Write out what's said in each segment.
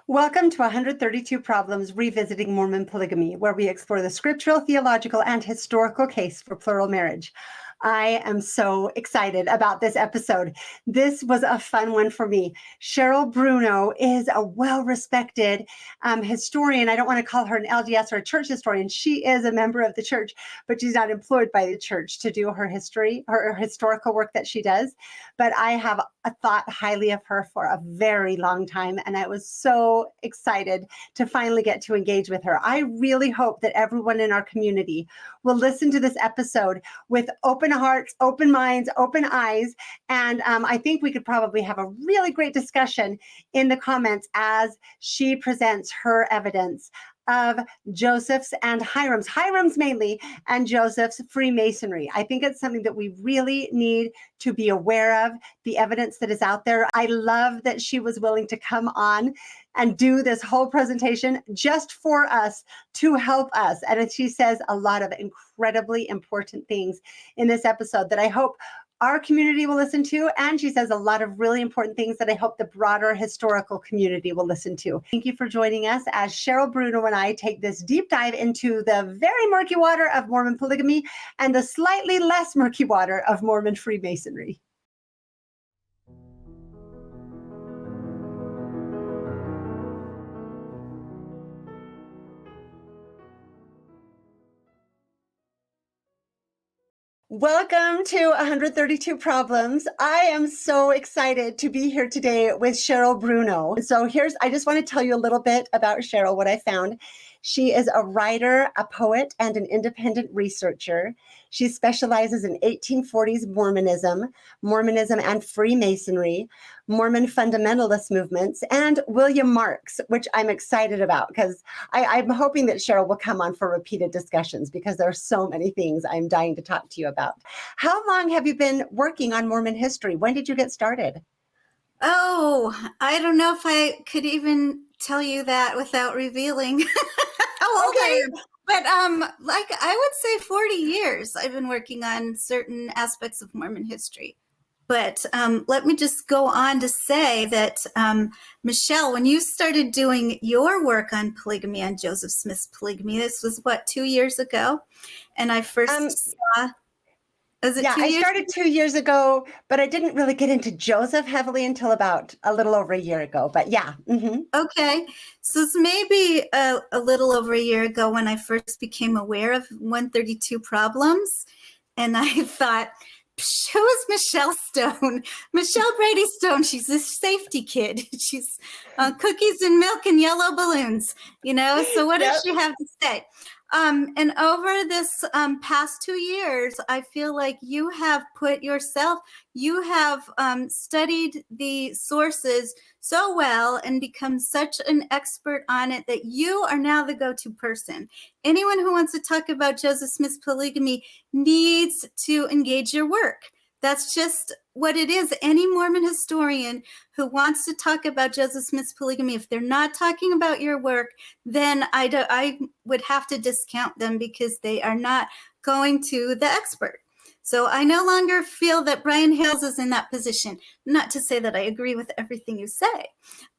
Welcome to 132 Problems Revisiting Mormon Polygamy, where we explore the scriptural, theological, and historical case for plural marriage. I am so excited about this episode. This was a fun one for me. Cheryl Bruno is a well-respected historian. I don't want to call her an LDS or a church historian. She is a member of the church, but she's not employed by the church to do her history, her historical work that she does. But I have thought highly of her for a very long time, and I was so excited to finally get to engage with her. I really hope that everyone in our community will listen to this episode with open hearts, open minds, open eyes, and I think we could probably have a really great discussion in the comments as she presents her evidence of Joseph's and Hiram's mainly, and Joseph's Freemasonry. I think it's something that we really need to be aware of, the evidence that is out there. I love that she was willing to come on and do this whole presentation just for us, to help us. And she says a lot of incredibly important things in this episode that I hope our community will listen to, and she says a lot of really important things that I hope the broader historical community will listen to. Thank you for joining us as Cheryl Bruno and I take this deep dive into the very murky water of Mormon polygamy and the slightly less murky water of Mormon Freemasonry. Welcome to 132 Problems. I am so excited to be here today with Cheryl Bruno. So I just want to tell you a little bit about Cheryl, what I found. She is a writer, a poet, and an independent researcher. She specializes in 1840s Mormonism and Freemasonry, Mormon fundamentalist movements, and William Marks, which I'm excited about because I'm hoping that Cheryl will come on for repeated discussions because there are so many things I'm dying to talk to you about. How long have you been working on Mormon history? When did you get started? Oh, I don't know if I could even tell you that without revealing how old I am. But like I would say 40 years I've been working on certain aspects of Mormon history. But let me just go on to say that, Michelle, when you started doing your work on polygamy, on Joseph Smith's polygamy, this was what, 2 years ago? And I first saw... I started 2 years ago, but I didn't really get into Joseph heavily until about a little over a year ago. But yeah. Mm-hmm. Okay. So it's maybe a little over a year ago when I first became aware of 132 Problems. And I thought, who is Michelle Stone? Michelle Brady Stone. She's a safety kid. She's cookies and milk and yellow balloons, So what does she have to say? And over this past 2 years, I feel like you have studied the sources so well and become such an expert on it that you are now the go-to person. Anyone who wants to talk about Joseph Smith's polygamy needs to engage your work. That's just what it is. Any Mormon historian who wants to talk about Joseph Smith's polygamy, if they're not talking about your work, then I would have to discount them because they are not going to the expert. So I no longer feel that Brian Hales is in that position. Not to say that I agree with everything you say,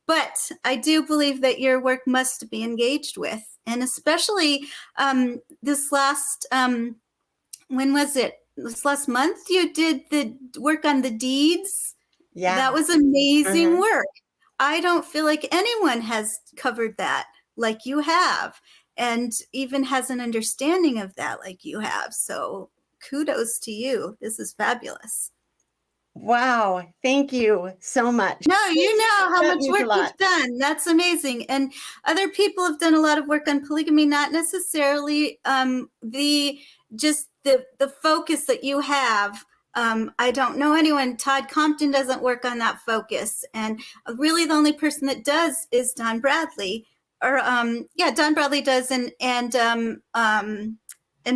but I do believe that your work must be engaged with. And especially this last, when was it? This last month, you did the work on the deeds. Yeah. That was amazing work. I don't feel like anyone has covered that like you have, and even has an understanding of that like you have. So kudos to you. This is fabulous. Wow. Thank you so much. No, you know how much work you've done. That's amazing. And other people have done a lot of work on polygamy, not necessarily the focus that you have. I don't know anyone. Todd Compton doesn't work on that focus. And really the only person that does is Don Bradley. Don Bradley does, and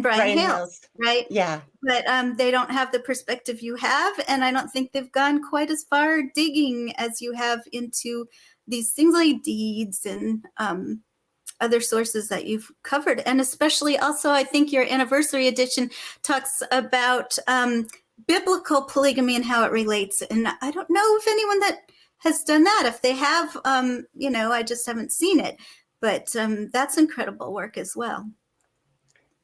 Brian Hales, right? Yeah. But they don't have the perspective you have, and I don't think they've gone quite as far digging as you have into these things like deeds and other sources that you've covered. And especially also, I think your anniversary edition talks about biblical polygamy and how it relates. And I don't know if anyone that has done that. If they have, I just haven't seen it. But that's incredible work as well.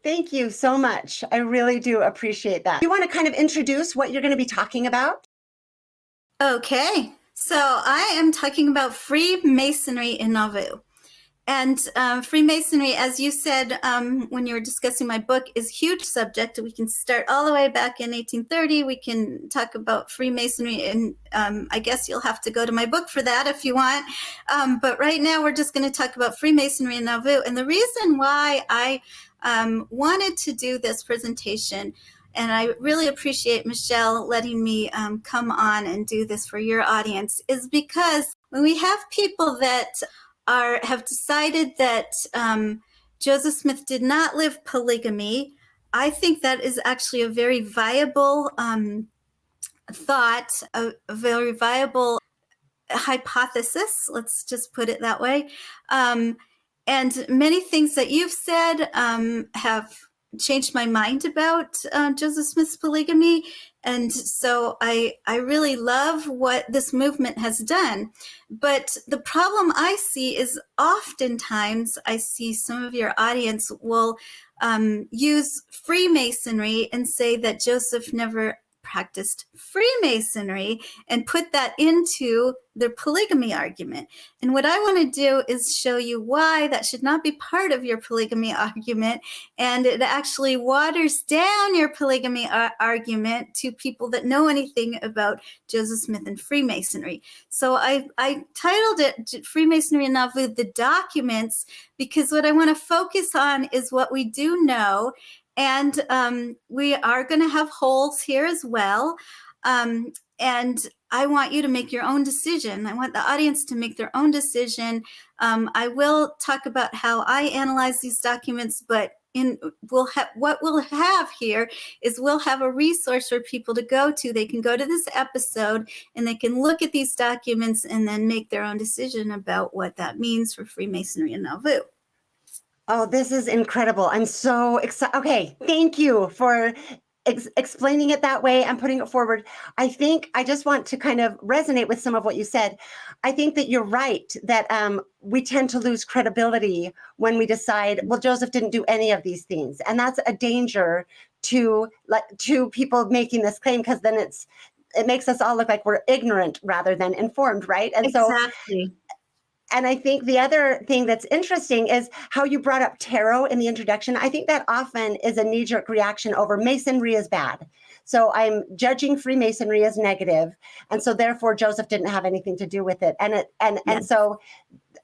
Thank you so much. I really do appreciate that. You want to kind of introduce what you're going to be talking about? Okay, so I am talking about Freemasonry in Nauvoo. And Freemasonry, as you said when you were discussing my book, is a huge subject. We can start all the way back in 1830. We can talk about Freemasonry, and I guess you'll have to go to my book for that if you want. But right now, we're just going to talk about Freemasonry in Nauvoo. And the reason why I wanted to do this presentation, and I really appreciate Michelle letting me come on and do this for your audience, is because when we have people that have decided that Joseph Smith did not live polygamy, I think that is actually a very viable thought, a very viable hypothesis. Let's just put it that way. And many things that you've said have changed my mind about Joseph Smith's polygamy. And so I really love what this movement has done. But the problem I see is oftentimes I see some of your audience will use Freemasonry and say that Joseph never practiced Freemasonry and put that into their polygamy argument. And what I want to do is show you why that should not be part of your polygamy argument. And it actually waters down your polygamy argument to people that know anything about Joseph Smith and Freemasonry. So I titled it Freemasonry in Nauvoo, the documents, because what I want to focus on is what we do know. And we are going to have holes here as well. And I want you to make your own decision. I want the audience to make their own decision. I will talk about how I analyze these documents, but what we'll have here is we'll have a resource for people to go to. They can go to this episode and they can look at these documents and then make their own decision about what that means for Freemasonry in Nauvoo. Oh, this is incredible. I'm so excited. Okay, thank you for explaining it that way and putting it forward. I think I just want to kind of resonate with some of what you said. I think that you're right, that we tend to lose credibility when we decide, well, Joseph didn't do any of these things. And that's a danger to people making this claim, because then it makes us all look like we're ignorant rather than informed, right? And exactly. And I think the other thing that's interesting is how you brought up tarot in the introduction. I think that often is a knee-jerk reaction over Masonry is bad. So I'm judging Freemasonry as negative, and so therefore Joseph didn't have anything to do with it. And so,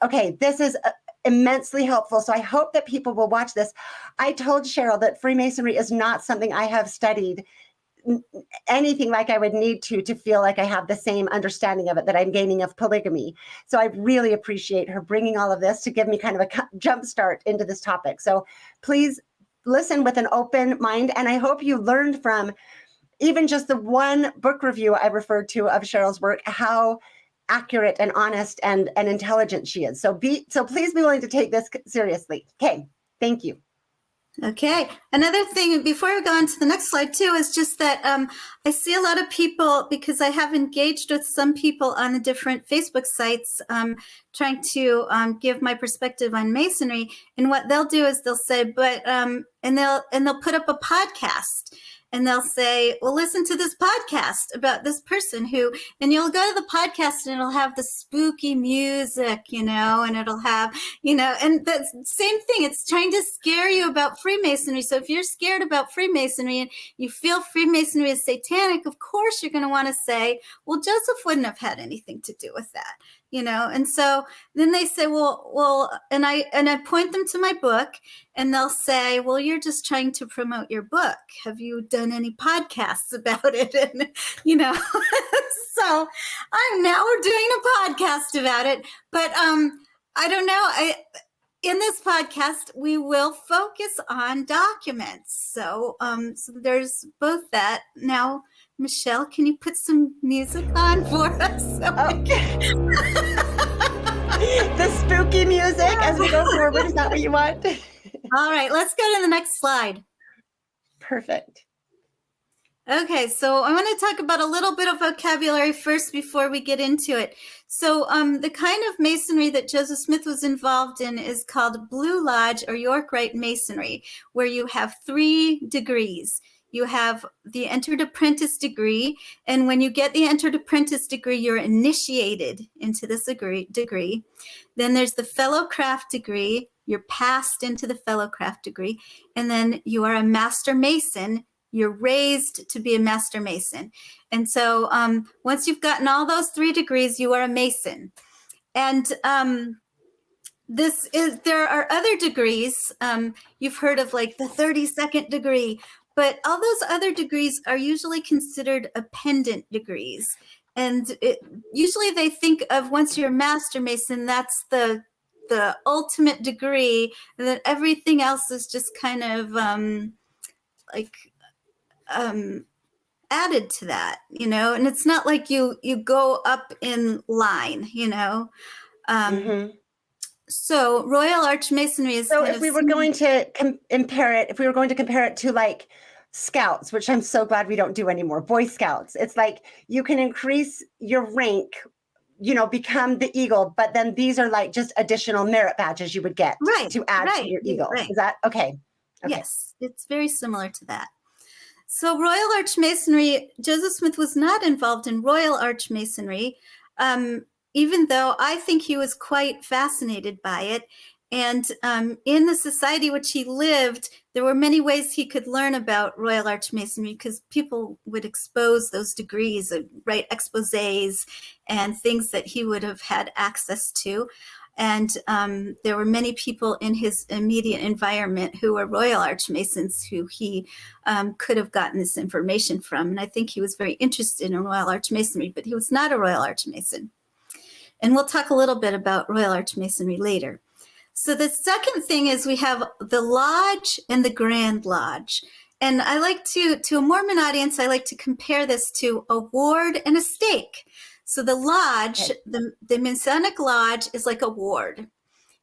okay, this is immensely helpful. So I hope that people will watch this. I told Cheryl that Freemasonry is not something I have studied anything like I would need to feel like I have the same understanding of it that I'm gaining of polygamy. So I really appreciate her bringing all of this to give me kind of a jump start into this topic. So please listen with an open mind. And I hope you learned from even just the one book review I referred to of Cheryl's work, how accurate and honest and intelligent she is. So please be willing to take this seriously. Okay, thank you. Okay. Another thing before we go on to the next slide too is just that I see a lot of people, because I have engaged with some people on the different Facebook sites trying to give my perspective on Masonry. And what they'll do is they'll say, but and they'll put up a podcast. And they'll say, well, listen to this podcast about this person who, and you'll go to the podcast and it'll have the spooky music, and it'll have, and the same thing. It's trying to scare you about Freemasonry. So if you're scared about Freemasonry and you feel Freemasonry is satanic, of course you're going to want to say, well, Joseph wouldn't have had anything to do with that. And so then they say, well, and I point them to my book, and they'll say, well, you're just trying to promote your book. Have you done any podcasts about it? And, so we're doing a podcast about it, but I don't know. In this podcast, we will focus on documents. So there's both that. Now, Michelle, can you put some music on for us? Okay. The spooky music as we go forward. Is that what you want? All right, let's go to the next slide. Perfect. Okay, so I want to talk about a little bit of vocabulary first before we get into it. So the kind of masonry that Joseph Smith was involved in is called Blue Lodge or York Rite Masonry, where you have 3 degrees. You have the entered apprentice degree, and when you get the entered apprentice degree, you're initiated into this degree. Then there's the fellow craft degree. You're passed into the fellow craft degree, and then you are a master mason. You're raised to be a master mason. And so once you've gotten all those 3 degrees, you are a mason. And there are other degrees. You've heard of like the 32nd degree, but all those other degrees are usually considered appendant degrees. And usually they think of, once you're a master mason, that's the ultimate degree, and then everything else is just kind of added to that, and it's not like you go up in line, So Royal Arch Masonry is so if we were going to compare it to like Scouts, which I'm so glad we don't do anymore, Boy Scouts, it's like you can increase your rank, become the Eagle, but then these are like just additional merit badges you would get to add to your Eagle. Right. Is that okay? Yes, it's very similar to that. So Royal Arch Masonry, Joseph Smith was not involved in Royal Arch Masonry, even though I think he was quite fascinated by it. And in the society which he lived, there were many ways he could learn about Royal Arch Masonry, because people would expose those degrees, write exposés and things that he would have had access to. And there were many people in his immediate environment who were Royal Arch Masons who he could have gotten this information from. And I think he was very interested in Royal Arch Masonry, but he was not a Royal Arch Mason. And we'll talk a little bit about Royal Arch Masonry later. So the second thing is we have the Lodge and the Grand Lodge. And I like to a Mormon audience, I like to compare this to a ward and a stake. So the lodge, the Masonic Lodge is like a ward.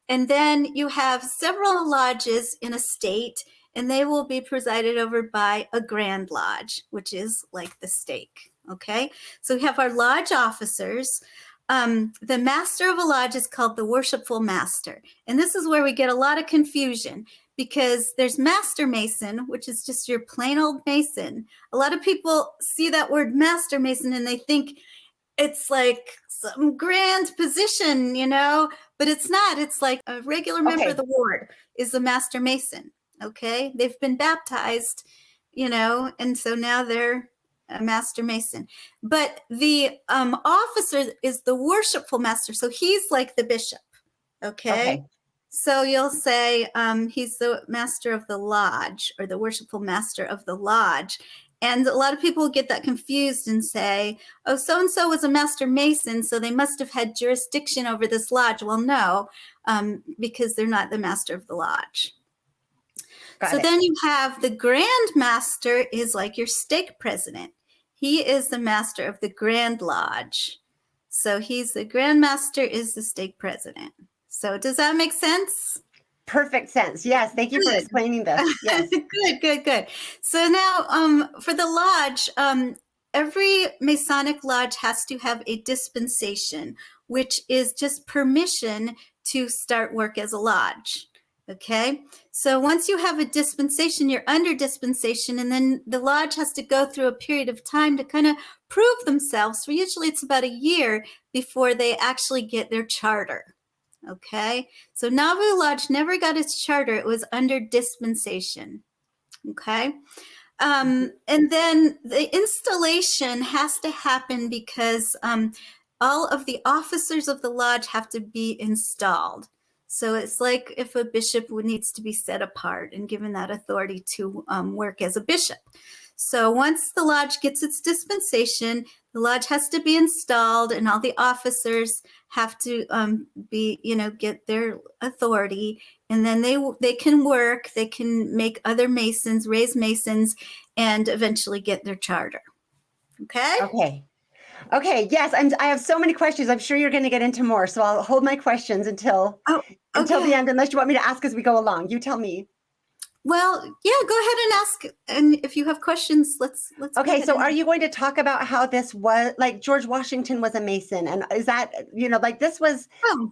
And then you have several lodges in a state, and they will be presided over by a Grand Lodge, which is like the stake, okay? So we have our lodge officers. The master of a lodge is called the worshipful master. And this is where we get a lot of confusion, because there's master mason, which is just your plain old mason. A lot of people see that word master mason and they think it's like some grand position, but it's not. It's like a regular member of the ward is the master mason, okay? They've been baptized, and so now they're a master mason. But the officer is the worshipful master, so he's like the bishop, okay? So you'll say he's the master of the lodge, or the worshipful master of the lodge. And a lot of people get that confused and say, oh, so-and-so was a master mason, so they must have had jurisdiction over this lodge. Well, no, because they're not the master of the lodge. So then you have the Grand Master is like your stake president. He is the master of the Grand Lodge. So he's the Grand Master is the stake president. So does that make sense? Perfect sense. Yes. Thank you for explaining this. Yes. Good. So now for the lodge, every Masonic lodge has to have a dispensation, which is just permission to start work as a lodge. Okay. So once you have a dispensation, you're under dispensation, and then the lodge has to go through a period of time to kind of prove themselves. So usually it's about a year before they actually get their charter. Okay, so Nauvoo Lodge never got its charter. It was under dispensation. Okay, and then the installation has to happen because all of the officers of the lodge have to be installed. So it's like if a bishop needs to be set apart and given that authority to work as a bishop. So once the lodge gets its dispensation, the lodge has to be installed, and all the officers have to get their authority, and then they can work, they can make other masons, raise masons, and eventually get their charter. Okay. Yes, I have so many questions. I'm sure you're going to get into more, so I'll hold my questions until the end, unless you want me to ask as we go along. You tell me. Well, yeah, go ahead and ask. And if you have questions, let's go Okay, ahead so and are you going to talk about how this was, like George Washington was a Mason, and is that, like this was Oh,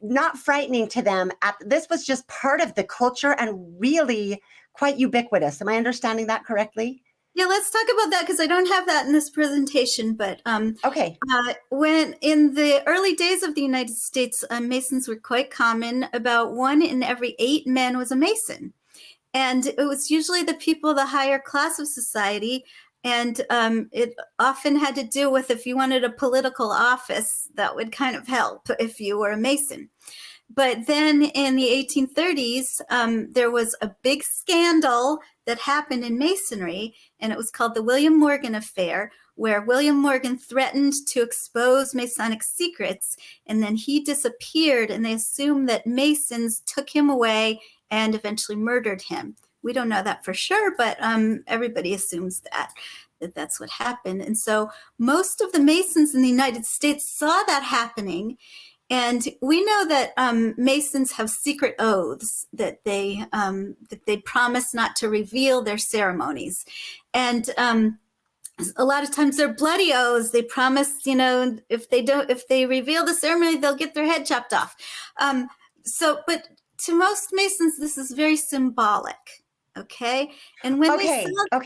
not frightening to them? This was just part of the culture and really quite ubiquitous. Am I understanding that correctly? yeah, let's talk about that because I don't have that in this presentation. But Okay. when in the early days of the United States, Masons were quite common. About 1 in every 8 men was a Mason. And it was usually the people of the higher class of society. And it often had to do with if you wanted a political office, that would kind of help if you were a Mason. But then in the 1830s, there was a big scandal that happened in Masonry, and it was called the William Morgan Affair, where William Morgan threatened to expose Masonic secrets, and then he disappeared, and they assumed that Masons took him away and eventually murdered him. We don't know that for sure, but everybody assumes that that's what happened. And so most of the Masons in the United States saw that happening. And we know that Masons have secret oaths that they promise not to reveal their ceremonies, and a lot of times they're bloody oaths. They promise, if they reveal the ceremony, they'll get their head chopped off. But to most Masons, this is very symbolic. Okay, and when they saw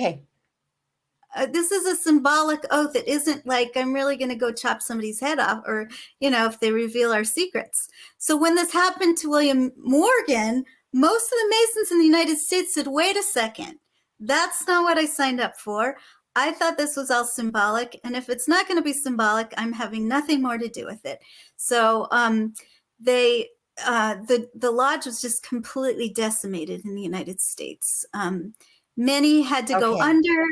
this is a symbolic oath. It isn't like I'm really going to go chop somebody's head off, or, if they reveal our secrets. So when this happened to William Morgan, most of the Masons in the United States said, wait a second, that's not what I signed up for. I thought this was all symbolic. And if it's not going to be symbolic, I'm having nothing more to do with it. So the lodge was just completely decimated in the United States. Many had to go under.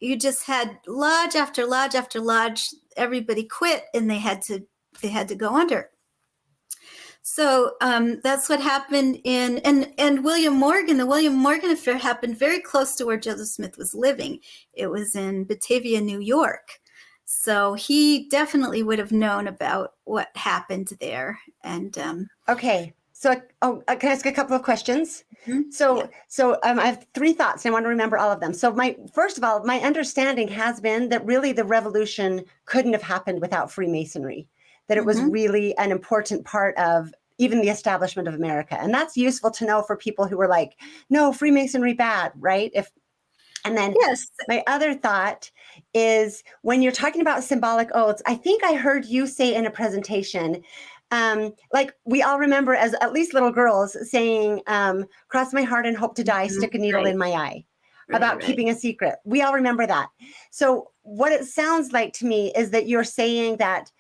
You just had lodge after lodge after lodge. Everybody quit, and they had to go under. So that's what happened and William Morgan. The William Morgan Affair happened very close to where Joseph Smith was living. It was in Batavia, New York. So he definitely would have known about what happened there. And okay. So, can I ask a couple of questions? Mm-hmm. So I have 3 thoughts, and I want to remember all of them. So first of all, my understanding has been that really the revolution couldn't have happened without Freemasonry, that it was really an important part of even the establishment of America. And that's useful to know for people who were like, no, Freemasonry bad, right? And then my other thought is when you're talking about symbolic oaths, I think I heard you say in a presentation, like we all remember as at least little girls saying, cross my heart and hope to die, stick a needle in my eye, about keeping a secret. We all remember that. So what it sounds like to me is that you're saying that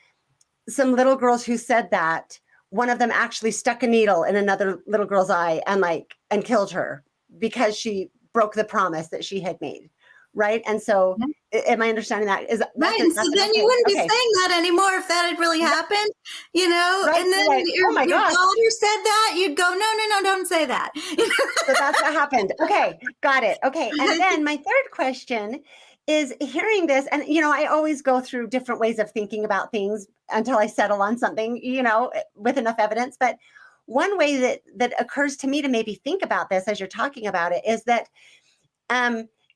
some little girls who said that, one of them actually stuck a needle in another little girl's eye and killed her because she broke the promise that she had made. Right. And so am I understanding that? Is right. And so then you wouldn't be saying that anymore if that had really happened, Right. And then like, your daughter said that, you'd go, no, don't say that. So that's what happened. Okay. Got it. Okay. And then my third question is hearing this, and, I always go through different ways of thinking about things until I settle on something, with enough evidence. But one way that occurs to me to maybe think about this as you're talking about it is that,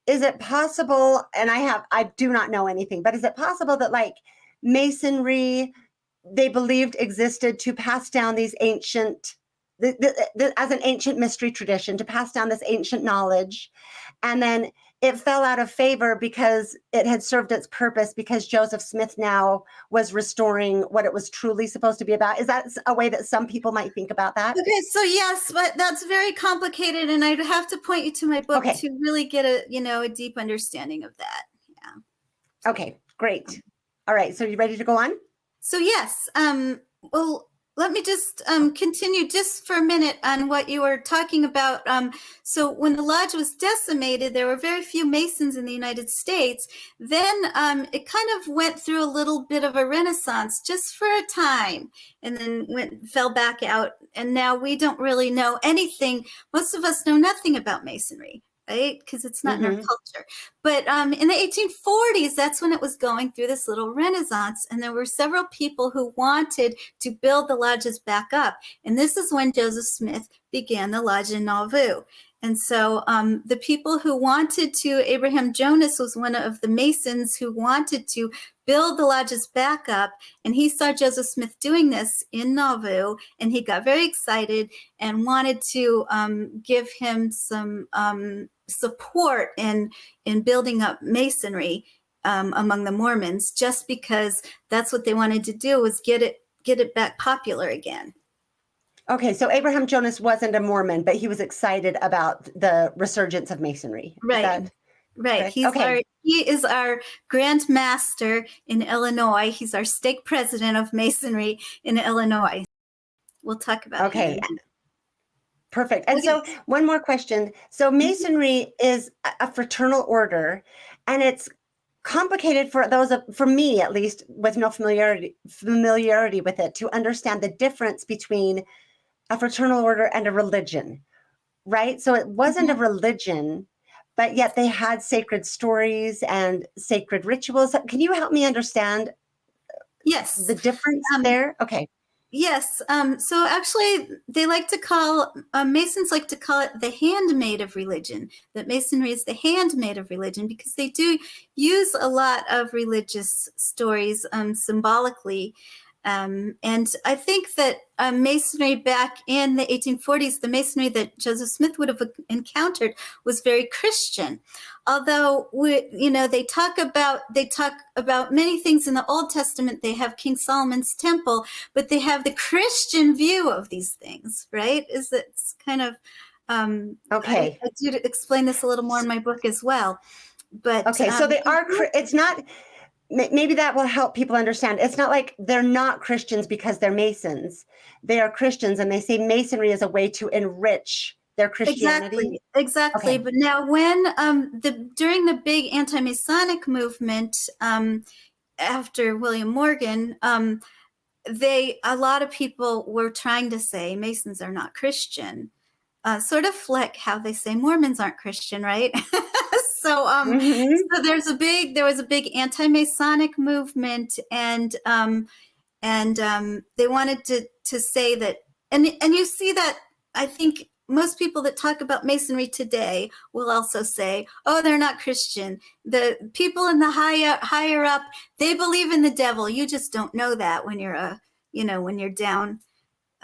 is it possible, and I do not know anything, but is it possible that like Masonry, they believed existed to pass down these ancient, as an ancient mystery tradition, to pass down this ancient knowledge, and then it fell out of favor because it had served its purpose because Joseph Smith now was restoring what it was truly supposed to be about? Is that a way that some people might think about that? Okay, so yes, but that's very complicated, and I'd have to point you to my book to really get a deep understanding of that. Yeah. Okay, great. All right, so you ready to go on? So yes, well, let me just continue just for a minute on what you were talking about. So when the lodge was decimated, there were very few Masons in the United States. Then it kind of went through a little bit of a renaissance just for a time, and then fell back out. And now we don't really know anything. Most of us know nothing about Masonry, right? Because it's not in our culture. But in the 1840s, that's when it was going through this little renaissance. And there were several people who wanted to build the lodges back up. And this is when Joseph Smith began the lodge in Nauvoo. And so the people who wanted to, Abraham Jonas was one of the Masons who wanted to build the lodges back up. And he saw Joseph Smith doing this in Nauvoo, and he got very excited and wanted to give him some support in building up Masonry among the Mormons, just because that's what they wanted to do, was get it back popular again. Okay, so Abraham Jonas wasn't a Mormon, but he was excited about the resurgence of Masonry. Right. Right. He is our Grand Master in Illinois. He's our stake president of Masonry in Illinois. We'll talk about him. Perfect. And so one more question. So Masonry is a fraternal order, and it's complicated for me, at least, with no familiarity with it, to understand the difference between a fraternal order and a religion, right? So it wasn't a religion, but yet they had sacred stories and sacred rituals. Can you help me understand the difference there? Okay. Yes. So actually, they like to call, Masons like to call it the handmaid of religion, that Masonry is the handmaid of religion, because they do use a lot of religious stories symbolically. And I think that Masonry back in the 1840s, the Masonry that Joseph Smith would have encountered was very Christian. Although they talk about many things in the Old Testament. They have King Solomon's temple, but they have the Christian view of these things, right? It's kind of okay. I do explain this a little more in my book as well. But okay, so they are. It's not. Maybe that will help people understand. It's not like they're not Christians because they're Masons. They are Christians, and they say Masonry is a way to enrich their Christianity. Exactly. Okay. But now, when during the big anti-Masonic movement after William Morgan, a lot of people were trying to say Masons are not Christian, sort of like how they say Mormons aren't Christian, right? So, so there was a big anti-Masonic movement, and they wanted to say that, and you see that. I think most people that talk about Masonry today will also say, "Oh, they're not Christian. The people in the higher up, they believe in the devil. You just don't know that when you're when you're down."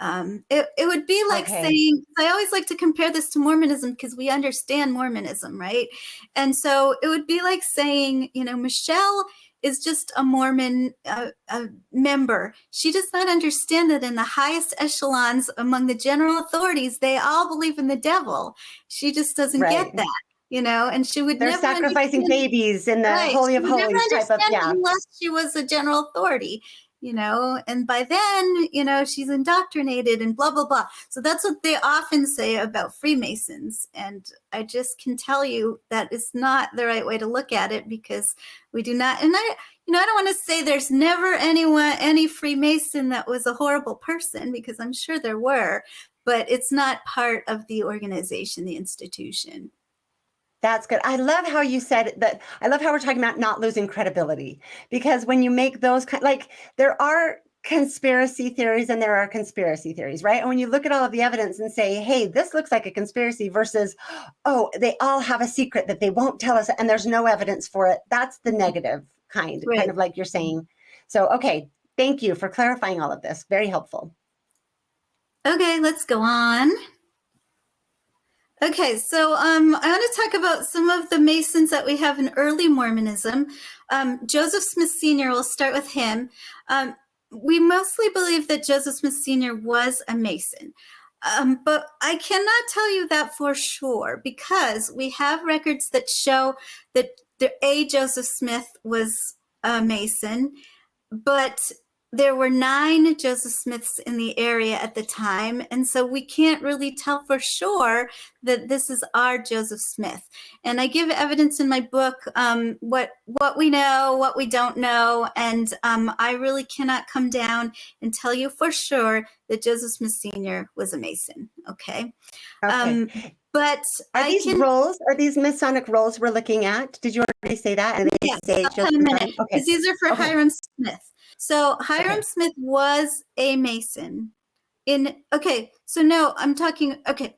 It would be like saying, I always like to compare this to Mormonism because we understand Mormonism, right? And so it would be like saying, Michelle is just a Mormon member. She does not understand that in the highest echelons among the general authorities, they all believe in the devil. She just doesn't get that. And she would They're never sacrificing babies in the Holy of Holies type of, unless she was a general authority. And by then, she's indoctrinated and blah, blah, blah. So that's what they often say about Freemasons. And I just can tell you that is not the right way to look at it, because we do not, and I don't want to say there's never any Freemason that was a horrible person, because I'm sure there were, but it's not part of the organization, the institution. That's good. I love how you said that. I love how we're talking about not losing credibility, because when you make those there are conspiracy theories and there are conspiracy theories, right? And when you look at all of the evidence and say, hey, this looks like a conspiracy versus, oh, they all have a secret that they won't tell us and there's no evidence for it. That's the negative kind of like you're saying. So, okay. Thank you for clarifying all of this. Very helpful. Okay, let's go on. Okay, so I want to talk about some of the Masons that we have in early Mormonism. Joseph Smith Sr., we'll start with him. We mostly believe that Joseph Smith Sr. was a Mason, but I cannot tell you that for sure, because we have records that show that Joseph Smith was a Mason, but there were 9 Joseph Smiths in the area at the time, and so we can't really tell for sure that this is our Joseph Smith. And I give evidence in my book, what we know, what we don't know, and I really cannot come down and tell you for sure that Joseph Smith Sr. was a Mason. Okay. But are these Masonic roles we're looking at? Did you already say that? And yes, in a minute. Okay. These are for Hiram Smith. So Hiram Smith was a Mason Okay, so no, I'm talking, okay,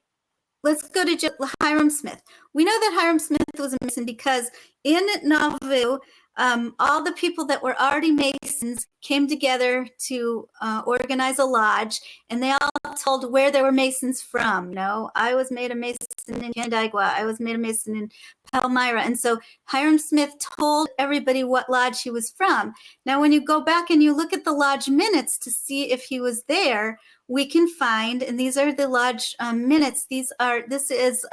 let's go to Hiram Smith. We know that Hiram Smith was a Mason because in Nauvoo, all the people that were already Masons came together to organize a lodge, and they all told where they were Masons from. You know, I was made a Mason in Canandaigua. I was made a Mason in Palmyra. And so Hiram Smith told everybody what lodge he was from. Now, when you go back and you look at the lodge minutes to see if he was there, we can find, and these are the lodge minutes. This is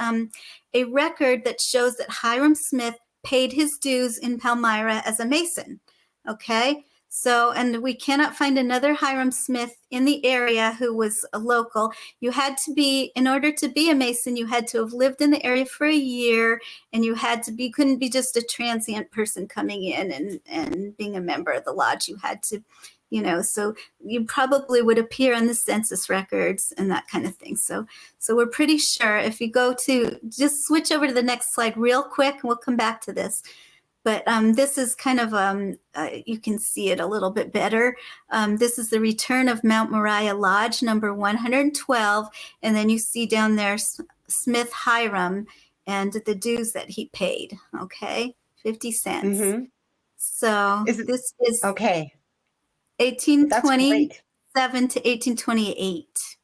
a record that shows that Hiram Smith paid his dues in Palmyra as a Mason. Okay, so, and we cannot find another Hiram Smith in the area who was a local. You had to be, in order to be a Mason, you had to have lived in the area for a year, and you had to be, couldn't be just a transient person coming in and being a member of the lodge. You had to, you know, so you probably would appear on the census records and that kind of thing. So we're pretty sure if you go to, just switch over to the next slide real quick, and we'll come back to this. But this is kind of, you can see it a little bit better. This is the return of Mount Moriah Lodge, number 112. And then you see down there Smith Hiram and the dues that he paid, okay? 50 cents. Mm-hmm. So this is okay. 1827 to 1828.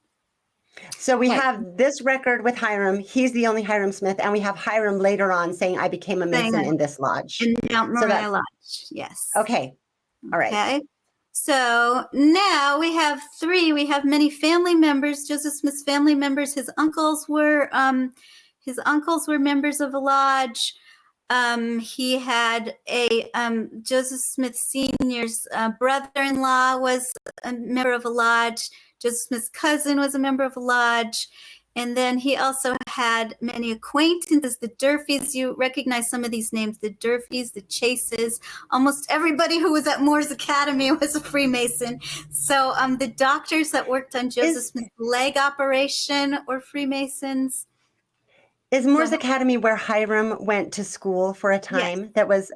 So we have this record with Hiram. He's the only Hiram Smith. And we have Hiram later on saying, I became a Mason in this lodge. In Mount Moriah Lodge, yes. Okay. All right. Okay. So now we have three. We have many family members. Joseph Smith's family members. His uncles were members of a lodge. He had a Joseph Smith Sr.'s brother-in-law was a member of a lodge. Joseph Smith's cousin was a member of a lodge. And then he also had many acquaintances, the Durfees. You recognize some of these names, the Durfees, the Chases. Almost everybody who was at Moore's Academy was a Freemason. So the doctors that worked on Joseph Smith's leg operation were Freemasons. Is Moore's Academy where Hiram went to school for a time? Yes. That was,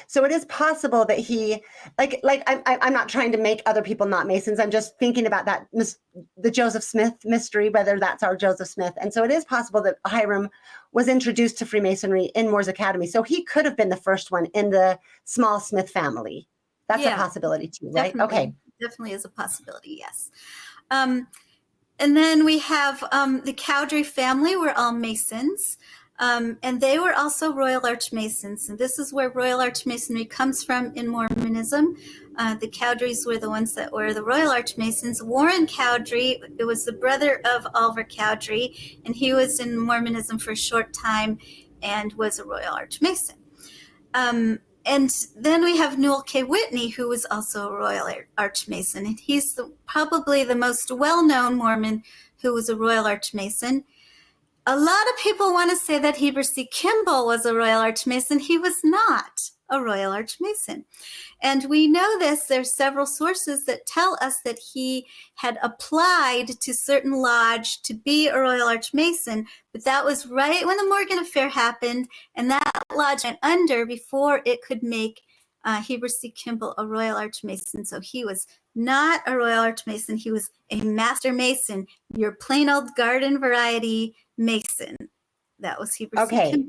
so it is possible that he, I'm not trying to make other people not Masons. I'm just thinking about that, the Joseph Smith mystery, whether that's our Joseph Smith. And so it is possible that Hiram was introduced to Freemasonry in Moore's Academy. So he could have been the first one in the small Smith family. That's a possibility too, right? Definitely, okay. Definitely is a possibility, yes. And then we have the Cowdery family were all Masons, and they were also Royal Archmasons. And this is where Royal Archmasonry comes from in Mormonism. The Cowderys were the ones that were the Royal Archmasons. Warren Cowdery, it was the brother of Oliver Cowdery, and he was in Mormonism for a short time and was a Royal Archmason. And then we have Newell K. Whitney, who was also a Royal Archmason. And he's probably the most well-known Mormon who was a Royal Archmason. A lot of people want to say that Heber C. Kimball was a Royal Archmason. He was not a Royal Archmason. And we know this. There's several sources that tell us that he had applied to certain lodge to be a Royal Archmason, but that was right when the Morgan affair happened, and that lodge went under before it could make Heber C. Kimball a Royal Archmason. So he was not a Royal Archmason. He was a Master Mason, your plain old garden variety Mason. That was Heber C. Kimball.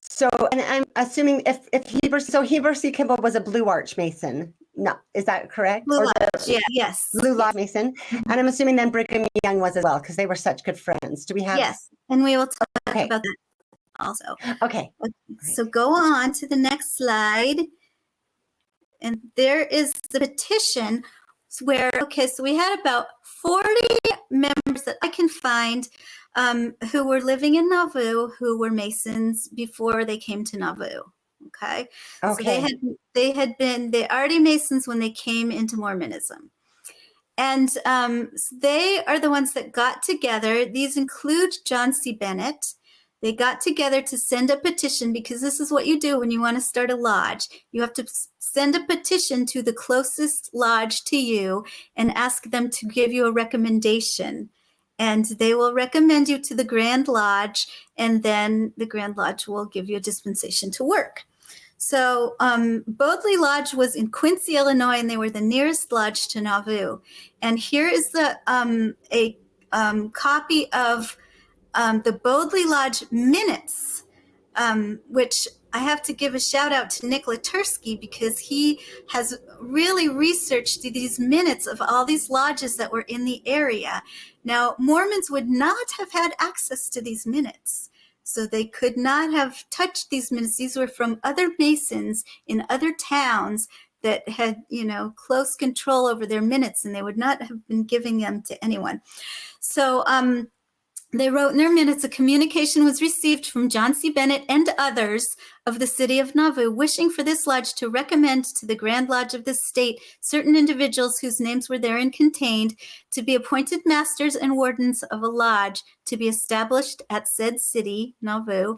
So, and I'm assuming if Heber C. Kimball was a Blue Arch Mason. No, is that correct? Blue Lodge, yes. Blue Lodge Mason. And I'm assuming then Brigham Young was as well, because they were such good friends. Do we have? Yes, and we will talk about that also. Okay. So go on to the next slide. And there is the petition where, so we had about 40 members that I can find who were living in Nauvoo, who were Masons before they came to Nauvoo. Okay. So they already Masons when they came into Mormonism. And they are the ones that got together. These include John C. Bennett. They got together to send a petition, because this is what you do when you want to start a lodge. You have to send a petition to the closest lodge to you and ask them to give you a recommendation. And they will recommend you to the Grand Lodge, and then the Grand Lodge will give you a dispensation to work. So Bodley Lodge was in Quincy, Illinois, and they were the nearest lodge to Nauvoo. And here is a copy of the Bodley Lodge minutes, which I have to give a shout out to Nick Literski, because he has really researched these minutes of all these lodges that were in the area. Now, Mormons would not have had access to these minutes, so they could not have touched these minutes. These were from other Masons in other towns that had, close control over their minutes, and they would not have been giving them to anyone. So they wrote in their minutes, a communication was received from John C. Bennett and others of the city of Nauvoo, wishing for this lodge to recommend to the Grand Lodge of the state certain individuals whose names were therein contained to be appointed masters and wardens of a lodge to be established at said city, Nauvoo.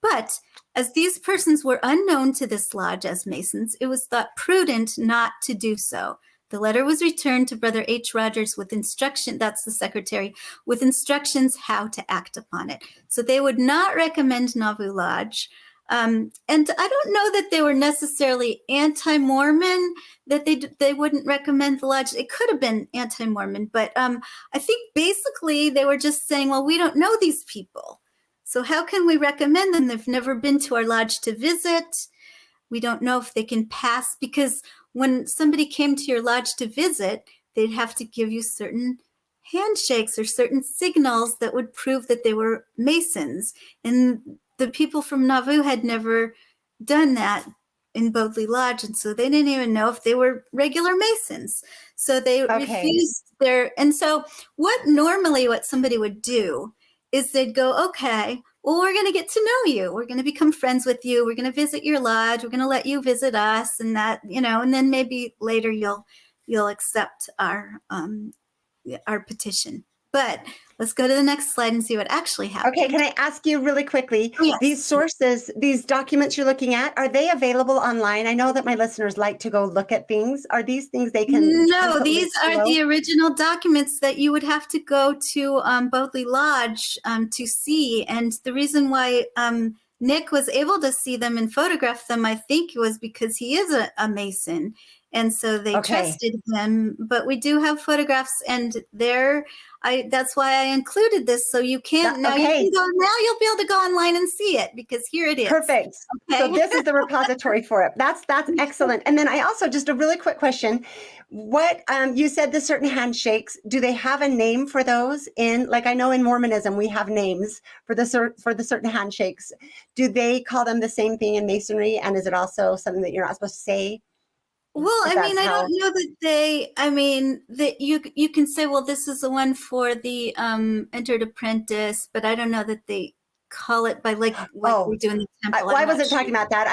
But as these persons were unknown to this lodge as Masons, it was thought prudent not to do so. The letter was returned to Brother H. Rogers with instruction, that's the secretary, with instructions how to act upon it. So they would not recommend Nauvoo Lodge. And I don't know that they were necessarily anti-Mormon, that they wouldn't recommend the lodge. It could have been anti-Mormon, but I think basically they were just saying, well, we don't know these people, so how can we recommend them? They've never been to our lodge to visit. We don't know if they can pass, because when somebody came to your lodge to visit, they'd have to give you certain handshakes or certain signals that would prove that they were Masons. And the people from Nauvoo had never done that in Bodley Lodge, and so they didn't even know if they were regular Masons. So they refused and so what somebody would do is they'd go, okay, well, we're going to get to know you. We're going to become friends with you. We're going to visit your lodge. We're going to let you visit us, and that, and then maybe later you'll accept our petition. But let's go to the next slide and see what actually happened. Okay, can I ask you really quickly, Yes. These sources, these documents you're looking at, are they available online? I know that my listeners like to go look at things. Are these things they can? No, these are the original documents that you would have to go to Bodley Lodge to see. And the reason why Nick was able to see them and photograph them, I think, was because he is a Mason. And so they trusted him. But we do have photographs, and that's why I included this. So you can now. You can go now. You'll be able to go online and see it, because here it is. Perfect. Okay. So this is the repository for it. That's excellent. And then I also, just a really quick question: what you said, the certain handshakes, do they have a name for those? I know in Mormonism we have names for the certain handshakes. Do they call them the same thing in Masonry? And is it also something that you're not supposed to say? Well, I don't know that that you can say, well, this is the one for the entered apprentice, but I don't know that they call it by what we do in the temple. I wasn't talking about that.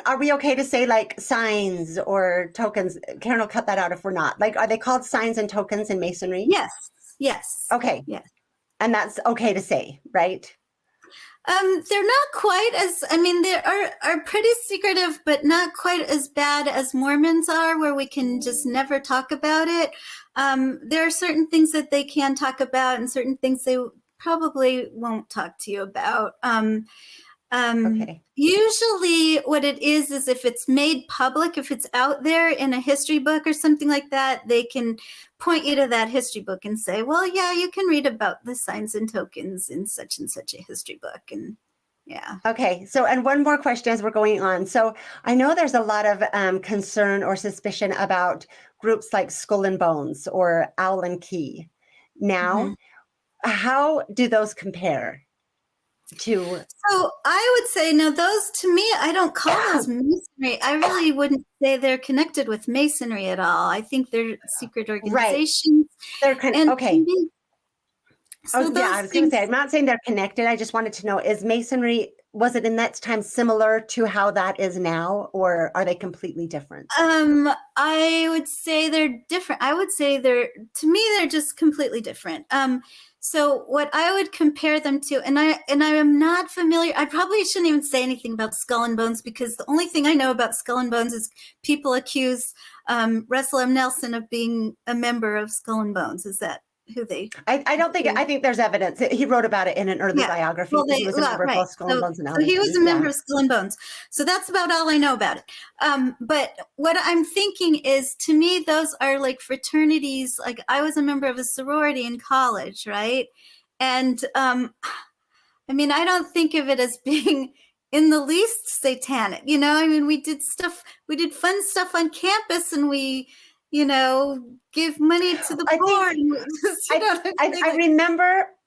Are we okay to say like signs or tokens? Karen will cut that out if we're not. Are they called signs and tokens in Masonry? Yes. Okay. Yes. And that's okay to say, right? They're not quite as, they are pretty secretive, but not quite as bad as Mormons are, where we can just never talk about it. There are certain things that they can talk about and certain things they probably won't talk to you about. Usually what it is if it's made public, if it's out there in a history book or something like that, they can point you to that history book and say, well, yeah, you can read about the signs and tokens in such and such a history book. And yeah. Okay. So, and one more question as we're going on. So I know there's a lot of concern or suspicion about groups like Skull and Bones or Owl and Key. Now, how do those compare to? So I would say, no, those, to me, I don't call those Masonry. I really wouldn't say they're connected with Masonry at all. I think they're secret organizations. Right. They're okay. So I was going to say, I'm not saying they're connected. I just wanted to know, is Masonry, was it in that time similar to how that is now, or are they completely different? I would say they're different. I would say they're just completely different. So what I would compare them to, and I am not familiar, I probably shouldn't even say anything about Skull and Bones, because the only thing I know about Skull and Bones is people accuse Russell M. Nelson of being a member of Skull and Bones. Is that I don't think, I think there's evidence. He wrote about it in an early Yeah. biography. Well, he was a member of right. both Skull and Bones and So he was LDS. a member of Skull and Bones. So that's about all I know about it. But what I'm thinking is, to me, those are like fraternities. Like, I was a member of a sorority in college, right? And I mean, I don't think of it as being in the least satanic. You know, I mean, we did fun stuff on campus, and we, give money to the poor.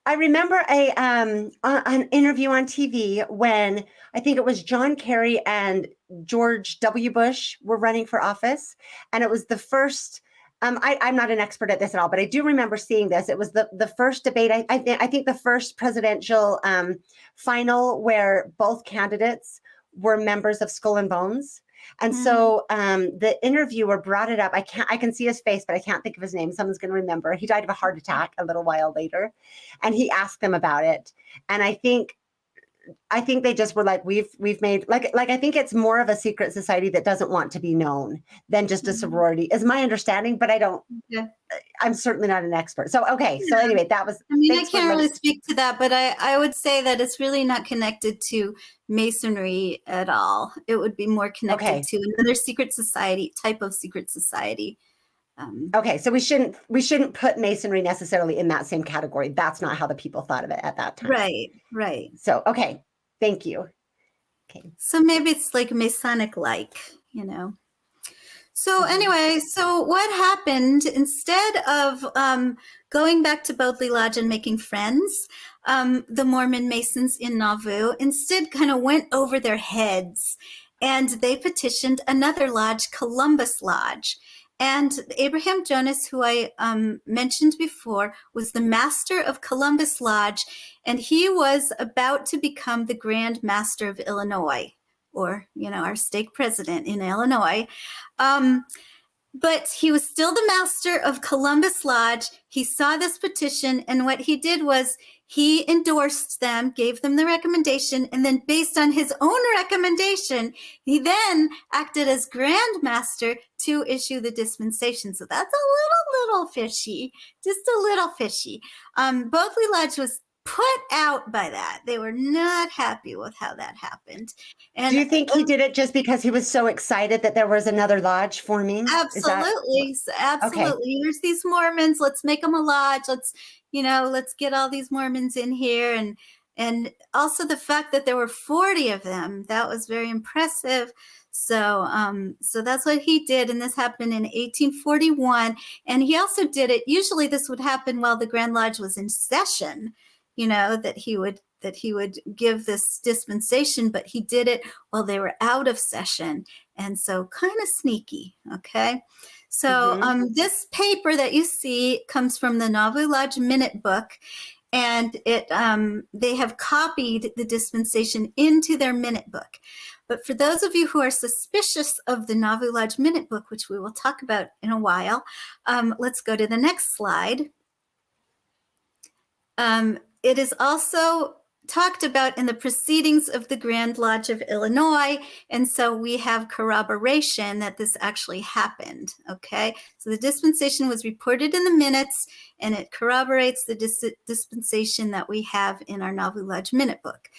I remember an interview on TV when I think it was John Kerry and George W. Bush were running for office, and it was the first. I'm not an expert at this at all, but I do remember seeing this. It was the first debate. I think the first presidential final where both candidates were members of Skull and Bones. And so the interviewer brought it up. I can see his face, but I can't think of his name. Someone's going to remember. He died of a heart attack a little while later, and he asked them about it. And I think they just were like, we've made like I think it's more of a secret society that doesn't want to be known than just a sorority, is my understanding. But I'm certainly not an expert. So anyway, that was. I mean, I can't really speak to that, but I would say that it's really not connected to Masonry at all. It would be more connected to another type of secret society. Okay, so we shouldn't put Masonry necessarily in that same category. That's not how the people thought of it at that time. Right. So, okay, thank you. Okay. So maybe it's like Masonic-like, So anyway, so what happened, instead of going back to Bodley Lodge and making friends, the Mormon Masons in Nauvoo instead kind of went over their heads, and they petitioned another lodge, Columbus Lodge. And Abraham Jonas, who I mentioned before, was the master of Columbus Lodge, and he was about to become the Grand Master of Illinois, or, our stake president in Illinois. But he was still the master of Columbus Lodge. He saw this petition, and what he did was he endorsed them, gave them the recommendation, and then based on his own recommendation, he then acted as Grand Master to issue the dispensation. So that's a little fishy, just a little fishy. Bodley Lodge was put out by that. They were not happy with how that happened. And do you think he did it just because he was so excited that there was another lodge forming? Absolutely. Absolutely. Okay. Here's these Mormons. Let's make them a lodge. Let's get all these Mormons in here. And also the fact that there were 40 of them, that was very impressive. So that's what he did. And this happened in 1841. And he also did it. Usually this would happen while the Grand Lodge was in session, that he would give this dispensation, but he did it while they were out of session. And so kind of sneaky. Okay. So this paper that you see comes from the Nauvoo Lodge Minute Book, and they have copied the dispensation into their minute book. But for those of you who are suspicious of the Nauvoo Lodge Minute Book, which we will talk about in a while, let's go to the next slide. It is also talked about in the Proceedings of the Grand Lodge of Illinois, and so we have corroboration that this actually happened, okay? So the dispensation was reported in the minutes, and it corroborates the dispensation that we have in our Nauvoo Lodge Minute Book.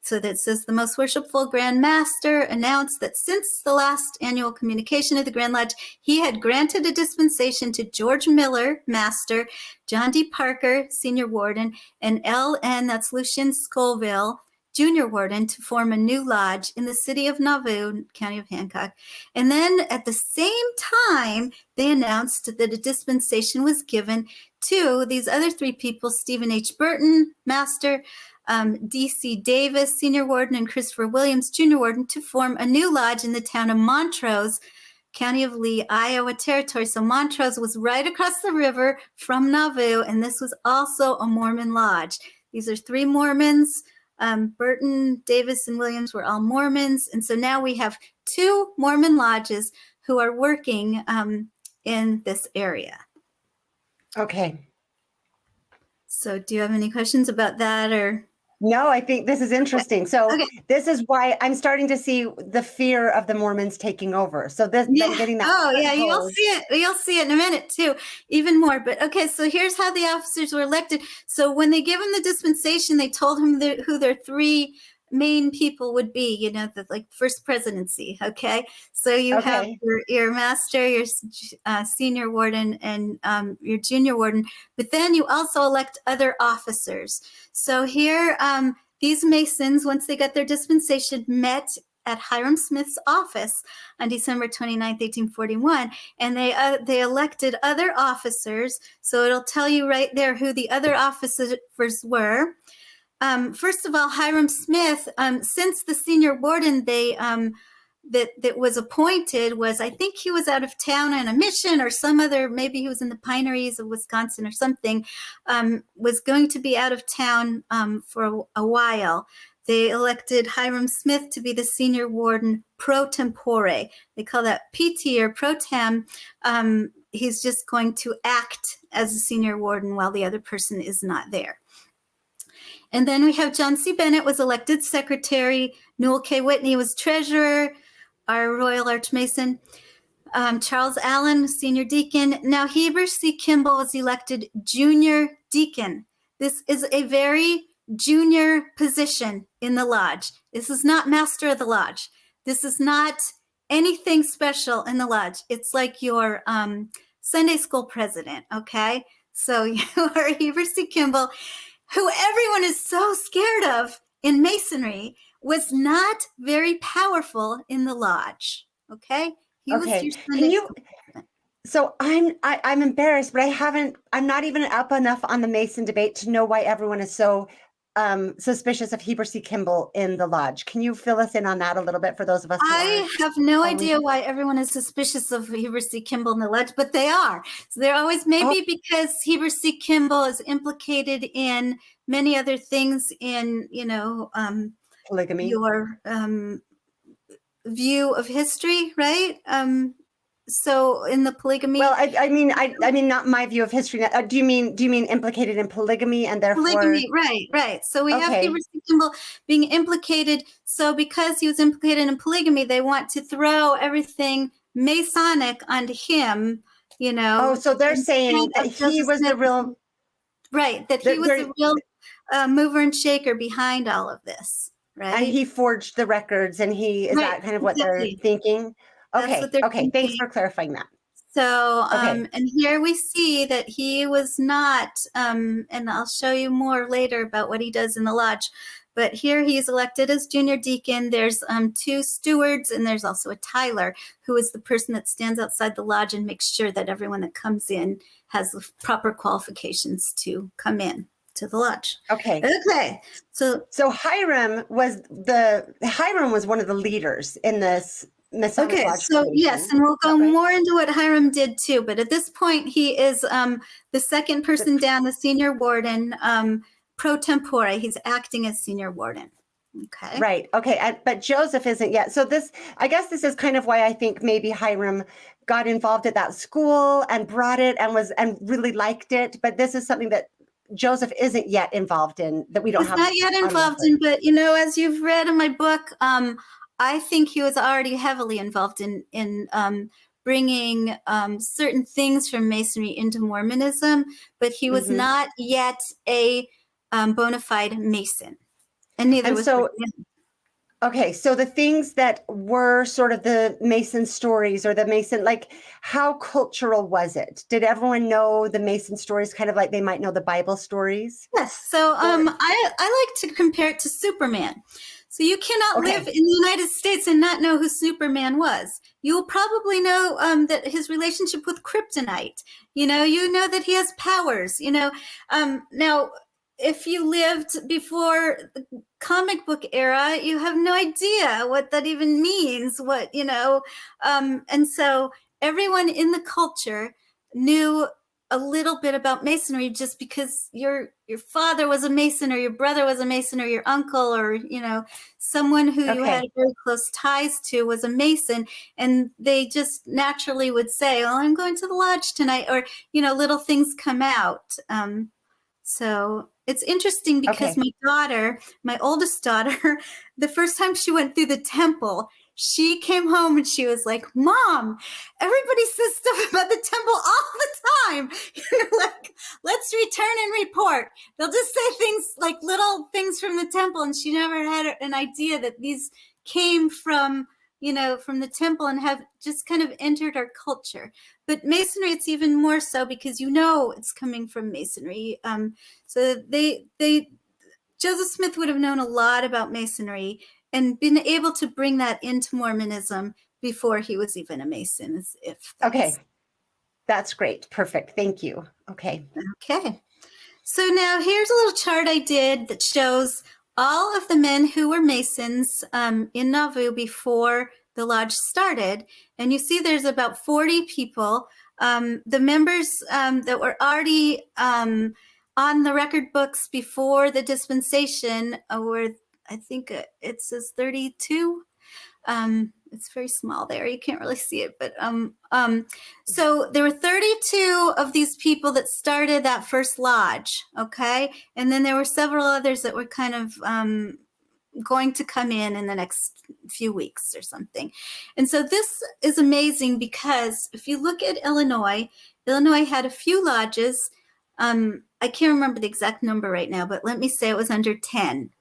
So that says, the Most Worshipful Grand Master announced that since the last annual communication of the Grand Lodge, he had granted a dispensation to George Miller, Master, John D. Parker, Senior Warden, and L.N., that's Lucien Scoville, Junior Warden, to form a new lodge in the city of Nauvoo, County of Hancock. And then at the same time, they announced that a dispensation was given to these other three people, Stephen H. Burton, Master, D.C. Davis, Senior Warden, and Christopher Williams, Junior Warden, to form a new lodge in the town of Montrose, County of Lee, Iowa Territory. So Montrose was right across the river from Nauvoo, and this was also a Mormon lodge. These are three Mormons. Burton, Davis, and Williams were all Mormons. And so now we have two Mormon lodges who are working in this area. Okay. So do you have any questions about that, or? No, I think this is interesting. So Okay. this is why I'm starting to see the fear of the Mormons taking over. So this, Yeah. I'm getting that. Oh, yeah. You'll foothold. see it. You'll see it in a minute too, even more. But okay, so here's how the officers were elected. So when they gave him the dispensation, they told him who their three main people would be. You know, the like first presidency. Okay, so you have Okay. your master, your senior warden, and your junior warden. But then you also elect other officers. So here, these Masons, once they got their dispensation, met at Hiram Smith's office on December 29th, 1841, and they elected other officers. So it'll tell you right there who the other officers were. First of all, Hiram Smith, since the senior warden that was appointed was, I think he was out of town on a mission or some other, maybe he was in the pineries of Wisconsin or something, was going to be out of town for a while. They elected Hiram Smith to be the senior warden pro tempore. They call that PT or pro tem. He's just going to act as a senior warden while the other person is not there. And then we have John C. Bennett was elected secretary. Newell K. Whitney was treasurer, our Royal Archmason. Charles Allen, senior deacon. Now Heber C. Kimball was elected junior deacon. This is a very junior position in the lodge. This is not master of the lodge. This is not anything special in the lodge. It's like your Sunday school president, okay? So you are Heber C. Kimball, who everyone is so scared of in Masonry, was not very powerful in the lodge, okay? He was your Sunday school president. So I'm embarrassed, but I'm not even up enough on the Mason debate to know why everyone is so suspicious of Heber C. Kimball in the lodge. Can you fill us in on that a little bit for those of us who I have no idea why everyone is suspicious of Heber C. Kimball in the lodge, but they are. So they're always maybe because Heber C. Kimball is implicated in many other things in, polygamy? Your view of history, right? So in the polygamy. Well, I mean, not my view of history. Do you mean implicated in polygamy and therefore polygamy? Right. So we have Heber C. Kimball being implicated. So because he was implicated in polygamy, they want to throw everything Masonic onto him. Oh, so they're saying that he was the real. Right, that he was the real mover and shaker behind all of this. Right. And he forged the records, and is that kind of what they're thinking? Okay. Thinking. Thanks for clarifying that. So, and here we see that he was not, and I'll show you more later about what he does in the lodge. But here he's elected as junior deacon. There's 2 stewards, and there's also a Tyler, who is the person that stands outside the lodge and makes sure that everyone that comes in has the proper qualifications to come in to the lodge. Okay. So Hiram was one of the leaders in this Masonic lodge. So yes, and we'll go more into what Hiram did too. But at this point, he is the second person down, the senior warden, pro tempore. He's acting as senior warden. Okay. Right. Okay. But Joseph isn't yet. So I guess this is kind of why I think maybe Hiram got involved at that school and brought it and really liked it. But this is something that Joseph isn't yet involved in, that we don't have. Not yet involved in, but as you've read in my book, I think he was already heavily involved in bringing certain things from Masonry into Mormonism, but he was not yet a bona fide Mason, and neither was. Okay, so the things that were sort of the Mason stories or the Mason, like how cultural was it? Did everyone know the Mason stories kind of like they might know the Bible stories? Yes. So I like to compare it to Superman. So you cannot live in the United States and not know who Superman was. You will probably know that his relationship with kryptonite, you know that he has powers, now, if you lived before the comic book era, you have no idea what that even means, and so everyone in the culture knew a little bit about Masonry just because your father was a Mason or your brother was a Mason or your uncle or, someone who you had very close ties to was a Mason, and they just naturally would say, "Oh, I'm going to the lodge tonight," or, little things come out. So it's interesting because Okay. my daughter, my oldest daughter, the first time she went through the temple, she came home and she was like, Mom, everybody says stuff about the temple all the time. Like, let's return and report. They'll just say things like little things from the temple. And she never had an idea that these came from, from the temple and have just kind of entered our culture. But Masonry, it's even more so because it's coming from Masonry. So Joseph Smith would have known a lot about Masonry and been able to bring that into Mormonism before he was even a Mason. Okay. That's great. Perfect. Thank you. Okay. Okay. So now here's a little chart I did that shows all of the men who were Masons in Nauvoo before the lodge started. And you see there's about 40 people. The members that were already on the record books before the dispensation were, I think it says 32. It's very small there. You can't really see it, but so there were 32 of these people that started that first lodge, okay? And then there were several others that were kind of going to come in the next few weeks or something. And so this is amazing because if you look at Illinois had a few lodges. I can't remember the exact number right now, but let me say it was under 10.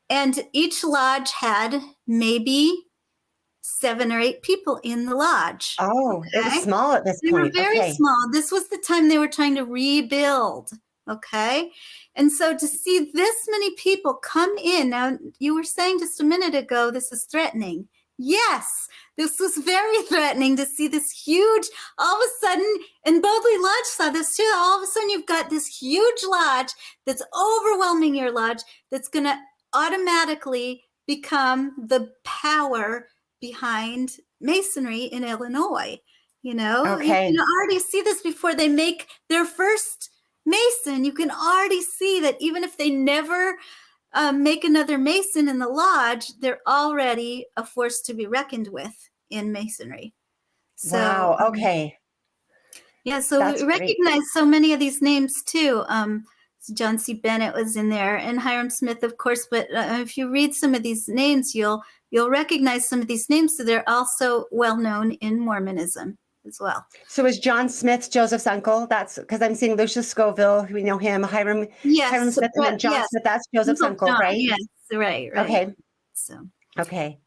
And each lodge had maybe 7 or 8 people in the lodge. Oh, okay? It was small at this point. They were very small. This was the time they were trying to rebuild. Okay. And so to see this many people come in, now you were saying just a minute ago, this is threatening. Yes, this was very threatening to see this huge, all of a sudden, and Bodley Lodge saw this too. All of a sudden you've got this huge lodge that's overwhelming your lodge that's going to automatically become the power behind Masonry in Illinois. Okay. You can already see this before they make their first Mason. You can already see that even if they never make another Mason in the lodge, they're already a force to be reckoned with in Masonry. So, wow. Okay. Yeah, so That's we great. recognize so many of these names too. John C. Bennett was in there, and Hiram Smith, of course. But if you read some of these names, you'll recognize some of these names. So they're also well known in Mormonism as well. So is John Smith Joseph's uncle? That's because I'm seeing Lucius Scoville, we know him, Hiram Smith, and then John Smith. That's Joseph's uncle, John, right? Yes, right. Okay. So Okay.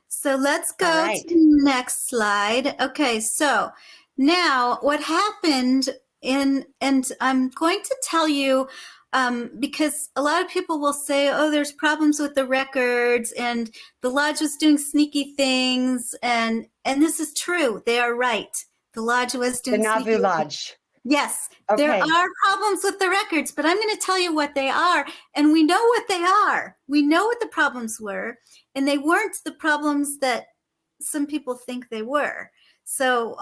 So let's go right. to the next slide. Okay, so now what happened and I'm going to tell you because a lot of people will say, oh, there's problems with the records and the lodge was doing sneaky things. And this is true. They are right. The lodge was doing the Nauvoo sneaky Lodge. things. Yes, Okay. there are problems with the records, but I'm going to tell you what they are. And we know what they are. We know what the problems were. And they weren't the problems that some people think they were. So,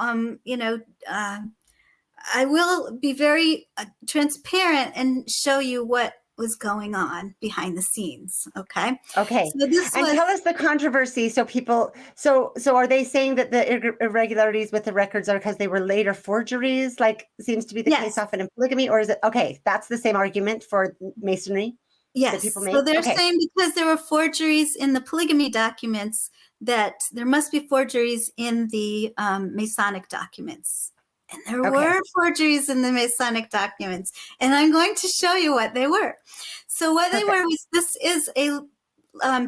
I will be very transparent and show you what was going on behind the scenes. Okay. Okay. And tell us the controversy. So people, so are they saying that the irregularities with the records are because they were later forgeries, like seems to be the case often in polygamy, or is it, okay, that's the same argument for Masonry? Yes. So they're saying because there were forgeries in the polygamy documents that there must be forgeries in the Masonic documents. And there were forgeries in the Masonic documents. And I'm going to show you what they were. So what they were was, this is a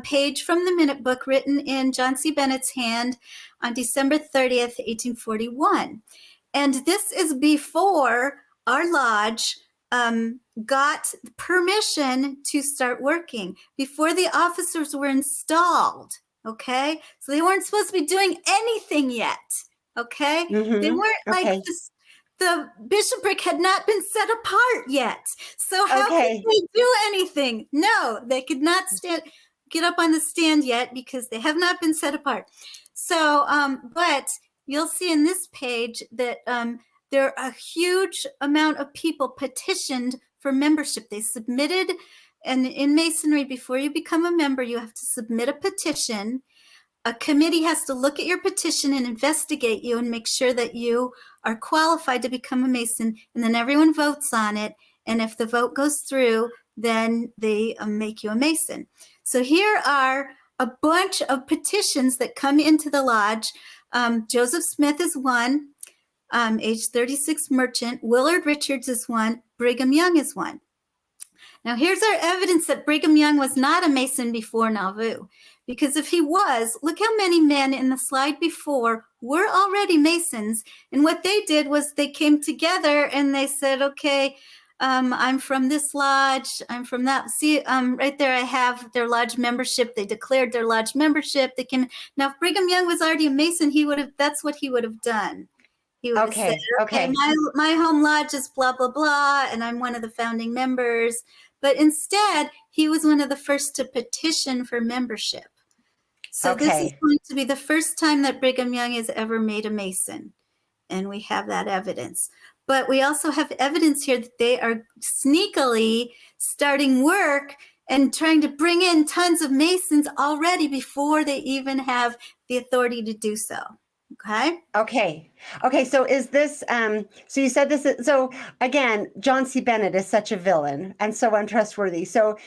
page from the minute book written in John C. Bennett's hand on December 30th, 1841. And this is before our lodge got permission to start working, before the officers were installed. Okay. So they weren't supposed to be doing anything yet. Okay. Mm-hmm. They weren't like this. The bishopric had not been set apart yet. So how could they do anything? No, they could not get up on the stand yet because they have not been set apart. So, but you'll see in this page that there are a huge amount of people petitioned for membership. They submitted, and in Masonry, before you become a member, you have to submit a petition. A committee has to look at your petition and investigate you and make sure that you are qualified to become a Mason. And then everyone votes on it. And if the vote goes through, then they make you a Mason. So here are a bunch of petitions that come into the lodge. Joseph Smith is one, age 36 merchant. Willard Richards is one. Brigham Young is one. Now, here's our evidence that Brigham Young was not a Mason before Nauvoo. Because if he was, look how many men in the slide before were already Masons. And what they did was they came together and they said, okay, I'm from this lodge, I'm from that. See, right there I have their lodge membership. They declared their lodge membership. They came. Now, if Brigham Young was already a Mason, that's what he would have done. He would have said, okay, my home lodge is blah, blah, blah, and I'm one of the founding members. But instead, he was one of the first to petition for membership. So this is going to be the first time that Brigham Young has ever made a Mason. And we have that evidence. But we also have evidence here that they are sneakily starting work and trying to bring in tons of Masons already before they even have the authority to do so. Okay. So is this, so you said this, so again, John C. Bennett is such a villain and so untrustworthy. So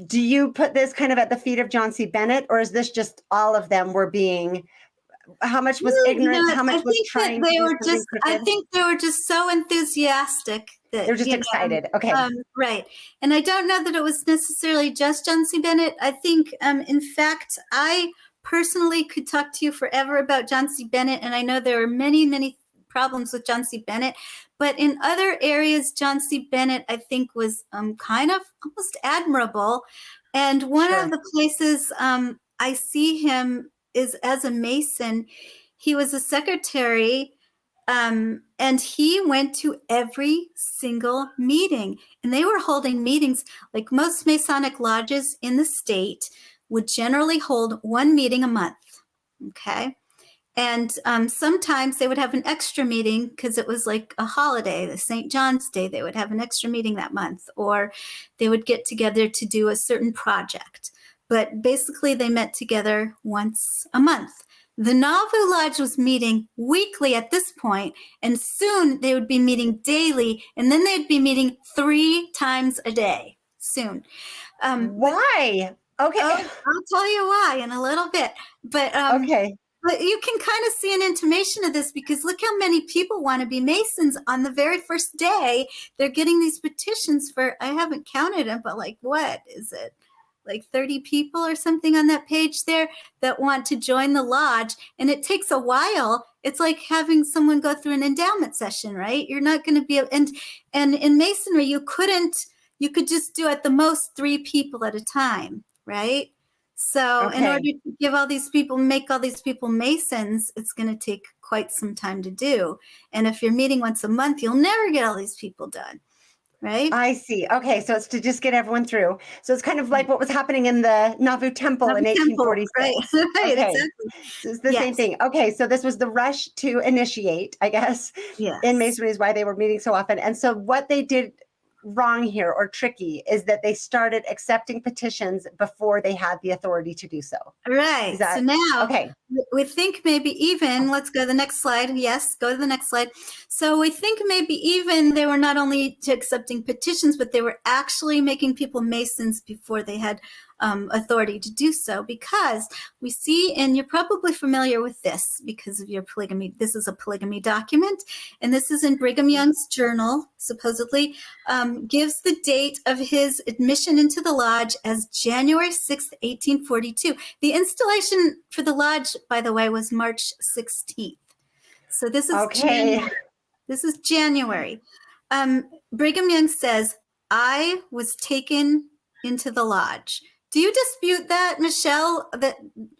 do you put this kind of at the feet of John C. Bennett, or is this just all of them were being, how much was ignorant, how much was trying to do something crooked? I think they were just so enthusiastic that they're just excited. Okay. Right. And I don't know that it was necessarily just John C. Bennett. I think, in fact, I personally could talk to you forever about John C. Bennett, and I know there are many, many problems with John C. Bennett, but in other areas, John C. Bennett, I think, was kind of almost admirable. And one of the places I see him is as a Mason. He was a secretary, and he went to every single meeting, and they were holding meetings like most Masonic lodges in the state would generally hold one meeting a month, okay? And sometimes they would have an extra meeting because it was like a holiday, the St. John's Day, they would have an extra meeting that month, or they would get together to do a certain project. But basically they met together once a month. The Nauvoo Lodge was meeting weekly at this point, and soon they would be meeting daily, and then they'd be meeting 3 times a day soon. Why? Okay. I'll tell you why in a little bit. But but you can kind of see an intimation of this because look how many people want to be Masons on the very first day. They're getting these petitions for, I haven't counted them, but like what is it? Like 30 people or something on that page there that want to join the lodge. And it takes a while. It's like having someone go through an endowment session, right? You're not going to be, and in Masonry, you could just do at the most 3 people at a time. Right? So in order to give all these people, make all these people Masons, it's going to take quite some time to do. And if you're meeting once a month, you'll never get all these people done. Right? I see. Okay. So it's to just get everyone through. So it's kind of like what was happening in the Nauvoo Temple in 1846. Right, exactly. So it's the same thing. Okay. So this was the rush to initiate, I guess, in Masonry is why they were meeting so often. And so what they did wrong here or tricky is that they started accepting petitions before they had the authority to do so. Right. So now we think maybe even, let's go to the next slide. Yes, go to the next slide. So we think maybe even they were not only accepting petitions, but they were actually making people Masons before they had authority to do so, because we see, and you're probably familiar with this because of your polygamy. This is a polygamy document, and this is in Brigham Young's journal, supposedly, gives the date of his admission into the lodge as January 6th, 1842. The installation for the lodge, by the way, was March 16th. So this is January. This is January. Brigham Young says, I was taken into the lodge. Do you dispute that, Michelle? That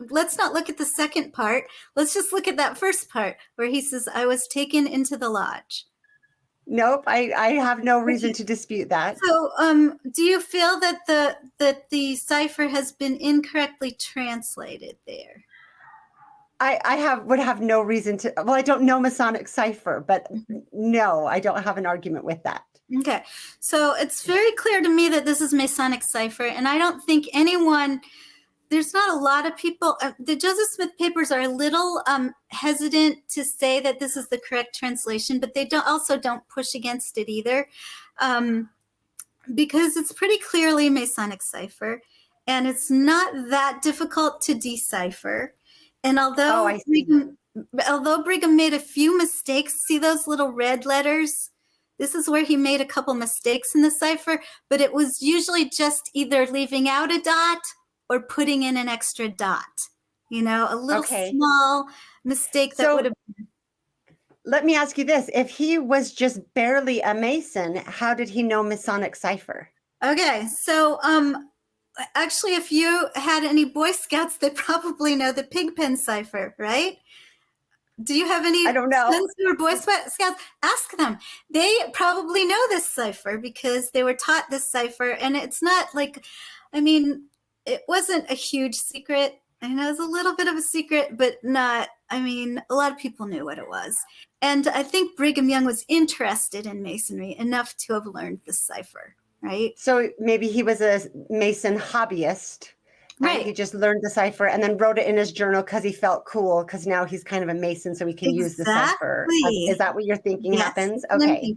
let's not look at the second part. Let's just look at that first part where he says, I was taken into the lodge. Nope, I have no reason to dispute that. So do you feel that the cipher has been incorrectly translated there? I would have no reason to, well, I don't know Masonic cipher, but no, I don't have an argument with that. Okay, so it's very clear to me that this is Masonic cipher, and I don't think anyone, there's not a lot of people, the Joseph Smith papers are a little hesitant to say that this is the correct translation, but they also don't push against it either. because it's pretty clearly a Masonic cipher, and it's not that difficult to decipher. And although I see. Brigham made a few mistakes, see those little red letters? This is where he made a couple mistakes in the cipher, but it was usually just either leaving out a dot or putting in an extra dot. You know, a little small mistake that would have been. Let me ask you this. If he was just barely a Mason, how did he know Masonic cipher? Okay, so actually, if you had any Boy Scouts, they probably know the Pigpen cipher, right? Do you have any I don't know. sons who are Boy Scouts? Ask them. They probably know this cipher because they were taught this cipher. And it's not like, I mean, it wasn't a huge secret. I know it was a little bit of a secret, but not, I mean, a lot of people knew what it was. And I think Brigham Young was interested in Masonry enough to have learned this cipher, right? So maybe he was a Mason hobbyist. Right. He just learned the cipher and then wrote it in his journal because he felt cool, because now he's kind of a Mason, so he can use the cipher. Is that what you're thinking happens? Okay.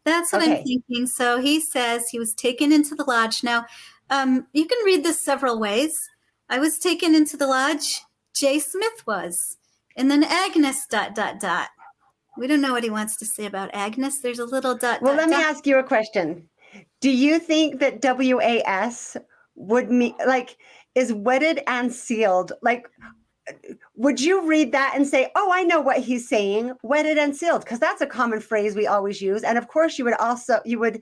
That's what I'm thinking. So he says he was taken into the lodge. Now, you can read this several ways. I was taken into the lodge. J. Smith was. And then Agnes, ... We don't know what he wants to say about Agnes. There's a little ... Well, let me ask you a question. Do you think that WAS would mean, like, is wedded and sealed? Like, would you read that and say, oh, I know what he's saying, wedded and sealed? Because that's a common phrase we always use. And of course, you would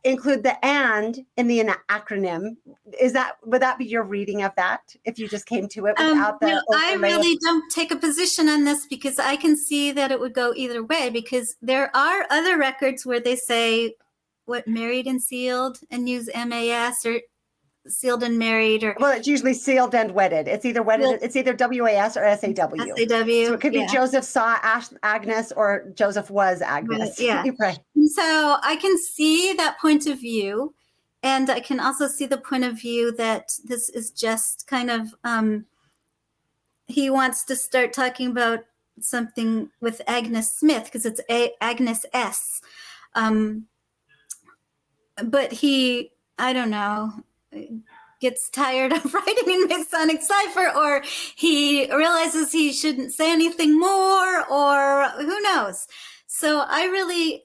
include the and in the acronym. Would that be your reading of that if you just came to it without the I really don't take a position on this because I can see that it would go either way, because there are other records where they say what, married and sealed, and use MAS, or sealed and married, or well, it's usually sealed and wedded. It's either wedded, it's either WAS or SAW. SAW. So it could be Joseph saw Agnes or Joseph was Agnes. Right, yeah. Right. So I can see that point of view, and I can also see the point of view that this is just kind of he wants to start talking about something with Agnes Smith because it's Agnes S. But he, I don't know, gets tired of writing in Masonic cipher, or he realizes he shouldn't say anything more, or who knows. So I really,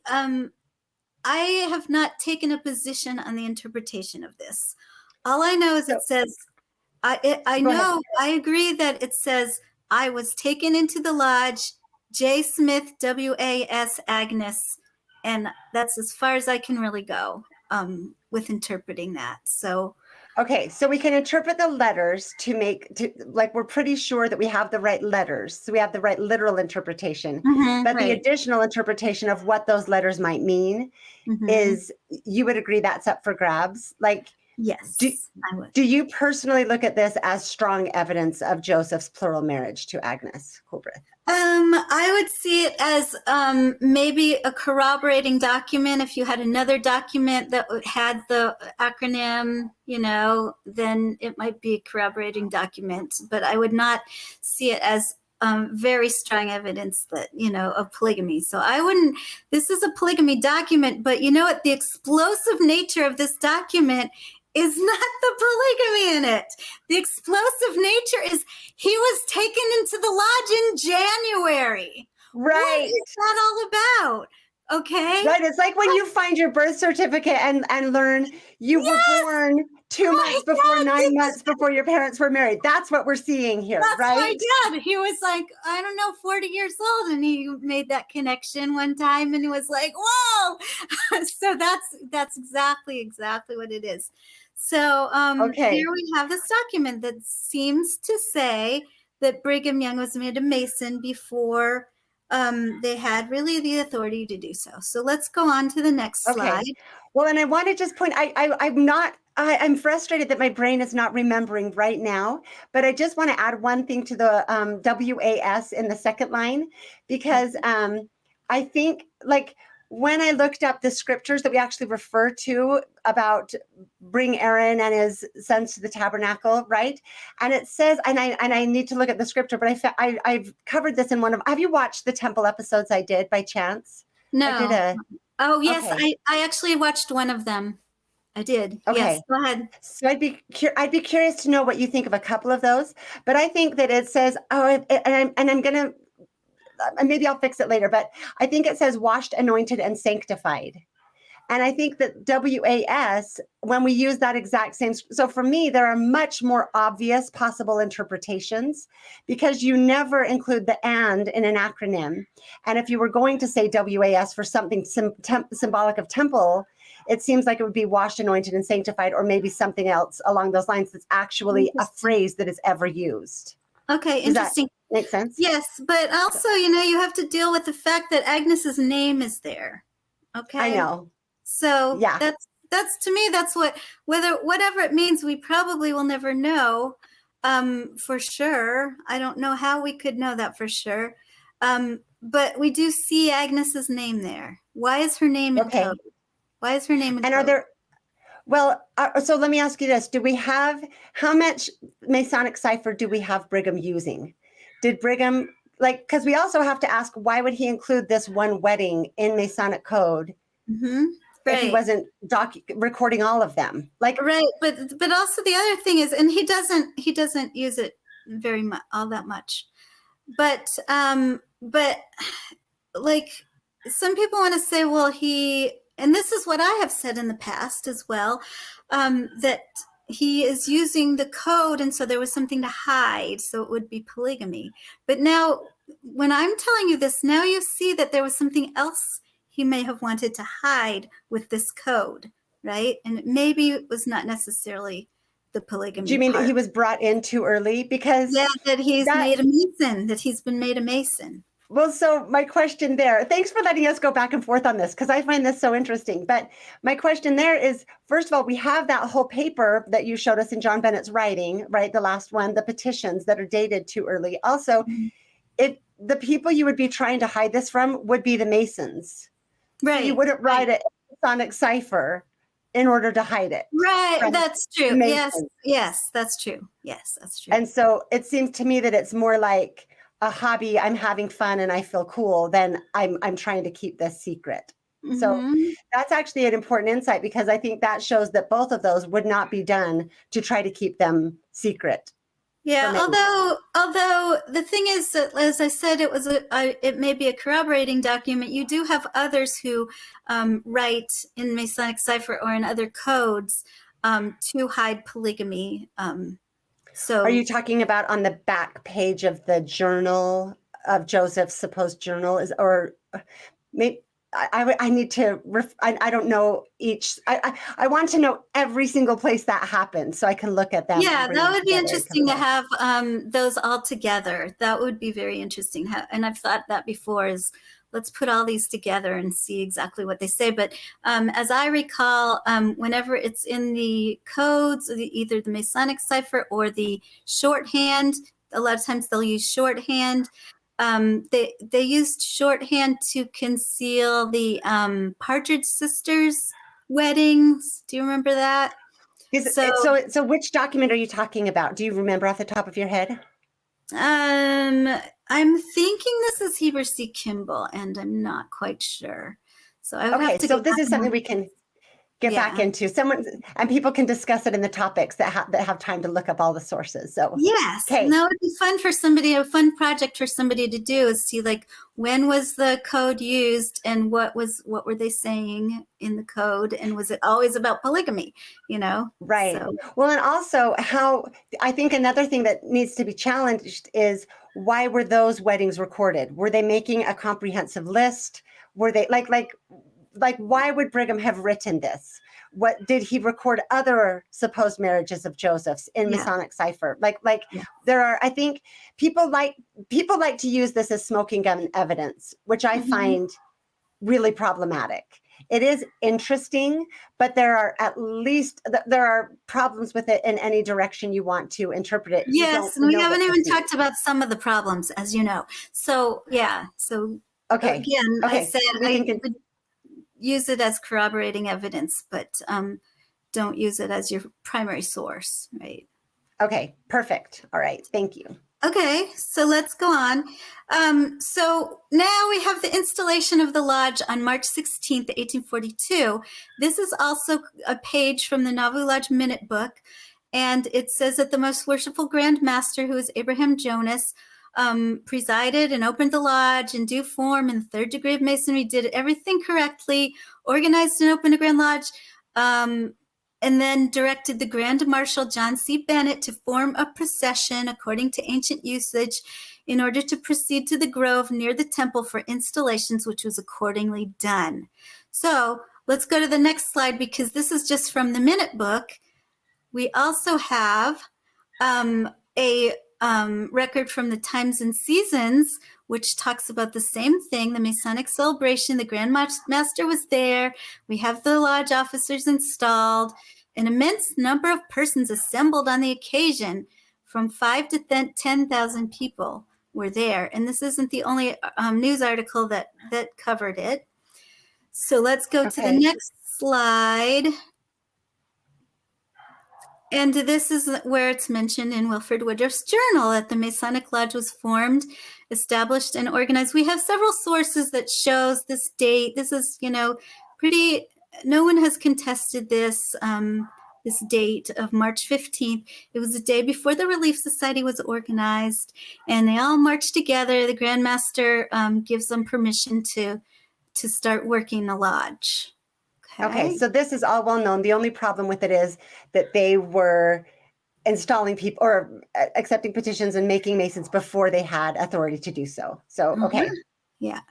I have not taken a position on the interpretation of this. All I know is it says, I agree that it says, I was taken into the lodge, J. Smith, WAS, Agnes, and that's as far as I can really go with interpreting that. So, okay, so we can interpret the letters like we're pretty sure that we have the right letters. So we have the right literal interpretation. But the additional interpretation of what those letters might mean is, you would agree that's up for grabs? Like, yes, I would. Do you personally look at this as strong evidence of Joseph's plural marriage to Agnes Coolbrith? I would see it as maybe a corroborating document. If you had another document that had the acronym, then it might be a corroborating document. But I would not see it as very strong evidence that, of polygamy. So I wouldn't, this is a polygamy document, but you know what? The explosive nature of this document is not the polygamy in it. The explosive nature is he was taken into the lodge in January. Right. What is that all about? Okay. Right. It's like when you find your birth certificate and learn you were born 2 months before, 9 months before your parents were married. That's what we're seeing here, That's right? my dad. He was like, 40 years old, and he made that connection one time, and he was like, whoa. So that's exactly what it is. So here we have this document that seems to say that Brigham Young was made a Mason before they had really the authority to do so. So let's go on to the next slide. Well, and I want to just point, I'm frustrated that my brain is not remembering right now, but I just want to add one thing to the WAS in the second line, because I think, like, when I looked up the scriptures that we actually refer to about bring Aaron and his sons to the tabernacle, right? And it says, and I need to look at the scripture, but I've covered this in have you watched the temple episodes I did by chance? No. Oh, yes, Okay. I actually watched one of them. I did. Yes, Okay. go ahead. So I'd be curious to know what you think of a couple of those. But I think that it says, and I'm gonna, maybe I'll fix it later. But I think it says washed, anointed, and sanctified. And I think that WAS, when we use that exact same, so for me, there are much more obvious possible interpretations because you never include the and in an acronym. And if you were going to say WAS for something symbolic of temple, it seems like it would be washed, anointed, and sanctified, or maybe something else along those lines that's actually a Interesting. phrase that is ever used. Okay, Does that interesting. make sense? Yes, but also, you have to deal with the fact that Agnes's name is there. Okay. I know. So Yeah. that's to me, that's whatever it means, we probably will never know for sure. I don't know how we could know that for sure. But we do see Agnes's name there. Why is her name in Okay. code? Why is her name in And code? are there, well, so let me ask you this. Do we have, how much Masonic cipher do we have Brigham using? Did Brigham, because we also have to ask, why would he include this one wedding in Masonic code if he Right. wasn't recording all of them? Right, but also the other thing is, and he doesn't use it very much, all that much. But like some people want to say, well, and this is what I have said in the past as well, that he is using the code, and so there was something to hide, so it would be polygamy. But now, when I'm telling you this, now you see that there was something else he may have wanted to hide with this code, right? And maybe it was not necessarily the polygamy. Do you mean part. he was brought in too early? Because that he's made a Mason, that he's been made a Mason. Well, so my question there, thanks for letting us go back and forth on this because I find this so interesting. But my question there is, first of all, we have that whole paper that you showed us in John Bennett's writing, right? The last one, the petitions that are dated too early. Also, if the people you would be trying to hide this from would be the Masons. Right. So you wouldn't write a Masonic cipher in order to hide it. Right. That's true. Yes, that's true. Yes, that's true. And so it seems to me that it's more like a hobby, I'm having fun and I feel cool, then I'm trying to keep this secret. So that's actually an important insight because I think that shows that both of those would not be done to try to keep them secret. Yeah, although the thing is that, as I said, it may be a corroborating document. You do have others who write in Masonic cipher or in other codes to hide polygamy. So, are you talking about on the back page of the journal of Joseph's supposed journal? Maybe I need to. I don't know each. I want to know every single place that happened so I can look at them. Yeah, that would be interesting to have those all together. That would be very interesting. And I've thought that before. Is let's put all these together and see exactly what they say. But as I recall, whenever it's in the codes, either the Masonic cipher or the shorthand, a lot of times they'll use shorthand. They used shorthand to conceal the Partridge Sisters weddings. Do you remember that? So which document are you talking about? Do you remember off the top of your head? I'm thinking this is Heber C. Kimball, and I'm not quite sure. So I would have to. So this is something we can get back into. And people can discuss it in the topics that have time to look up all the sources. So yes, and that would be fun for somebody. A fun project for somebody to do is see when was the code used and what were they saying in the code, and was it always about polygamy? Right. So. Well, and also how I think another thing that needs to be challenged is why were those weddings recorded? Were they making a comprehensive list? Were they like why would Brigham have written this? What did he record other supposed marriages of Joseph's in Masonic cipher? There are, I think people like to use this as smoking gun evidence, which I find really problematic. It is interesting, but there are problems with it in any direction you want to interpret it. Yes, and we haven't even talked about some of the problems, as you know. So okay. Again, okay. I said I would use it as corroborating evidence, but don't use it as your primary source, right? Okay, perfect. All right, thank you. Okay, so let's go on. So now we have the installation of the lodge on March 16th, 1842. This is also a page from the Nauvoo Lodge Minute Book. And it says that the most worshipful Grand Master, who is Abraham Jonas, presided and opened the lodge in due form in the third degree of Masonry, did everything correctly, organized and opened a Grand Lodge, and then directed the Grand Marshal John C. Bennett to form a procession according to ancient usage in order to proceed to the grove near the temple for installations, which was accordingly done. So let's go to the next slide, because this is just from the Minute Book. We also have a record from the Times and Seasons, which talks about the same thing, the Masonic celebration. The Grand Master was there. We have the lodge officers installed. An immense number of persons assembled on the occasion. From 5,000 to 10,000 people were there. And this isn't the only news article that covered it. So let's go to the next slide. And this is where it's mentioned in Wilfred Woodruff's journal that the Masonic Lodge was formed, established, and organized. We have several sources that shows this date. This is, pretty, no one has contested this, this date of March 15th. It was the day before the Relief Society was organized, and they all marched together. The Grand Master gives them permission to start working the lodge. Okay, so this is all well known. The only problem with it is that they were installing people or accepting petitions and making Masons before they had authority to do so. So, okay. Yeah.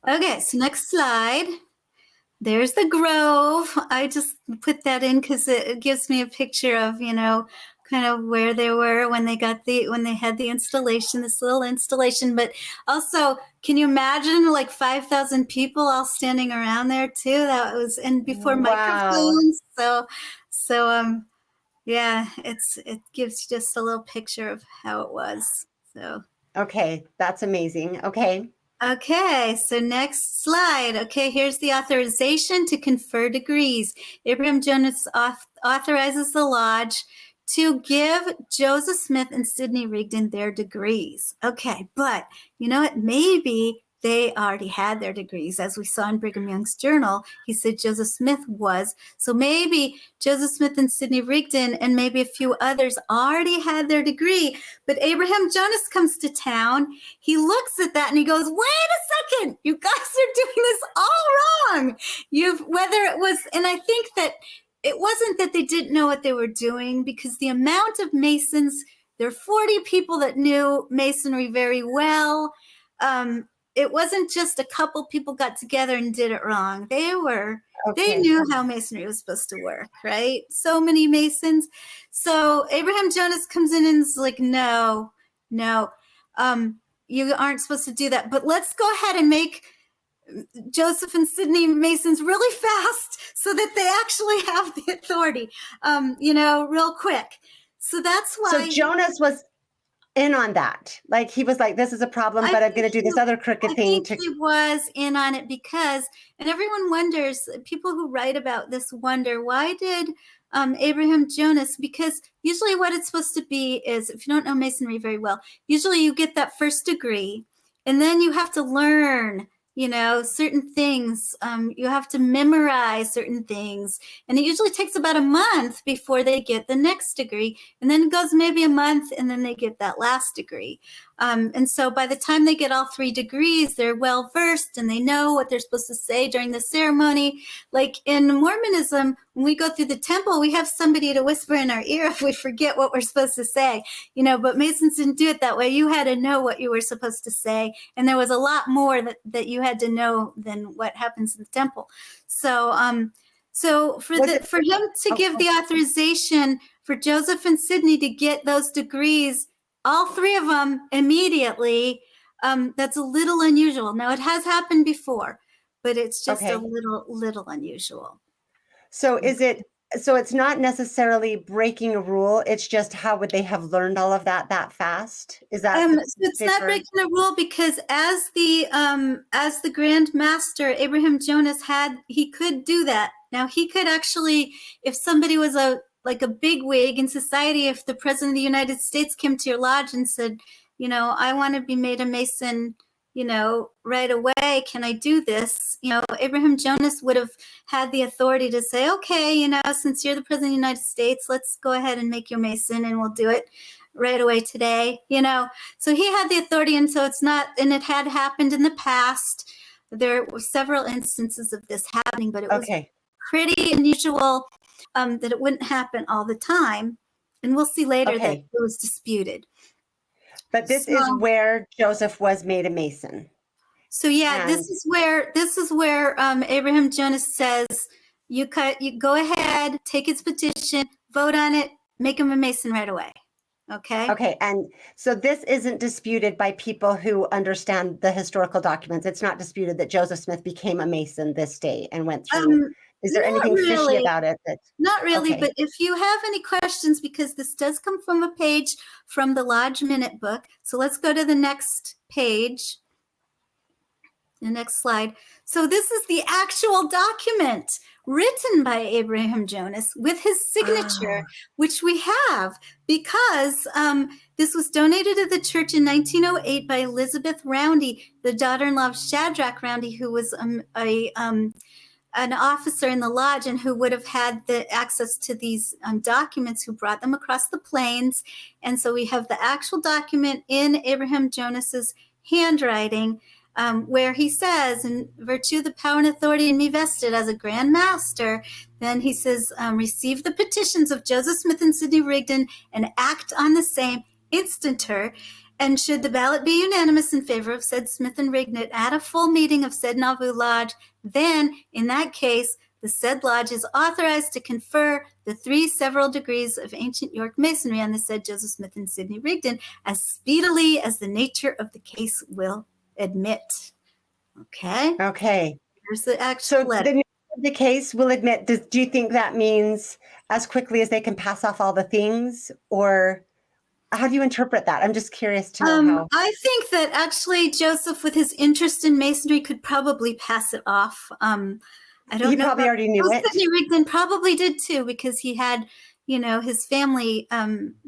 Okay, so next slide. There's the grove. I just put that in because it gives me a picture of, kind of where they were when they had the installation, this little installation. But also, can you imagine like 5,000 people all standing around there too? That was, and before microphones. So yeah, it gives just a little picture of how it was. So okay, that's amazing. Okay, so next slide. Okay, here's the authorization to confer degrees. Abraham Jonas authorizes the lodge to give Joseph Smith and Sidney Rigdon their degrees. Okay, but you know what? Maybe they already had their degrees. As we saw in Brigham Young's journal, he said Joseph Smith was. So maybe Joseph Smith and Sidney Rigdon and maybe a few others already had their degree. But Abraham Jonas comes to town. He looks at that and he goes, wait a second, you guys are doing this all wrong. And I think that it wasn't that they didn't know what they were doing, because the amount of Masons, there are 40 people that knew Masonry very well. It wasn't just a couple people got together and did it wrong. They knew how Masonry was supposed to work, right? So many Masons. So Abraham Jonas comes in and is like, no, you aren't supposed to do that. But let's go ahead and make Joseph and Sidney Masons really fast so that they actually have the authority, real quick. So that's why. So Jonas was in on that. Like, he was like, this is a problem, but I'm going to do this other crooked thing. He was in on it because, and everyone wonders, people who write about this wonder, why did Abraham Jonas, because usually what it's supposed to be is, if you don't know Masonry very well, usually you get that first degree and then you have to learn certain things. You have to memorize certain things. And it usually takes about a month before they get the next degree. And then it goes maybe a month and then they get that last degree. And so by the time they get all 3 degrees, they're well versed and they know what they're supposed to say during the ceremony. Like in Mormonism, when we go through the temple, we have somebody to whisper in our ear if we forget what we're supposed to say, but Masons didn't do it that way. You had to know what you were supposed to say. And there was a lot more that you had to know than what happens in the temple. So, for him to give the authorization for Joseph and Sidney to get those degrees, all 3 of them immediately, that's a little unusual. Now, it has happened before, but it's just a little unusual. So so it's not necessarily breaking a rule. It's just, how would they have learned all of that fast? Is that it's not breaking a rule, because as the Grand Master, Abraham Jonas he could do that. Now, he could actually, if somebody was a big wig in society, if the President of the United States came to your lodge and said, I want to be made a Mason, right away. Can I do this? Abraham Jonas would have had the authority to say, okay, since you're the president of the United States, let's go ahead and make you a Mason and we'll do it right away today, So he had the authority, and so and it had happened in the past. There were several instances of this happening, but it was pretty unusual that it wouldn't happen all the time. And we'll see later that it was disputed. But this is where Joseph was made a Mason. So this is where Abraham Jonas says, you go ahead, take his petition, vote on it, make him a Mason right away. Okay. Okay. And so this isn't disputed by people who understand the historical documents. It's not disputed that Joseph Smith became a Mason this day and went through. Is there anything fishy about it? Not really, but if you have any questions, because this does come from a page from the Lodge Minute Book. So let's go to the next page. The next slide. So this is the actual document written by Abraham Jonas with his signature, which we have because this was donated to the church in 1908 by Elizabeth Roundy, the daughter-in-law of Shadrach Roundy, who was an officer in the lodge and who would have had the access to these documents, who brought them across the plains. And so we have the actual document in Abraham Jonas's handwriting, where he says, in virtue of the power and authority in me vested as a Grand Master, then he says, receive the petitions of Joseph Smith and Sidney Rigdon and act on the same instanter. And should the ballot be unanimous in favor of said Smith and Rigdon at a full meeting of said Nauvoo Lodge, then in that case, the said lodge is authorized to confer the 3 several degrees of ancient York Masonry on the said Joseph Smith and Sidney Rigdon as speedily as the nature of the case will admit. Okay. Here's the actual letter. The nature of the case will admit. Do you think that means as quickly as they can pass off all the things, or how do you interpret that? I'm just curious to know how. I think that actually Joseph, with his interest in Masonry, could probably pass it off. I don't know. He probably already knew it. Sidney Rigdon probably did too, because he had, his family.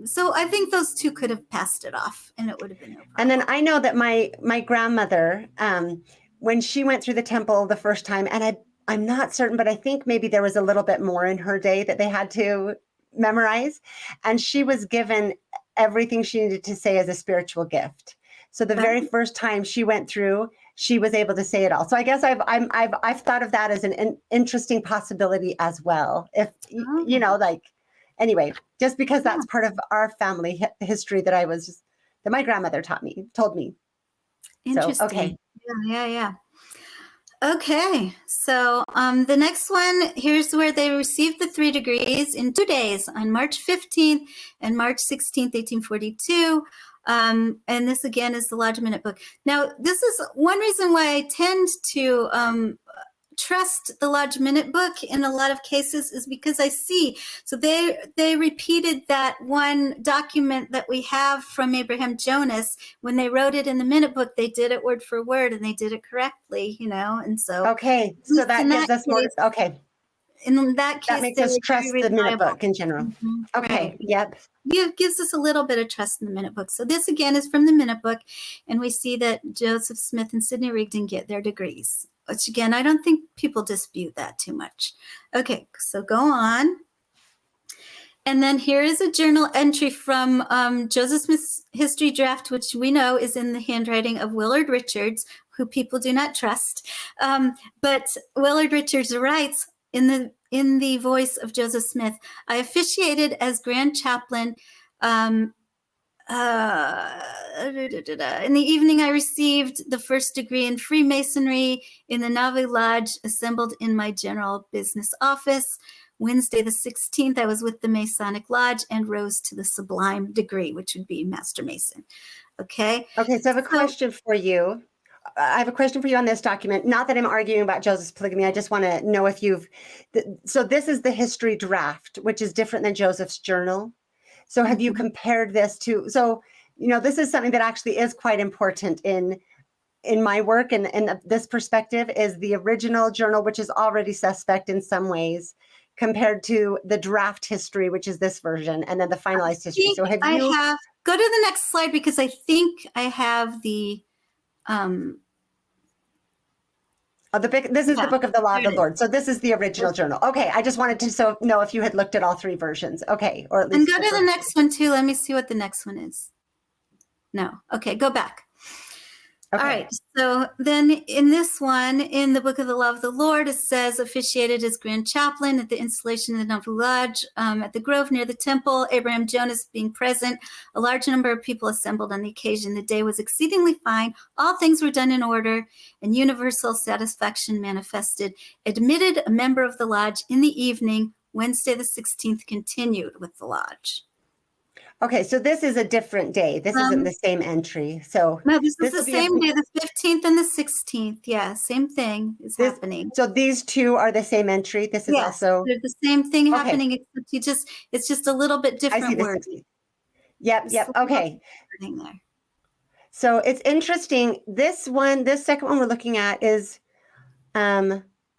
So I think those two could have passed it off, and it would have been no problem. And then I know that my grandmother, when she went through the temple the first time, and I'm not certain, but I think maybe there was a little bit more in her day that they had to memorize, and she was given everything she needed to say as a spiritual gift. So the very first time she went through, she was able to say it all. So I guess I've thought of that as an interesting possibility as well. If anyway, just because that's part of our family history that my grandmother told me. Interesting. So, okay. Yeah. Okay, so the next one, here's where they received the 3 degrees in 2 days, on March 15th and March 16th, 1842. And this again is the Lodge Minute Book. Now, this is one reason why I tend to trust the Lodge Minute Book in a lot of cases, is because I see, so they repeated that one document that we have from Abraham Jonas. When they wrote it in the Minute Book, they did it word for word, and they did it correctly, and so. Okay, so that gives us more, okay. In that case, that makes us trust the Minute Book in general. Mm-hmm. Okay, right. Yep. It gives us a little bit of trust in the Minute Book. So this again is from the Minute Book, and we see that Joseph Smith and Sidney Rigdon get their degrees, which again, I don't think people dispute that too much. Okay, so go on. And then here is a journal entry from Joseph Smith's history draft, which we know is in the handwriting of Willard Richards, who people do not trust. But Willard Richards writes in the voice of Joseph Smith, I officiated as Grand Chaplain. In the evening, I received the 1st degree in Freemasonry in the Nauvoo Lodge, assembled in my general business office. Wednesday, the 16th, I was with the Masonic Lodge and rose to the sublime degree, which would be Master Mason. Okay. Okay, so I have a question for you. I have a question for you on this document. Not that I'm arguing about Joseph's polygamy. I just want to know if so this is the history draft, which is different than Joseph's journal. So have you compared this to, this is something that actually is quite important in my work, and this perspective is the original journal, which is already suspect in some ways, compared to the draft history, which is this version, and then the finalized history. So I have go to the next slide because I think I have the this is the book of the law of the Lord. So this is the original journal. Okay, I just wanted to know if you had looked at all three versions. Okay, or at least. And go to the next one too. Let me see what the next one is. No. Okay, go back. Okay. All right. So then in this one, in the Book of the Law of the Lord, it says officiated as Grand Chaplain at the installation of the Nauvoo Lodge at the Grove near the temple, Abraham Jonas being present, a large number of people assembled on the occasion. The day was exceedingly fine. All things were done in order and universal satisfaction manifested. Admitted a member of the lodge in the evening. Wednesday the 16th continued with the lodge. Okay, so this is a different day. This isn't the same entry. So no, this is the same day, the 15th and the 16th. Yeah, same thing is happening. So these two are the same entry. This is also they're the same thing happening, except it's just a little bit different word. Yep. Okay. There. So it's interesting. This second one we're looking at is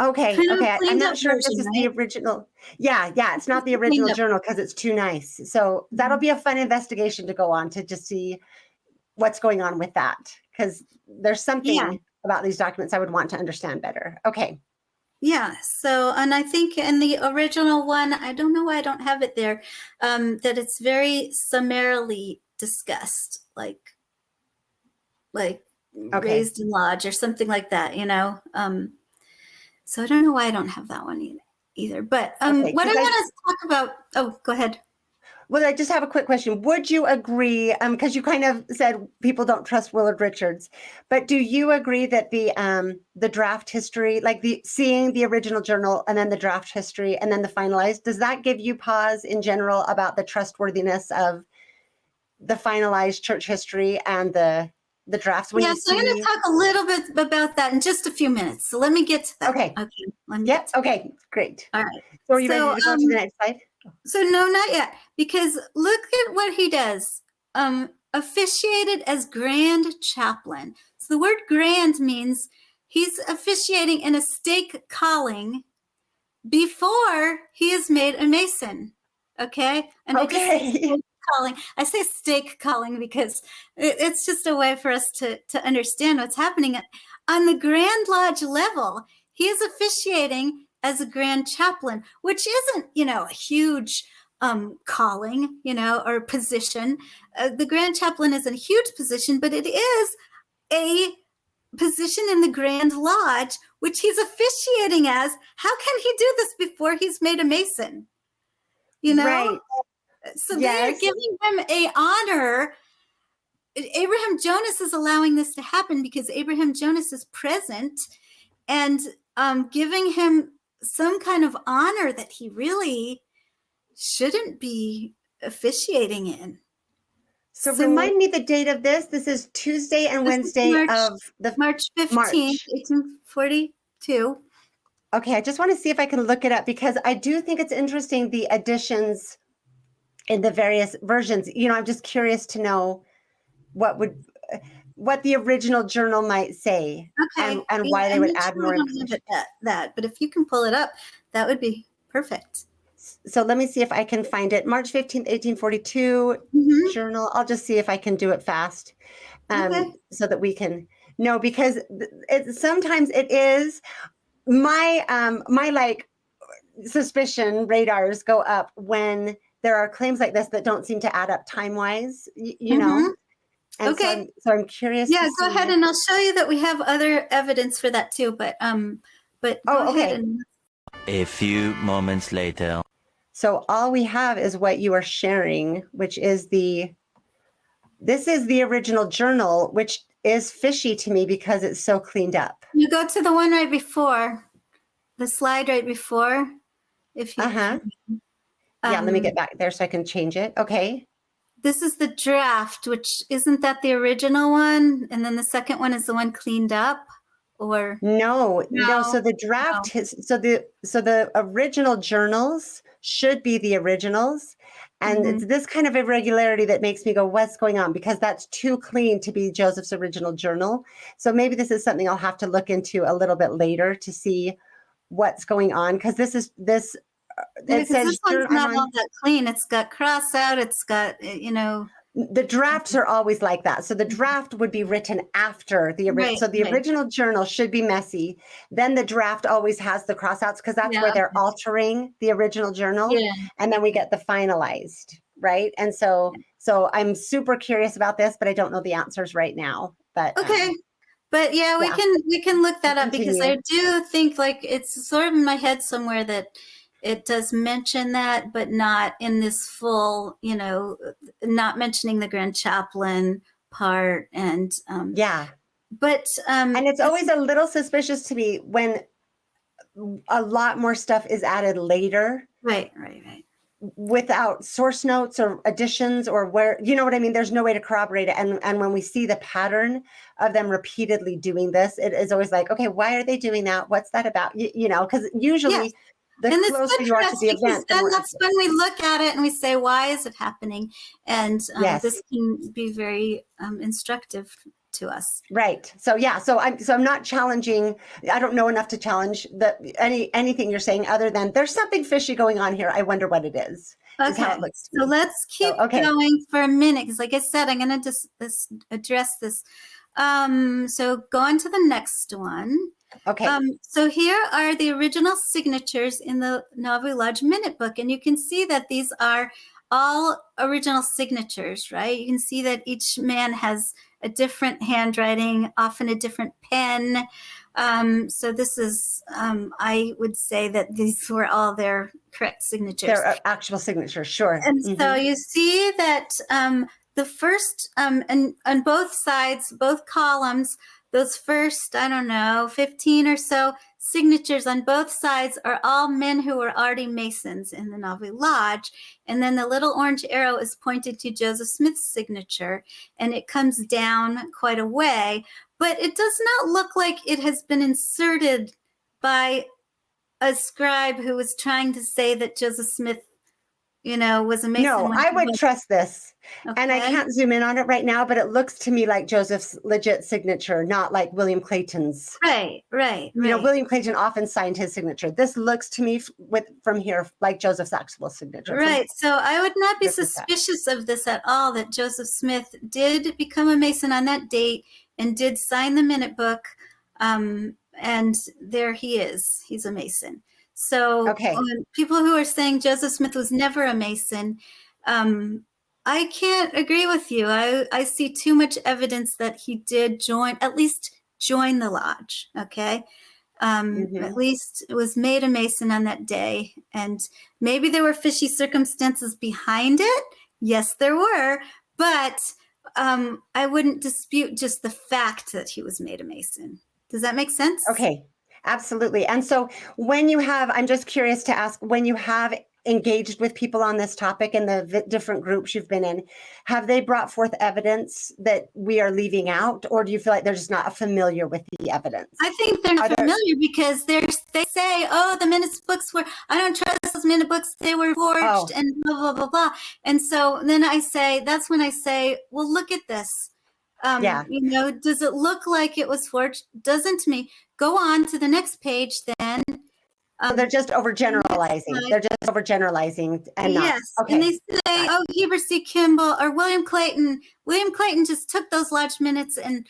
okay. I'm not sure if this is the original. Yeah. It's not the original journal because it's too nice. So that'll be a fun investigation to go on to just see what's going on with that. Because there's something about these documents I would want to understand better. Okay. Yeah. So, and I think in the original one, I don't know why I don't have it there, that it's very summarily discussed, like raised in lodge or something like that, So I don't know why I don't have that one either. But what I want to talk about, go ahead. Well, I just have a quick question. Would you agree, because you kind of said people don't trust Willard Richards, but do you agree that the draft history, like seeing the original journal and then the draft history and then the finalized, does that give you pause in general about the trustworthiness of the finalized church history and the drafts? So I'm going to talk a little bit about that in just a few minutes. So let me get to that. Okay. Okay, great. All right. So are you ready to go to the next slide? So no, not yet, because look at what he does. Officiated as Grand Chaplain. So the word grand means he's officiating in a stake calling before he is made a Mason. Okay? And calling. I say stake calling because it's just a way for us to understand what's happening. On the Grand Lodge level, he is officiating as a Grand Chaplain, which isn't, a huge calling, or position. The Grand Chaplain isn't a huge position, but it is a position in the Grand Lodge, which he's officiating as. How can he do this before he's made a Mason? Right. So they're giving him a honor. Abraham Jonas is allowing this to happen because Abraham Jonas is present and giving him some kind of honor that he really shouldn't be officiating in. So remind me the date of this. This is Tuesday and Wednesday of the March 15th, 1842. Okay, I just want to see if I can look it up because I do think it's interesting, the additions in the various versions. I'm just curious to know what the original journal might say, and why they would add more information. That, but if you can pull it up, that would be perfect. So let me see if I can find it. March 15th, 1842 journal. I'll just see if I can do it fast, so that we can know, because sometimes it is my suspicion radars go up when there are claims like this that don't seem to add up time-wise, you know. And so I'm curious. Yeah, go ahead, and I'll show you that we have other evidence for that too. But go ahead. A few moments later. So all we have is what you are sharing, which is this is the original journal, which is fishy to me because it's so cleaned up. You go to the one right before, the slide right before. If you yeah, let me get back there so I can change it. Okay. This is the draft, which isn't that the original one? And then the second one is the one cleaned up, or no. So the draft so the original journals should be the originals. And it's this kind of irregularity that makes me go, what's going on? Because that's too clean to be Joseph's original journal. So maybe this is something I'll have to look into a little bit later to see what's going on. Because this says this one's not all that clean. It's got cross out. It's got, The drafts are always like that. So the draft would be written after the original. Right, So the right. original journal should be messy. Then the draft always has the crossouts because that's Yeah, where they're altering the original journal. Yeah. And then we get the finalized, right? And so I'm super curious about this, but I don't know the answers right now. But Okay. But yeah, yeah. we can look that up because I Continue. do think like it's sort of in my head somewhere that it does mention that, but not in this full, you know, not mentioning the Grand Chaplain part. And Yeah. but And it's always a little suspicious to me when a lot more stuff is added later. right. Without source notes or additions or where, you know what I mean? There's no way to corroborate it. And when we see the pattern of them repeatedly doing this, it is always like, okay, why are they doing that? What's that about? You know, because usually Yes. the And it's closer good you for are us to the because event, the then more that's when we look at it and we say, why is it happening? And Yes. this can be very instructive to us. Right. So yeah. So I'm not challenging. I don't know enough to challenge anything you're saying other than there's something fishy going on here. I wonder what it is. Is how Okay, it looks to so me. let's keep okay. going for a minute because, like I said, I'm going to just address this. So go on to the next one. Okay. So here are the original signatures in the Nauvoo Lodge Minute Book, and you can see that these are all original signatures, right? You can see that each man has a different handwriting, often a different pen. So this is, I would say that these were all their correct signatures. Their actual signatures, sure. And so you see that the first, and on both sides, both columns, those first, I don't know, 15 or so signatures on both sides are all men who were already Masons in the Nauvoo Lodge. And then the little orange arrow is pointed to Joseph Smith's signature, and it comes down quite a way. But it does not look like it has been inserted by a scribe who was trying to say that Joseph Smith, you know, was a Mason. No, I would trust this. Okay. And I can't zoom in on it right now, but it looks to me like Joseph's legit signature, not like William Clayton's. Right. You know, William Clayton often signed his signature. This looks to me from here like Joseph's actual signature. Right. So I would not be suspicious of this at all, that Joseph Smith did become a Mason on that date and did sign the minute book. And there he is. He's a Mason. So people who are saying Joseph Smith was never a Mason, I can't agree with you. I see too much evidence that he did at least join the lodge. Okay. At least it was made a Mason on that day. And maybe there were fishy circumstances behind it. Yes, there were. But I wouldn't dispute just the fact that he was made a Mason. Does that make sense? Okay. Absolutely. And so when you have, I'm just curious to ask, when you have engaged with people on this topic in the different groups you've been in, have they brought forth evidence that we are leaving out, or do you feel like they're just not familiar with the evidence? I think they're not familiar because they say, oh, the minutes books were, I don't trust those minute books, they were forged and blah, blah, blah, blah. And so then that's when I say, well, look at this. You know, does it look like it was forged? Doesn't to me. Go on to the next page then. So they're just overgeneralizing. They're just overgeneralizing and not. Yes. Okay. And they say, oh, Heber C. Kimball or William Clayton. William Clayton just took those lodge minutes and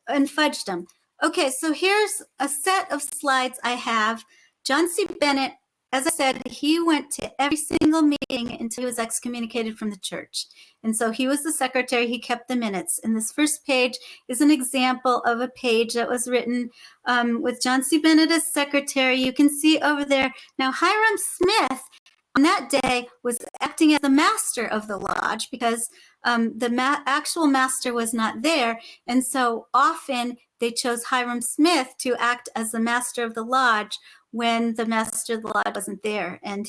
fudged them. Okay, so here's a set of slides I have. John C. Bennett, as I said, he went to every single meeting until he was excommunicated from the church. And so he was the secretary. He kept the minutes. And this first page is an example of a page that was written with John C. Bennett as secretary. You can see over there. Now, Hiram Smith on that day was acting as the master of the lodge because the actual master was not there. And so often they chose Hiram Smith to act as the master of the lodge when the master of the lodge wasn't there. And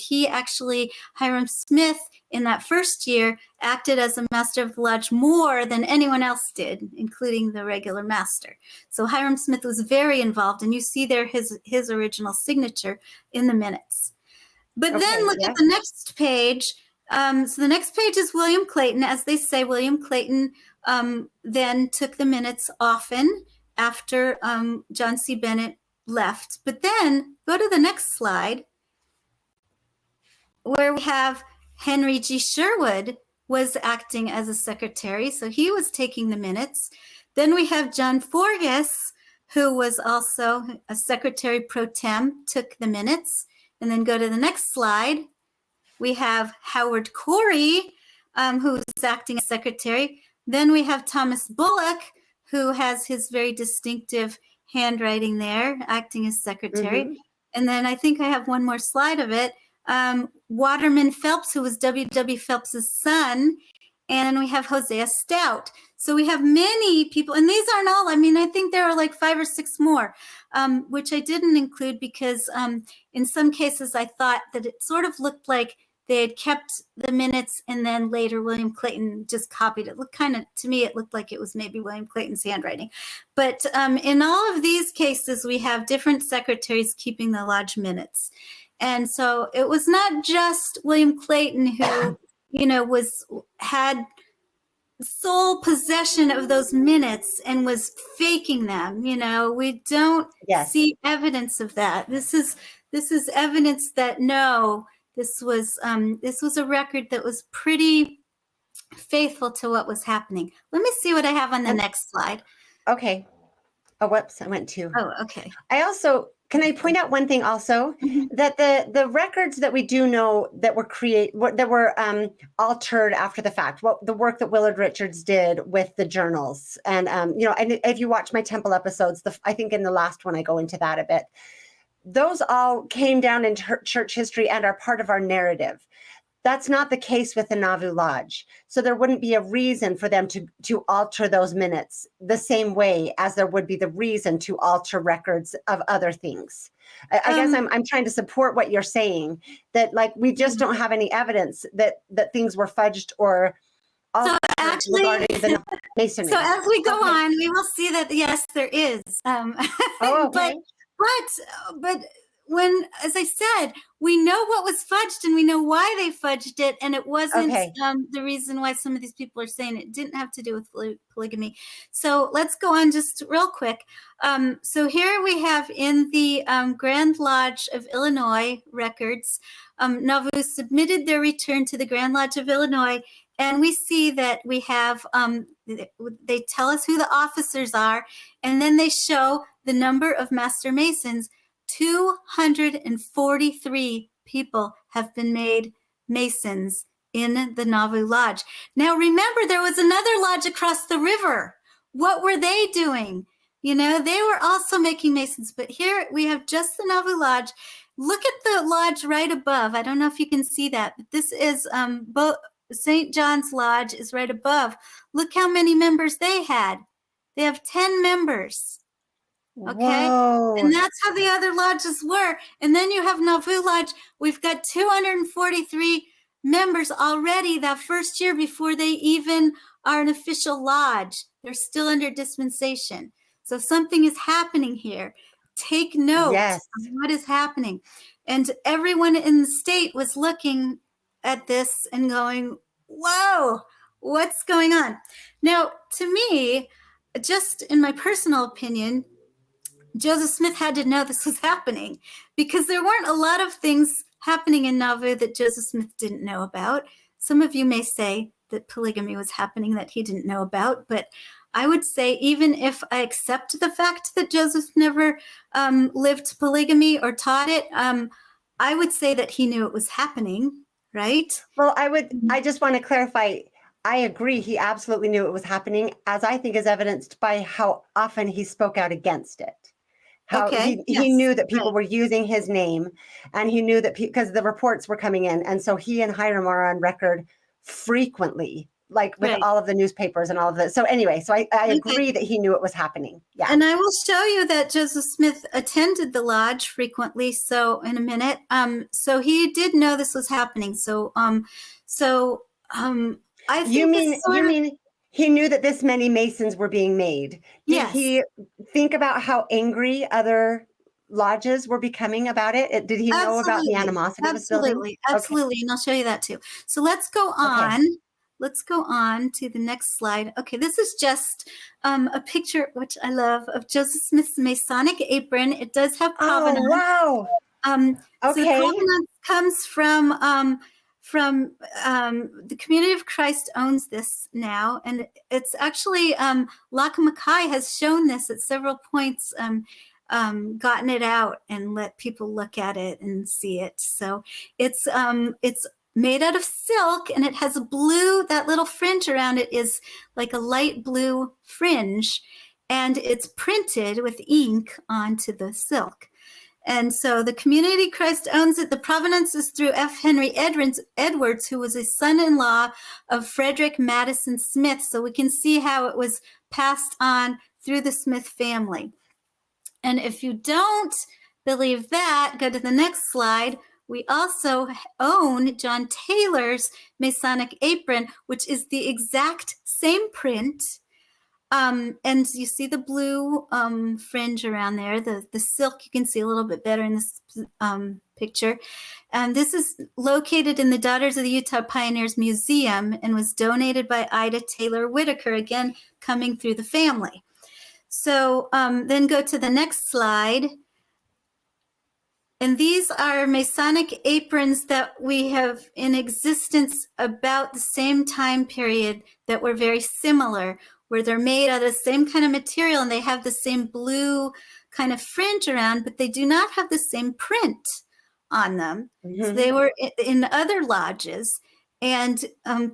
Hiram Smith, in that first year, acted as a master of the lodge more than anyone else did, including the regular master. So Hiram Smith was very involved, and you see there his original signature in the minutes. But then look at the next page. So the next page is William Clayton. As they say, William Clayton then took the minutes often after John C. Bennett left. But then go to the next slide where we have Henry G. Sherwood was acting as a secretary, so he was taking the minutes. Then we have John Forges, who was also a secretary pro tem, took the minutes. And then go to the next slide. We have Howard Corey, who is acting as secretary. Then we have Thomas Bullock, who has his very distinctive handwriting there, acting as secretary. Mm-hmm. And then I think I have one more slide of it. Waterman Phelps, who was W.W. Phelps's son. And we have Hosea Stout. So we have many people, and these aren't all. I mean, I think there are like 5 or 6 more, which I didn't include because in some cases I thought that it sort of looked like they had kept the minutes and then later William Clayton just copied it. Looked kind of, to me, it looked like it was maybe William Clayton's handwriting. But in all of these cases, we have different secretaries keeping the lodge minutes. And so it was not just William Clayton who, had sole possession of those minutes and was faking them. We don't see evidence of that. This is evidence that no, this was a record that was pretty faithful to what was happening. Let me see what I have on the next slide. Okay. Oh, whoops, I went to. Oh, okay. Can I point out one thing also? Mm-hmm. That the records that we do know that were altered after the fact, the work that Willard Richards did with the journals, and and if you watch my temple episodes, I think in the last one I go into that a bit. Those all came down in church history and are part of our narrative. That's not the case with the Nauvoo Lodge. So there wouldn't be a reason for them to alter those minutes the same way as there would be the reason to alter records of other things. I guess I'm trying to support what you're saying, that like we just don't have any evidence that things were fudged or altered regarding the Masonry. So as we go on, we will see that yes, there is. Okay. But when, as I said, we know what was fudged and we know why they fudged it, and it wasn't the reason why some of these people are saying it didn't have to do with polygamy. So let's go on just real quick. So here we have in the Grand Lodge of Illinois records, Nauvoo submitted their return to the Grand Lodge of Illinois, and we see that we have, they tell us who the officers are, and then they show the number of Master Masons. 243 people have been made Masons in the Nauvoo Lodge. Now, remember, there was another lodge across the river. What were they doing? They were also making Masons, but here we have just the Nauvoo Lodge. Look at the lodge right above. I don't know if you can see that, but this is St. John's Lodge is right above. Look how many members they had. They have 10 members. Okay. Whoa. And that's how the other lodges were. And then you have Nauvoo Lodge. We've got 243 members already that first year before they even are an official lodge. They're still under dispensation. So something is happening here. Take note of what is happening. And everyone in the state was looking at this and going, whoa, what's going on? Now, to me, just in my personal opinion, Joseph Smith had to know this was happening because there weren't a lot of things happening in Nauvoo that Joseph Smith didn't know about. Some of you may say that polygamy was happening that he didn't know about, but I would say even if I accept the fact that Joseph never lived polygamy or taught it, I would say that he knew it was happening, right? Well, I just want to clarify. I agree. He absolutely knew it was happening, as I think is evidenced by how often he spoke out against it. How he knew that people were using his name, and he knew that because the reports were coming in. And so he and Hiram are on record frequently, like with all of the newspapers and all of this. So anyway, so I agree that he knew it was happening. Yeah. And I will show you that Joseph Smith attended the lodge frequently. So in a minute, so he did know this was happening. So, I think you mean he knew that this many Masons were being made. Did he think about how angry other lodges were becoming about it? Did he know about the animosity it was building? Absolutely. And I'll show you that too. So let's go on. Okay. Let's go on to the next slide. Okay, this is just a picture, which I love, of Joseph Smith's Masonic apron. It does have provenance. Oh, wow. So provenance comes from from the Community of Christ owns this now, and it's actually Laka Mackay has shown this at several points, gotten it out and let people look at it and see it. So it's made out of silk, and it has a blue, that little fringe around it is like a light blue fringe, and it's printed with ink onto the silk. And so the Community of Christ owns it. The provenance is through F. Henry Edwards, who was a son-in-law of Frederick Madison Smith. So we can see how it was passed on through the Smith family. And if you don't believe that, go to the next slide. We also own John Taylor's Masonic apron, which is the exact same print. And you see the blue fringe around there, the silk you can see a little bit better in this picture. And this is located in the Daughters of the Utah Pioneers Museum and was donated by Ida Taylor Whitaker, again, coming through the family. So then go to the next slide. And these are Masonic aprons that we have in existence about the same time period that were very similar, where they're made out of the same kind of material and they have the same blue kind of fringe around, but they do not have the same print on them. Mm-hmm. So they were in other lodges. And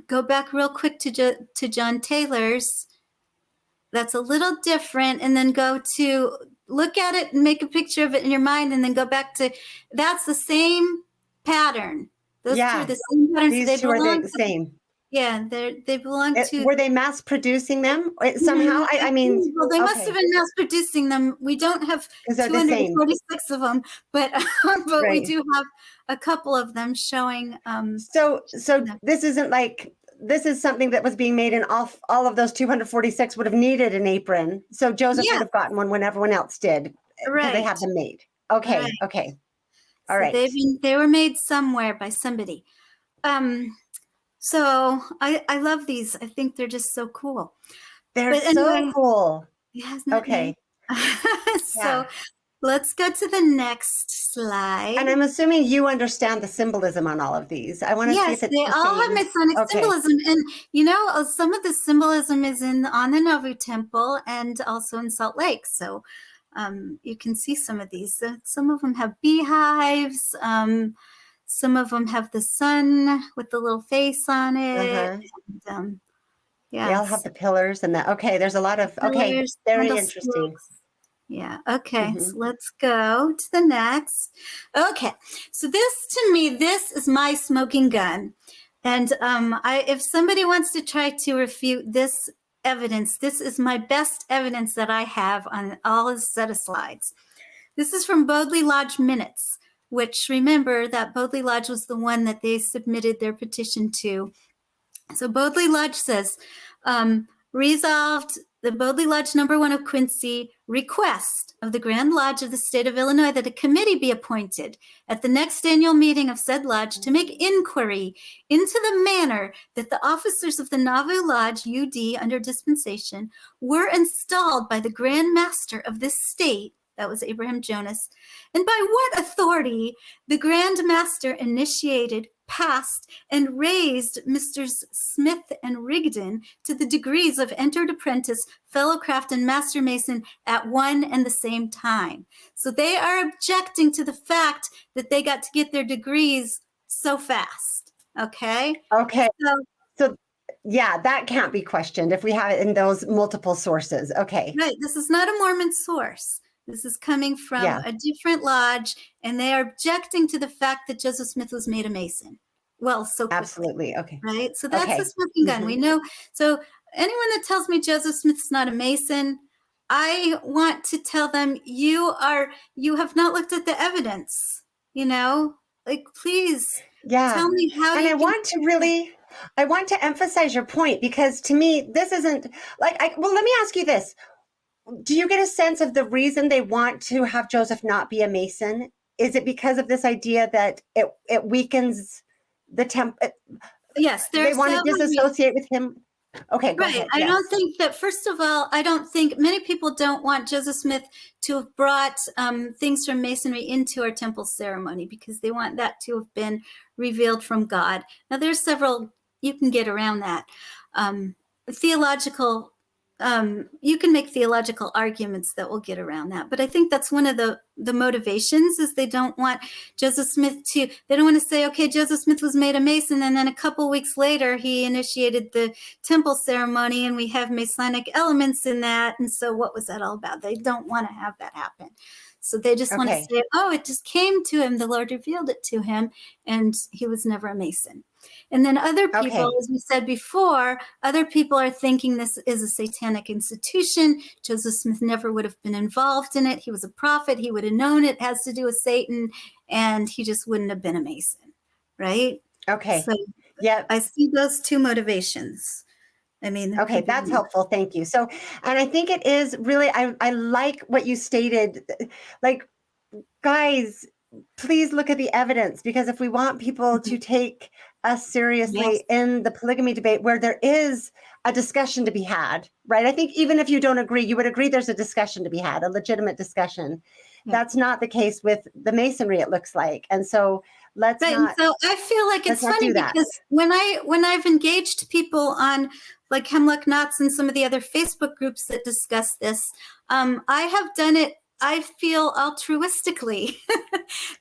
go back real quick to John Taylor's. That's a little different. And then go to look at it and make a picture of it in your mind, and then go back to, that's the same pattern. Those two are the same patterns. These two are the same. Yeah, they belong to. Were they mass producing them somehow? I mean, well, they must have been mass producing them. We don't have 246 of them, but right. We do have a couple of them showing. So this isn't like, this is something that was being made, and all of those 246 would have needed an apron. So Joseph would have gotten one when everyone else did. Right. They have them made. Okay. Right. Okay. All right. They were made somewhere by somebody. So I love these. I think they're just so cool. They're so cool. Yeah, okay. So let's go to the next slide. And I'm assuming you understand the symbolism on all of these. I want to see if it's they all have Masonic symbolism. And, some of the symbolism is on the Nauvoo Temple and also in Salt Lake. So you can see some of these. Some of them have beehives. Some of them have the sun with the little face on it. And, they all have the pillars and that. Okay, there's a lot of, very interesting. Slopes. Yeah, okay, so let's go to the next. Okay, so this, to me, this is my smoking gun. And if somebody wants to try to refute this evidence, this is my best evidence that I have on all a set of slides. This is from Bodley Lodge minutes, which, remember that Bodley Lodge was the one that they submitted their petition to. So Bodley Lodge says, resolved, the Bodley Lodge number 1 of Quincy request of the Grand Lodge of the state of Illinois that a committee be appointed at the next annual meeting of said lodge to make inquiry into the manner that the officers of the Nauvoo Lodge UD under dispensation were installed by the Grand Master of this state, that was Abraham Jonas, and by what authority the Grand Master initiated, passed, and raised Messrs. Smith and Rigdon to the degrees of entered apprentice, fellow craft, and master mason at one and the same time. So they are objecting to the fact that they got to get their degrees so fast. Okay? Okay. So yeah, that can't be questioned if we have it in those multiple sources. Okay. Right. This is not a Mormon source. This is coming from a different lodge, and they are objecting to the fact that Joseph Smith was made a Mason. Well, so quickly. Absolutely. Okay. Right. So that's the smoking gun. We know. So anyone that tells me Joseph Smith's not a Mason, I want to tell them you have not looked at the evidence. Like, please tell me how. And I want to emphasize your point, because to me, this isn't like, let me ask you this. Do you get a sense of the reason they want to have Joseph not be a Mason? Is it because of this idea that it weakens the temple? Yes, they want to disassociate with him. Okay, go Right. ahead. I Yes. don't think that, first of all, I don't think many people don't want Joseph Smith to have brought things from Masonry into our temple ceremony because they want that to have been revealed from God. Now, there's several, you can get around that. Theological, you can make theological arguments that will get around that. But I think that's one of the motivations is they don't want Joseph Smith they don't want to say, okay, Joseph Smith was made a Mason, and then a couple weeks later he initiated the temple ceremony and we have Masonic elements in that. And so what was that all about? They don't want to have that happen. So they just want to Okay. say, oh, it just came to him. The Lord revealed it to him, and he was never a Mason. And then other people, Okay. as we said before, other people are thinking this is a satanic institution. Joseph Smith never would have been involved in it. He was a prophet. He would have known it has to do with Satan, and he just wouldn't have been a Mason, right? Okay. So Yeah. I see those two motivations. I mean, Okay, that's helpful. Thank you. So, and I think it is really, I like what you stated. Like, guys, please look at the evidence, because if we want people to take us seriously in the polygamy debate where there is a discussion to be had, right? I think even if you don't agree, you would agree there's a discussion to be had, a legitimate discussion. Yeah. That's not the case with the Masonry, it looks like. And so let's Right. not. So I feel like it's let's not funny do that. because when I've engaged people on like Hemlock Knots and some of the other Facebook groups that discuss this, I have done it, I feel altruistically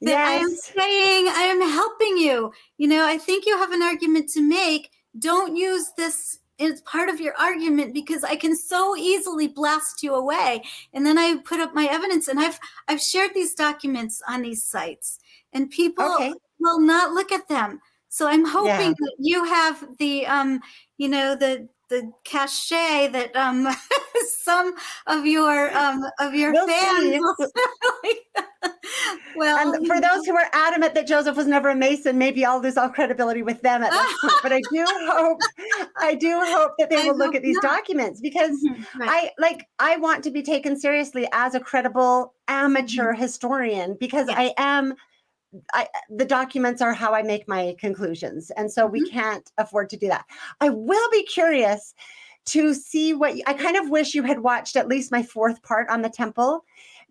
that I am Yes. saying, I am helping you. You know, I think you have an argument to make. Don't use this as part of your argument because I can so easily blast you away. And then I put up my evidence, and I've shared these documents on these sites, and people Okay. will not look at them. So I'm hoping Yeah. that you have the you know, the cachet that some of your We'll fans see. will well, And for those who are adamant that Joseph was never a Mason, maybe I'll lose all credibility with them at this point. But I do hope that they I will look hope at these not. documents, because Right. I want to be taken seriously as a credible amateur historian, because Yes. the documents are how I make my conclusions. And so we can't afford to do that. I will be curious to see I kind of wish you had watched at least my fourth part on the temple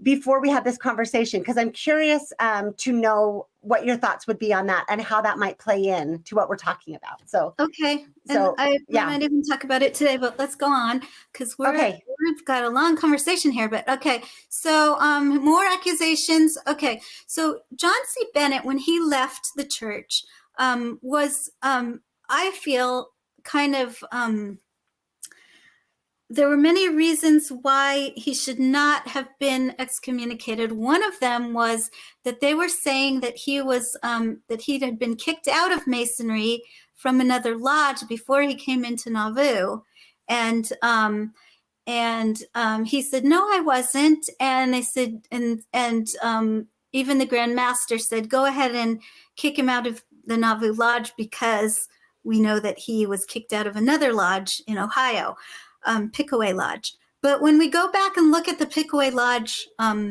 before we had this conversation, because I'm curious to know what your thoughts would be on that and how that might play in to what we're talking about. So, Okay. So, And we yeah. might even talk about it today, but let's go on because we've got a long conversation here. But okay, so more accusations. Okay, so John C. Bennett, when he left the church, was I feel kind of there were many reasons why he should not have been excommunicated. One of them was that they were saying that he had been kicked out of Masonry from another lodge before he came into Nauvoo, and he said, "No, I wasn't." And they said, and even the Grand Master said, "Go ahead and kick him out of the Nauvoo lodge because we know that he was kicked out of another lodge in Ohio." Pickaway Lodge. But when we go back and look at the Pickaway Lodge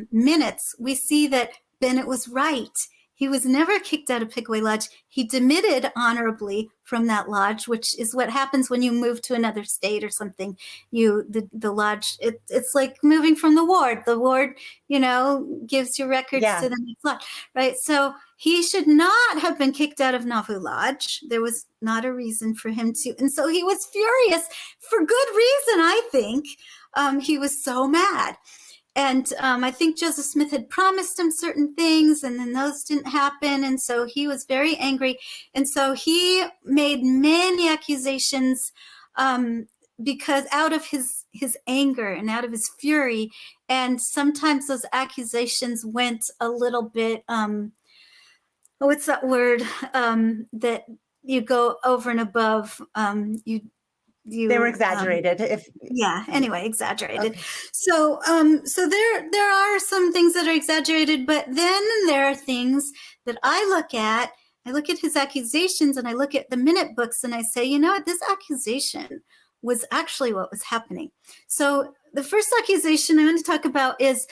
minutes, we see that Bennett was right. He was never kicked out of Pickaway Lodge. He demitted honorably from that lodge, which is what happens when you move to another state or something. The lodge, it's like moving from the ward. The ward, you know, gives you records to the next lodge, right? So he should not have been kicked out of Nauvoo Lodge. There was not a reason for him to. And so he was furious for good reason, I think. He was so mad. And I think Joseph Smith had promised him certain things, and then those didn't happen. And so he was very angry. And so he made many accusations because out of his anger and out of his fury. And sometimes those accusations went a little bit, what's that word that you go over and above? They were exaggerated. Anyway, exaggerated. Okay. So there are some things that are exaggerated, but then there are things that I look at his accusations, and I look at the minute books, and I say, you know what, this accusation was actually what was happening. So the first accusation I want to talk about is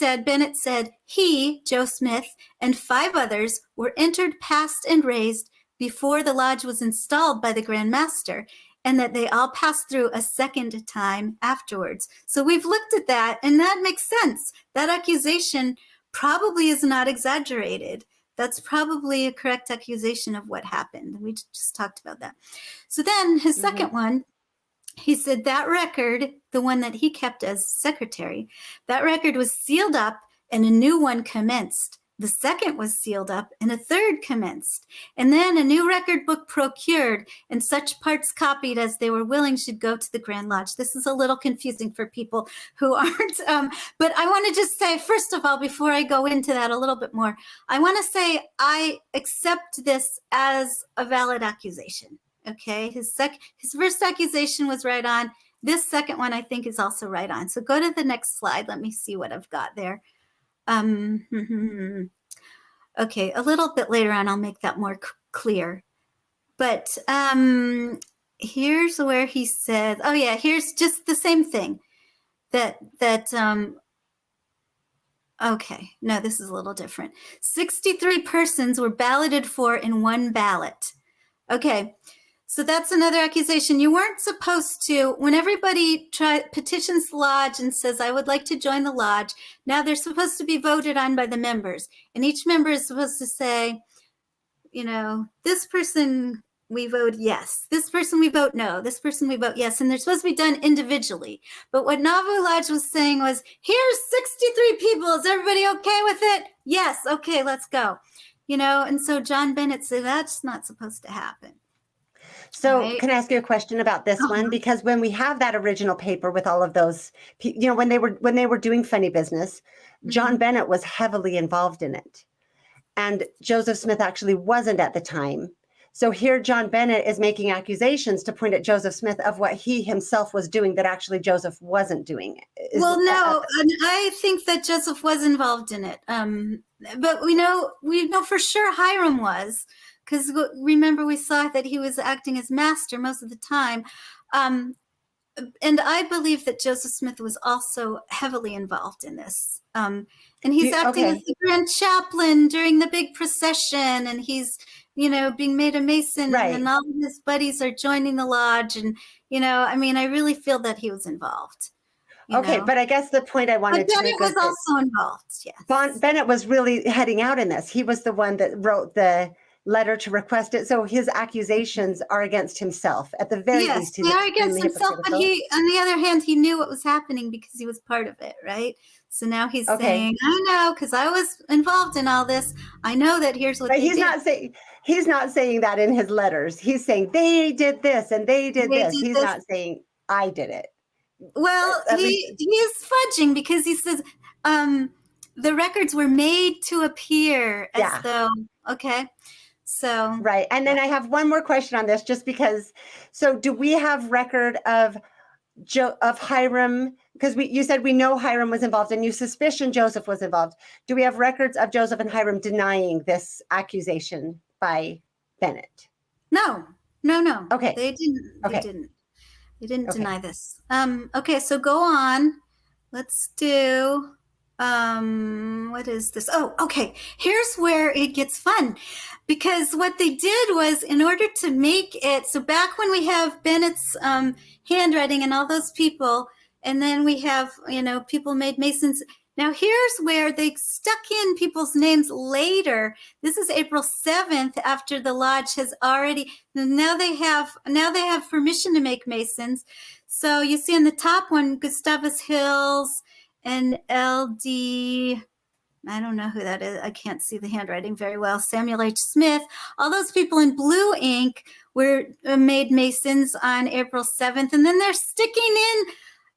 Bennett said, he, Joe Smith, and 5 others were entered, passed, and raised before the lodge was installed by the Grand Master. and that they all pass through a second time afterwards. So we've looked at that, and that makes sense. That accusation probably is not exaggerated. That's probably a correct accusation of what happened. We just talked about that. So then his second one, he said that record, the one that he kept as secretary, that record was sealed up and a new one commenced. The second was sealed up and a third commenced. And then a new record book procured, and such parts copied as they were willing should go to the Grand Lodge. This is a little confusing for people who aren't, but I want to just say, first of all, before I go into that a little bit more, I want to say I accept this as a valid accusation. Okay, his first accusation was right on. This second one, I think, is also right on. So go to the next slide. Let me see what I've got there. Okay, a little bit later on, I'll make that more clear. But here's where he says, oh yeah, here's just the same thing. Okay, no, this is a little different. 63 persons were balloted for in one ballot. Okay. So that's another accusation. You weren't supposed to, when everybody petitions the lodge and says, I would like to join the lodge, now they're supposed to be voted on by the members. And each member is supposed to say, you know, this person we vote yes, this person we vote no, this person we vote yes. And they're supposed to be done individually. But what Nauvoo Lodge was saying was, here's 63 people. Is everybody okay with it? Yes. Okay, let's go. You know, and so John Bennett said, that's not supposed to happen. So Right. Can I ask you a question about this one? Because when we have that original paper with all of those, you know, when they were doing funny business, John Bennett was heavily involved in it. And Joseph Smith actually wasn't at the time. So here John Bennett is making accusations to point at Joseph Smith of what he himself was doing that actually Joseph wasn't doing. Well, no, I think that Joseph was involved in it. But we know for sure Hiram was. Because remember, we saw that he was acting as master most of the time. And I believe that Joseph Smith was also heavily involved in this. And he's acting as the grand chaplain during the big procession. And he's, you know, being made a Mason. Right. And all of his buddies are joining the lodge. And, you know, I mean, I really feel that he was involved. Okay, but I guess the point I wanted to make was also involved, yes. Bennett was really heading out in this. He was the one that wrote the letter to request it. So his accusations are against himself at the very least. Yes, they are against himself, but he, on the other hand, he knew what was happening because he was part of it, right? So now he's saying, I know, because I was involved in all this. I know that here's what he's not saying that in his letters. He's saying they did this and they did this. He's not saying I did it. Well, he is fudging because he says the records were made to appear as though, okay. So right. And then I have one more question on this, just because. So do we have record of Hiram? Because you said we know Hiram was involved and you suspicion Joseph was involved. Do we have records of Joseph and Hiram denying this accusation by Bennett? No. Okay. They didn't. They didn't deny this. Okay, so go on. Let's do what is this? Oh, okay. Here's where it gets fun, because what they did was, in order to make it, so back when we have Bennett's handwriting and all those people, and then we have, you know, people made Masons. Now here's where they stuck in people's names later. This is April 7th, after the lodge has already, now they have permission to make Masons. So you see on the top one, Gustavus Hills and LD, I don't know who that is. I can't see the handwriting very well. Samuel H. Smith. All those people in blue ink were made Masons on April 7th. And then they're sticking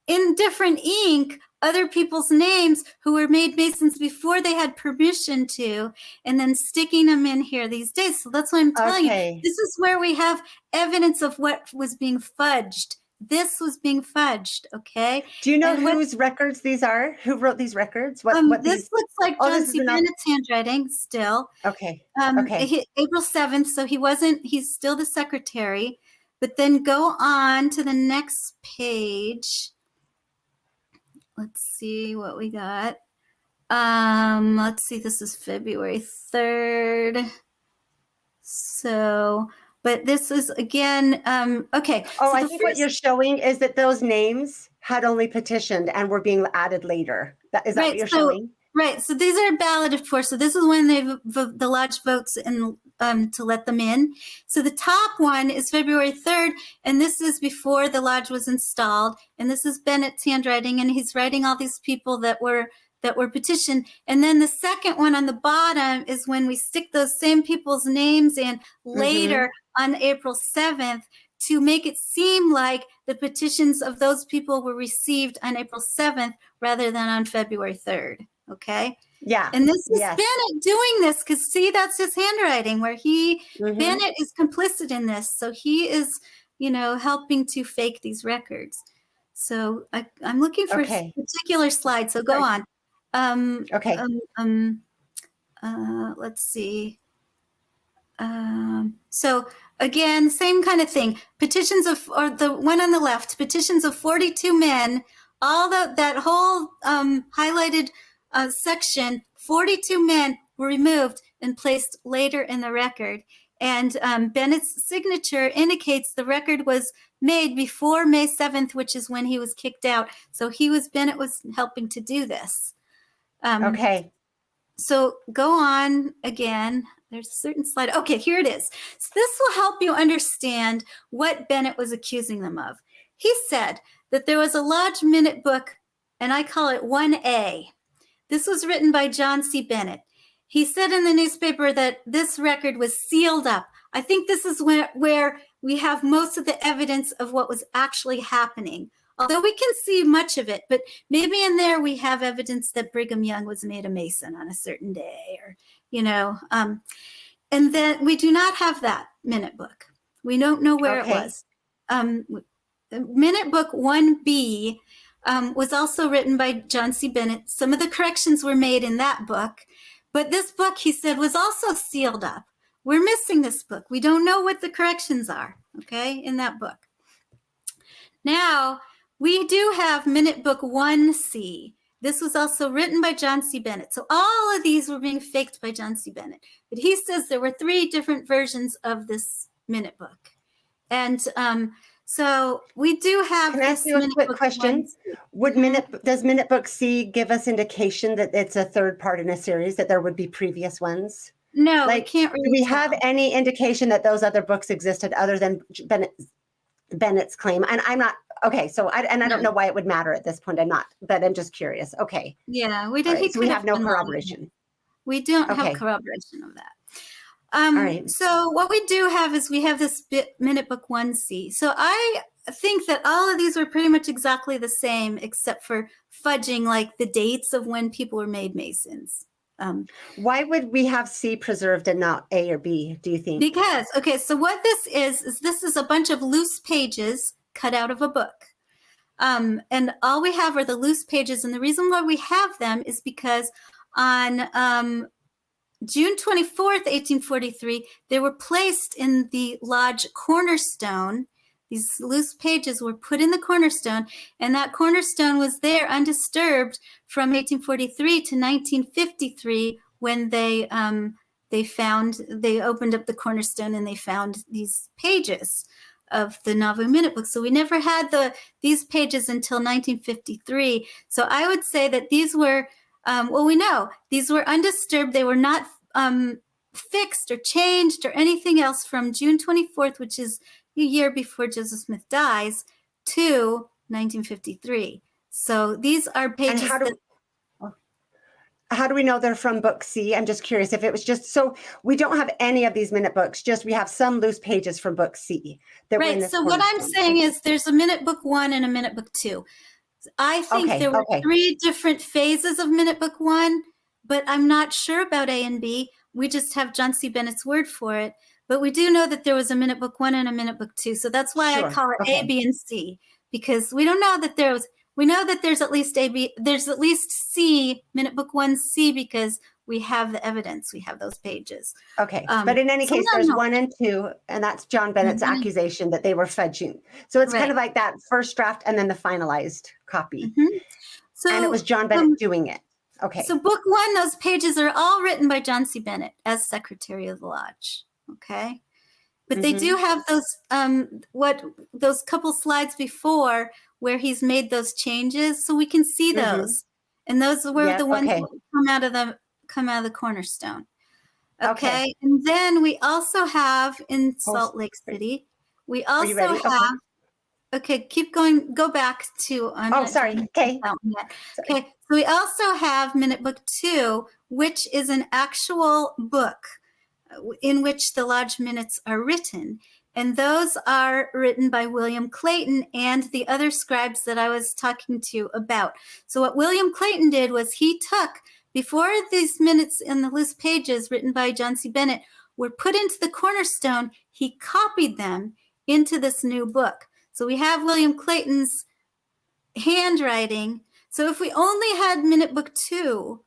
in different ink other people's names who were made Masons before they had permission to, and then sticking them in here these days. So that's what I'm telling you. This is where we have evidence of what was being fudged. This was being fudged, okay? Do you know whose records these are? Who wrote these records? This looks like John C. Bennett's handwriting still. Okay. April 7th, so he's still the secretary. But then go on to the next page. Let's see what we got. Let's see, this is February 3rd. So But this is again, okay. Oh, so I the think what you're showing is that those names had only petitioned and were being added later. Is that what you're showing? Right. So these are balloted for. So this is when the lodge votes in to let them in. So the top one is February 3rd, and this is before the lodge was installed. And this is Bennett's handwriting, and he's writing all these people that were petitioned. And then the second one on the bottom is when we stick those same people's names in later on April 7th to make it seem like the petitions of those people were received on April 7th rather than on February 3rd. Okay. Yeah. And this is Bennett doing this because see, that's his handwriting where Bennett is complicit in this. So he is, helping to fake these records. So I'm looking for a particular slide. So go on. Let's see. So again, same kind of thing. Petitions or the one on the left, petitions of 42 men, that whole highlighted section, 42 men were removed and placed later in the record. And Bennett's signature indicates the record was made before May 7th, which is when he was kicked out. So Bennett was helping to do this. So go on again. There's a certain slide. Okay, here it is. So this will help you understand what Bennett was accusing them of. He said that there was a lodge minute book, and I call it 1A. This was written by John C. Bennett. He said in the newspaper that this record was sealed up. I think this is where we have most of the evidence of what was actually happening. Although we can see much of it, but maybe in there we have evidence that Brigham Young was made a Mason on a certain day, or, and then we do not have that minute book. We don't know where it was. Minute book 1B was also written by John C. Bennett. Some of the corrections were made in that book, but this book, he said, was also sealed up. We're missing this book. We don't know what the corrections are, in that book. Now, we do have Minute Book 1C. This was also written by John C. Bennett. So all of these were being faked by John C. Bennett. But he says there were 3 different versions of this minute book. And so we do have Can I ask you a quick question? Does Minute Book C give us indication that it's a third part in a series, that there would be previous ones? No, I can't really Do we have any indication that those other books existed other than Bennett's claim? And I'm not, so I don't know why it would matter at this point. But I'm just curious. Okay. Yeah, we did. Right, so we have no corroboration. We don't have corroboration of that. All right. So what we do have is we have this Minute Book 1C. So I think that all of these were pretty much exactly the same, except for fudging like the dates of when people were made Masons. Why would we have C preserved and not A or B, do you think? Because, so what this is a bunch of loose pages cut out of a book. And all we have are the loose pages. And the reason why we have them is because on June 24th, 1843, they were placed in the lodge cornerstone. These loose pages were put in the cornerstone, and that cornerstone was there undisturbed from 1843 to 1953 when they opened up the cornerstone and they found these pages of the Nauvoo Minute Book. So we never had these pages until 1953. So I would say that these were, we know these were undisturbed. They were not fixed or changed or anything else from June 24th, which is a year before Joseph Smith dies, to 1953. So these are pages. How do we know they're from Book C? I'm just curious if it was just, so we don't have any of these minute books, just we have some loose pages from Book C. Right. So what I'm saying is there's a Minute Book 1 and a Minute Book 2. I think there were 3 different phases of Minute Book 1, but I'm not sure about A and B. We just have John C. Bennett's word for it. But we do know that there was a Minute Book 1 and a Minute Book 2. So that's why I call it A, B, and C, because we don't know that we know that there's at least there's at least C, Minute Book 1C, because we have the evidence. We have those pages. Okay. But in any case, there's 1 and 2, and that's John Bennett's accusation that they were fudging. So it's kind of like that first draft and then the finalized copy. So, and it was John Bennett doing it. Okay. So Book 1, those pages are all written by John C. Bennett as Secretary of the Lodge. Okay. But they do have those couple slides before where he's made those changes, so we can see those. And those were the ones that come out of the cornerstone. Okay. And then we also have in Salt Lake City, we also have, okay, keep going, go back to, sorry. Okay. Okay. So we also have Minute Book 2, which is an actual book in which the Lodge minutes are written. And those are written by William Clayton and the other scribes that I was talking to you about. So what William Clayton did was he took, before these minutes in the loose pages written by John C. Bennett were put into the cornerstone, he copied them into this new book. So we have William Clayton's handwriting. So if we only had Minute Book 2,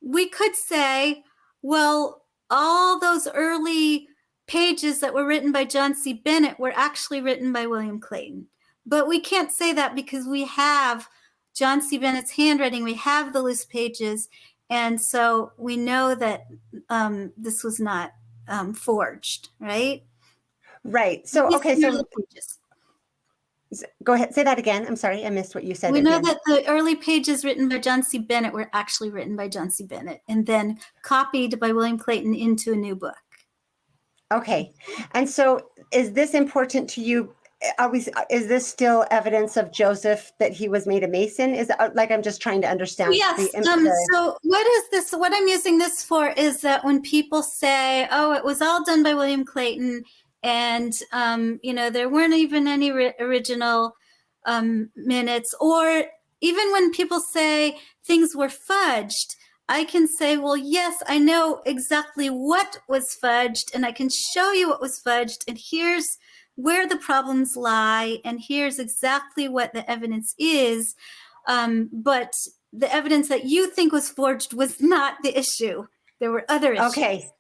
we could say, well, all those early pages that were written by John C. Bennett were actually written by William Clayton. But we can't say that because we have John C. Bennett's handwriting, we have the loose pages, and so we know that this was not forged, right? Right. So, okay, so go ahead, say that again. I'm sorry, I missed what you said. We know that the early pages written by John C. Bennett were actually written by John C. Bennett and then copied by William Clayton into a new book. Okay. And so is this important to you? Is this still evidence of Joseph that he was made a Mason? Is like, I'm just trying to understand. Yes. So what is this? What I'm using this for is that when people say, oh, it was all done by William Clayton and, there weren't even any original minutes, or even when people say things were fudged, I can say, well, yes, I know exactly what was fudged and I can show you what was fudged. And here's where the problems lie. And here's exactly what the evidence is. But the evidence that you think was forged was not the issue. There were other issues. Okay.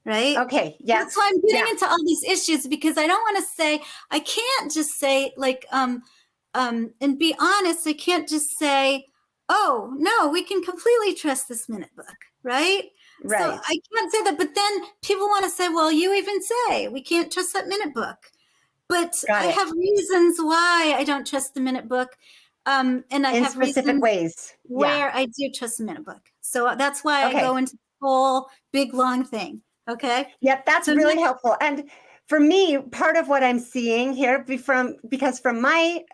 Right? Okay. Yeah. That's why I'm getting into all these issues, because I don't want to say, I can't just say and be honest, I can't just say, oh, no, we can completely trust this minute book, right? Right. So I can't say that, but then people want to say, well, you even say we can't trust that minute book. But I have reasons why I don't trust the minute book. And I have specific ways where I do trust the minute book. So that's why I go into the whole big, long thing. Okay. Yep. That's really helpful. And for me, part of what I'm seeing here, because from my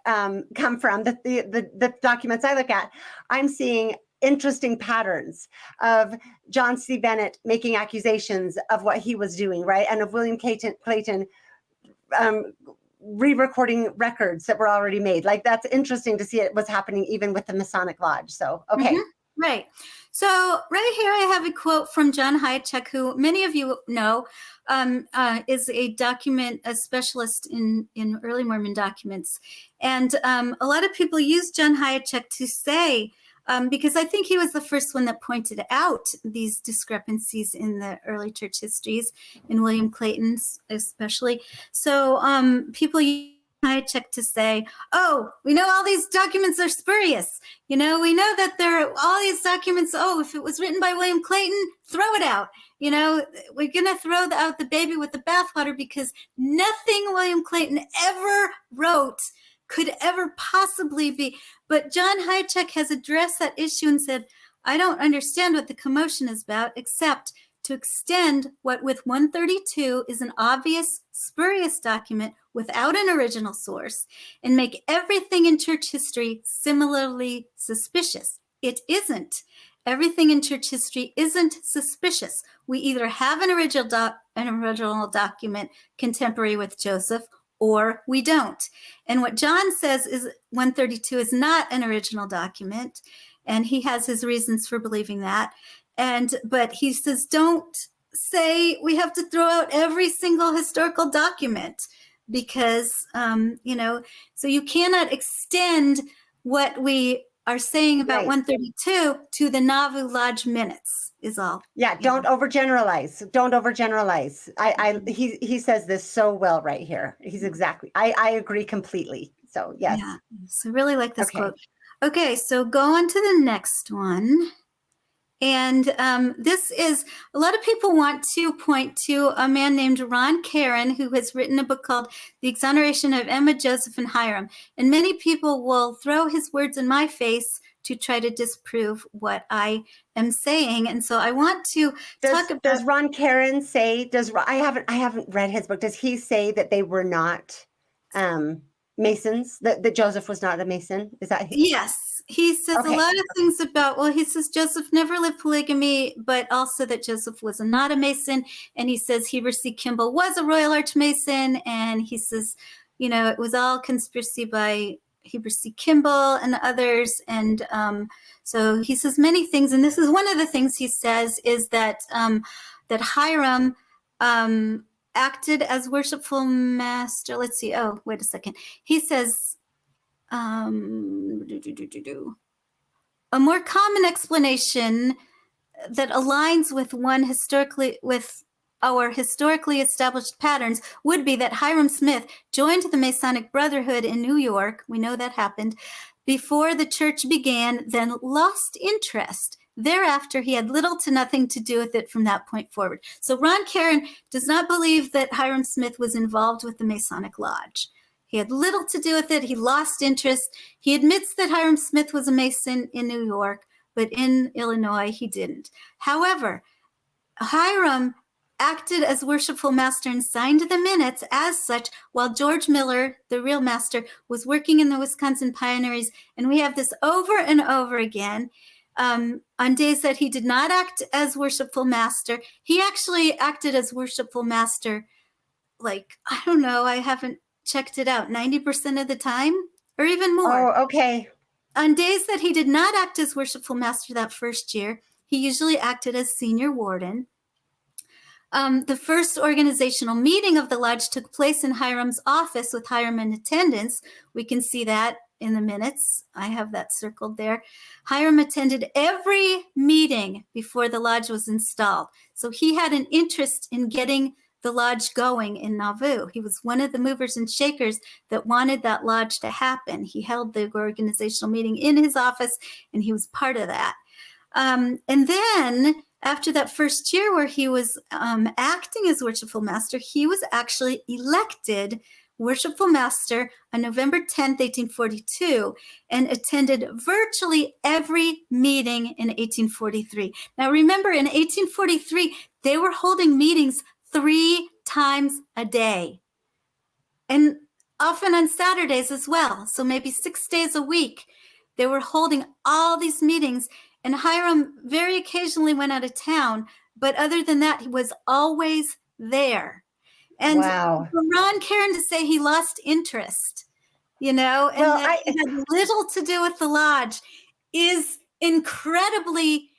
come from the documents I look at, I'm seeing interesting patterns of John C. Bennett making accusations of what he was doing, right, and of William Clayton re-recording records that were already made. Like, that's interesting to see it was happening even with the Masonic Lodge. So, okay. Right. So right here I have a quote from John Hyachek, who many of you know is a specialist in early Mormon documents. And a lot of people use John Hyachek to say, because I think he was the first one that pointed out these discrepancies in the early church histories, in William Clayton's especially. So people use Hyachek to say, oh, we know all these documents are spurious. We know that there are all these documents. Oh, if it was written by William Clayton, throw it out. We're going to throw out the baby with the bathwater, because nothing William Clayton ever wrote could ever possibly be. But John Hyachek has addressed that issue and said, I don't understand what the commotion is about, except to extend what with 132 is an obvious spurious document without an original source, and make everything in church history similarly suspicious. It isn't. Everything in church history isn't suspicious. We either have an original document contemporary with Joseph, or we don't. And what John says is 132 is not an original document, and he has his reasons for believing that. But he says, don't say we have to throw out every single historical document, because, so you cannot extend what we are saying about 132 to the Nauvoo Lodge minutes is all. Yeah. Don't overgeneralize. Don't overgeneralize. He says this so well right here. I agree completely. So yes. Yeah. So really like this quote. Okay. So go on to the next one. And this is, a lot of people want to point to a man named Ron Caron, who has written a book called The Exoneration of Emma, Joseph, and Hiram. And many people will throw his words in my face to try to disprove what I am saying. And so I want to talk about. Does Ron Caron say, I haven't read his book. Does he say that they were not Masons, that Joseph was not a Mason? Is that? Yes. He says a lot of things about, well, he says Joseph never lived polygamy, but also that Joseph was not a Mason. And he says Heber C. Kimball was a Royal Arch Mason. And he says, it was all conspiracy by Heber C. Kimball and others. And so he says many things. And this is one of the things he says is that that Hiram acted as worshipful master. Let's see. Oh, wait a second. He says, a more common explanation that aligns with our historically established patterns would be that Hiram Smith joined the Masonic Brotherhood in New York. We know that happened before the church began, then lost interest. Thereafter, he had little to nothing to do with it from that point forward. So Ron Caron does not believe that Hiram Smith was involved with the Masonic Lodge. He had little to do with it. He lost interest. He admits that Hiram Smith was a Mason in New York, but in Illinois, he didn't. However, Hiram acted as worshipful master and signed the minutes as such while George Miller, the real master, was working in the Wisconsin Pioneers. And we have this over and over again. On days that he did not act as worshipful master, he actually acted as worshipful master, like, I don't know, I haven't checked it out, 90% of the time or even more. Oh, okay. On days that he did not act as worshipful master that first year, he usually acted as senior warden. The first organizational meeting of the lodge took place in Hiram's office with Hiram in attendance. We can see that in the minutes. I have that circled there. Hiram attended every meeting before the lodge was installed. So he had an interest in getting the lodge going in Nauvoo. He was one of the movers and shakers that wanted that lodge to happen. He held the organizational meeting in his office, and he was part of that. And then after that first year where he was acting as worshipful master, he was actually elected worshipful master on November 10th, 1842, and attended virtually every meeting in 1843. Now remember, in 1843, they were holding meetings 3 times a day, and often on Saturdays as well. So maybe 6 days a week, they were holding all these meetings. And Hiram very occasionally went out of town, but other than that, he was always there. And wow. For Ron Caron to say he lost interest, and that he had little to do with the lodge is incredibly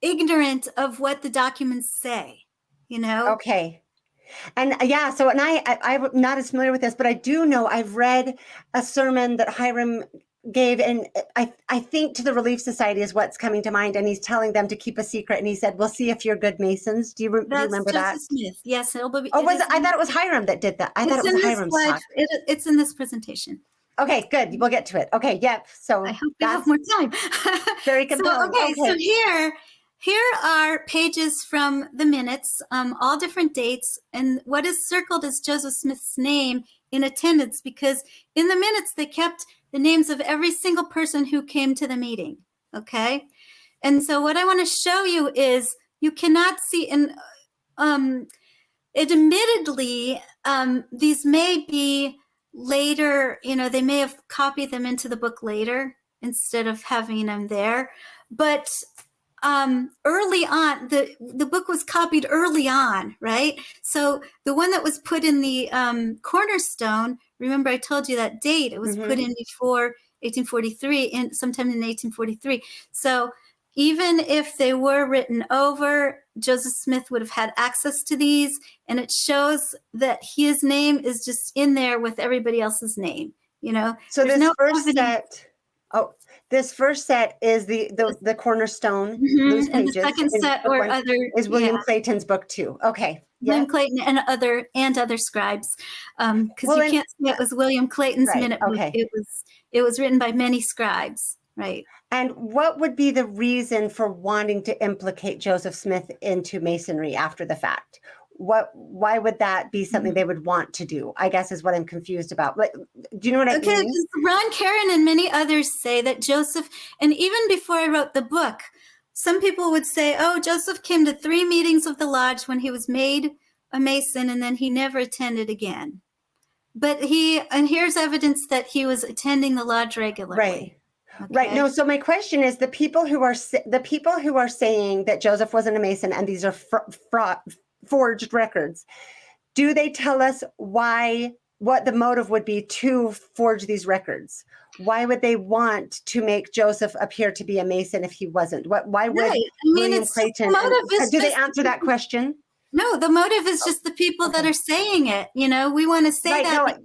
ignorant of what the documents say. Okay. And so I'm not as familiar with this, but I do know I've read a sermon that Hiram gave, and I think to the Relief Society is what's coming to mind, and he's telling them to keep a secret, and he said, we'll see if you're good Masons. Do you remember that? Smith. Yes, it'll be. Oh, I thought it was Hiram that did that. I thought it was Hiram's talk. It's in this presentation. Okay, good. We'll get to it. Okay, yep. So I hope we have more time. Very compelling. So here are pages from the minutes, all different dates, and what is circled is Joseph Smith's name in attendance, because in the minutes they kept the names of every single person who came to the meeting, okay? And so what I want to show you is you cannot see, and admittedly, these may be later, they may have copied them into the book later instead of having them there, but early on, the book was copied early on, right? So the one that was put in the cornerstone, remember I told you that date, it was put in before 1843, sometime in 1843. So even if they were written over, Joseph Smith would have had access to these, and it shows that his name is just in there with everybody else's name, So this first set is the cornerstone. Those and pages. the second set is William Clayton's book too. Okay. William Clayton and other scribes, because you can't say it was William Clayton's minute book. Okay. It was written by many scribes. Right. And what would be the reason for wanting to implicate Joseph Smith into Masonry after the fact? Why would that be something they would want to do? I guess is what I'm confused about. But do you know what I mean? Ron Karen and many others say that Joseph, and even before I wrote the book, some people would say, oh, Joseph came to 3 meetings of the lodge when he was made a Mason, and then he never attended again. But here's evidence that he was attending the lodge regularly. Right. Okay. Right. No. So my question is, the people who are saying that Joseph wasn't a Mason and these are forged records, do they tell us what the motive would be to forge these records? Why would they want to make Joseph appear to be a Mason if he wasn't? Why would William Creighton? Do they answer that question? No, the motive is just the people that are saying it. We want to say that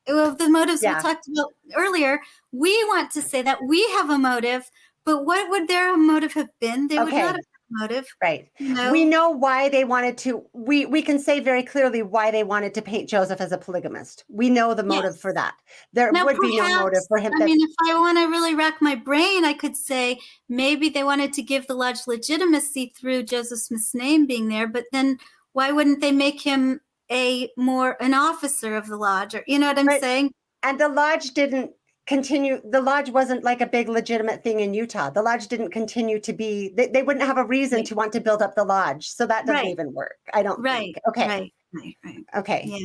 because the motives we talked about earlier, we want to say that we have a motive, but what would their motive have been? They would not have a motive. Right. We know why they wanted to, we can say very clearly why they wanted to paint Joseph as a polygamist. We know the motive for that. There would be no motive for him. If I want to really rack my brain, I could say maybe they wanted to give the lodge legitimacy through Joseph Smith's name being there, but then why wouldn't they make him an officer of the lodge? Or, you know what I'm saying? And the lodge didn't continue. The lodge wasn't like a big legitimate thing in Utah. The lodge didn't continue to be, they wouldn't have a reason to want to build up the lodge. So that doesn't even work. I don't think. Okay. Right. Okay. Yeah.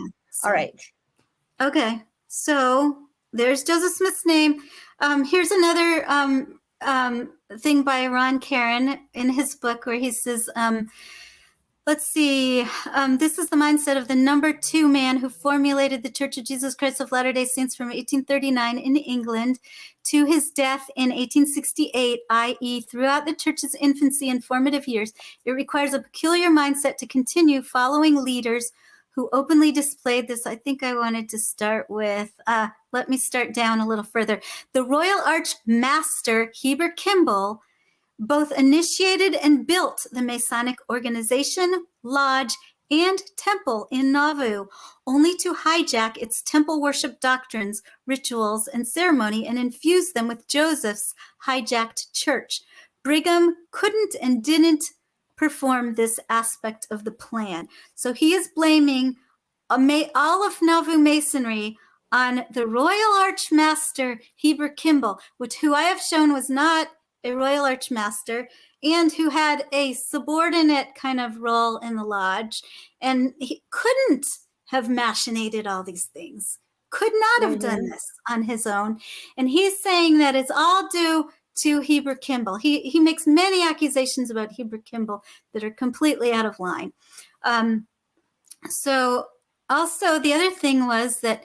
All right. Okay. So there's Joseph Smith's name. Here's another thing by Ron Karen in his book where he says, let's see. This is the mindset of the number 2 man who formulated the Church of Jesus Christ of Latter-day Saints from 1839 in England to his death in 1868, i.e. throughout the church's infancy and formative years. It requires a peculiar mindset to continue following leaders who openly displayed this. I think I wanted to start with, let me start down a little further. The Royal Arch Master, Heber Kimball, both initiated and built the Masonic organization, lodge, and temple in Nauvoo, only to hijack its temple worship doctrines, rituals, and ceremony and infuse them with Joseph's hijacked church. Brigham couldn't and didn't perform this aspect of the plan. So he is blaming all of Nauvoo Masonry on the Royal Arch Master, Heber Kimball, who I have shown was not a Royal Arch Master, and who had a subordinate kind of role in the lodge. And he couldn't have machinated all these things, could not have done this on his own. And he's saying that it's all due to Heber Kimball. He makes many accusations about Heber Kimball that are completely out of line. So also the other thing was that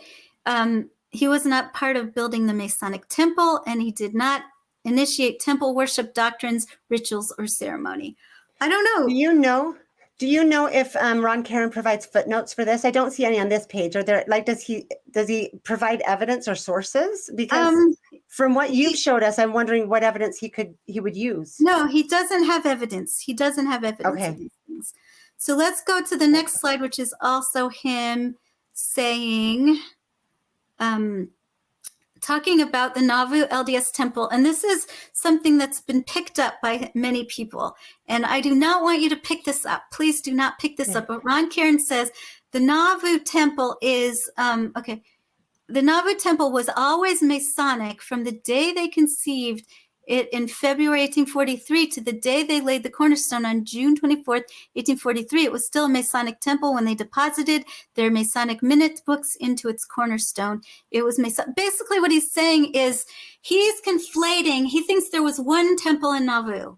he was not part of building the Masonic temple, and he did not initiate temple worship doctrines, rituals, or ceremony. I don't know. Do you know if Ron Karen provides footnotes for this? I don't see any on this page. Are there, does he provide evidence or sources? Because from what you've showed us, I'm wondering what evidence he would use. No, he doesn't have evidence. He doesn't have evidence of these things. So let's go to the next slide, which is also him saying, talking about the Nauvoo LDS temple. And this is something that's been picked up by many people. And I do not want you to pick this up. Please do not pick this up. But Ron Karen says the Nauvoo temple is, the Nauvoo temple was always Masonic from the day they conceived it in February 1843 to the day they laid the cornerstone on June 24th, 1843. It was still a Masonic temple when they deposited their Masonic minute books into its cornerstone. It was Masonic. Basically what he's saying is he's conflating. He thinks there was one temple in Nauvoo,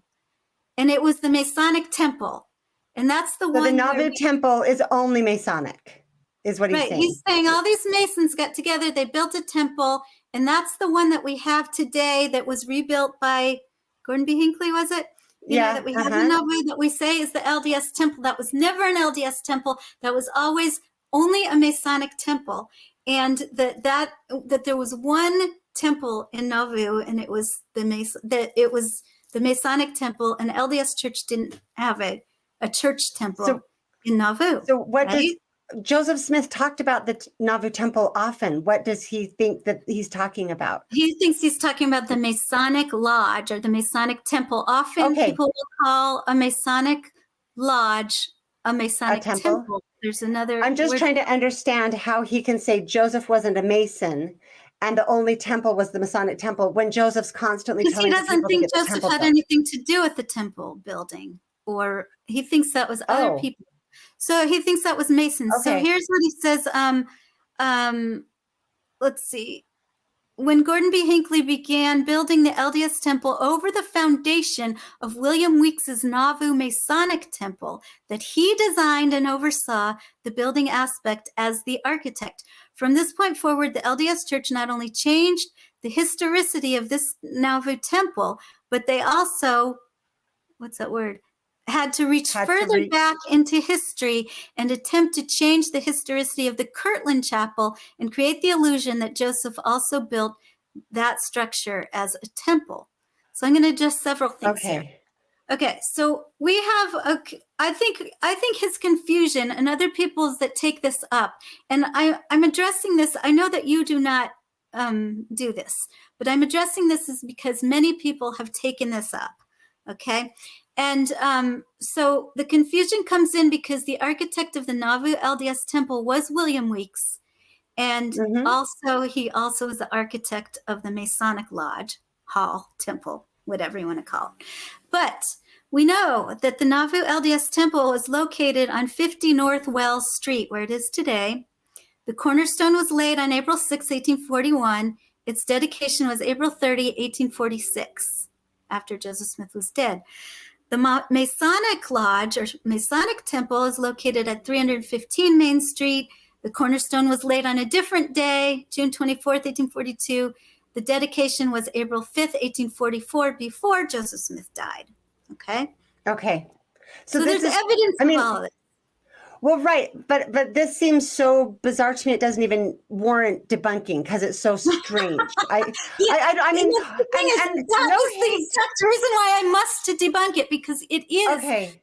and it was the Masonic temple. And that's the one. The Nauvoo temple is only Masonic, is what he's saying. He's saying all these Masons got together, they built a temple, and that's the one that we have today that was rebuilt by Gordon B. Hinckley, was it? That we have in Nauvoo that we say is the LDS temple. That was never an LDS temple. That was always only a Masonic temple. And that there was one temple in Nauvoo, and it was the Masonic temple, and LDS Church didn't have a church temple in Nauvoo. So what Joseph Smith talked about the Nauvoo temple often. What does he think that he's talking about? He thinks he's talking about the Masonic Lodge or the Masonic Temple. Often Okay. people will call a Masonic Lodge a Masonic temple. There's another. I'm just word. trying to understand how he can say Joseph wasn't a Mason and the only temple was the Masonic temple when Joseph's constantly Because he telling doesn't people to think get the Joseph temple had built. anything to do with the temple building, or he thinks that was other Oh. people. So he thinks that was Masons. So Okay. here's what he says. Let's see. When Gordon B. Hinckley began building the LDS temple over the foundation of William Weeks's Nauvoo Masonic temple that he designed and oversaw the building aspect as the architect. From this point forward, the LDS Church not only changed the historicity of this Nauvoo temple, but they also, what's that word? Had to reach further back into history and attempt to change the historicity of the Kirtland Chapel and create the illusion that Joseph also built that structure as a temple. So I'm going to adjust several things here. Okay, so we have I think his confusion and other people's that take this up, and I'm addressing this. I know that you do not do this, but I'm addressing this is because many people have taken this up. Okay. And so the confusion comes in because the architect of the Nauvoo LDS temple was William Weeks. And he also is the architect of the Masonic Lodge, Hall, Temple, whatever you want to call it. But we know that the Nauvoo LDS temple is located on 50 North Wells Street, where it is today. The cornerstone was laid on April 6, 1841. Its dedication was April 30, 1846, after Joseph Smith was dead. The Masonic Lodge or Masonic Temple is located at 315 Main Street. The cornerstone was laid on a different day, June 24th, 1842. The dedication was April 5th, 1844, before Joseph Smith died. Okay? Okay. So there's evidence of all of it. Well, right. But this seems so bizarre to me. It doesn't even warrant debunking because it's so strange. I mean, that is the exact reason why I must debunk it, because it is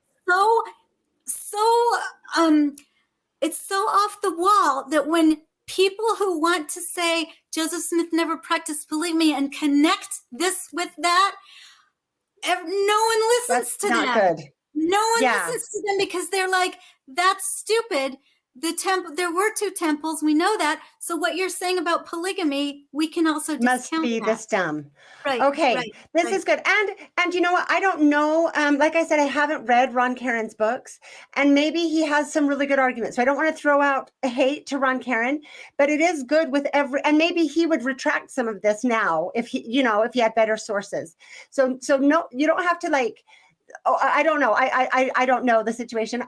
it's so off the wall that when people who want to say Joseph Smith never practiced polygamy and connect this with that, no one listens to them. Good. No one listens to them because they're like, that's stupid. There were two temples. We know that. So what you're saying about polygamy, we can also discount must be that. this dumb. Right. Okay. Right, this is good. And you know what? I don't know. Like I said, I haven't read Ron Caron's books, and maybe he has some really good arguments. So I don't want to throw out hate to Ron Caron, but it is good with and maybe he would retract some of this now if he had better sources. So no, you don't have to I don't know. I don't know the situation.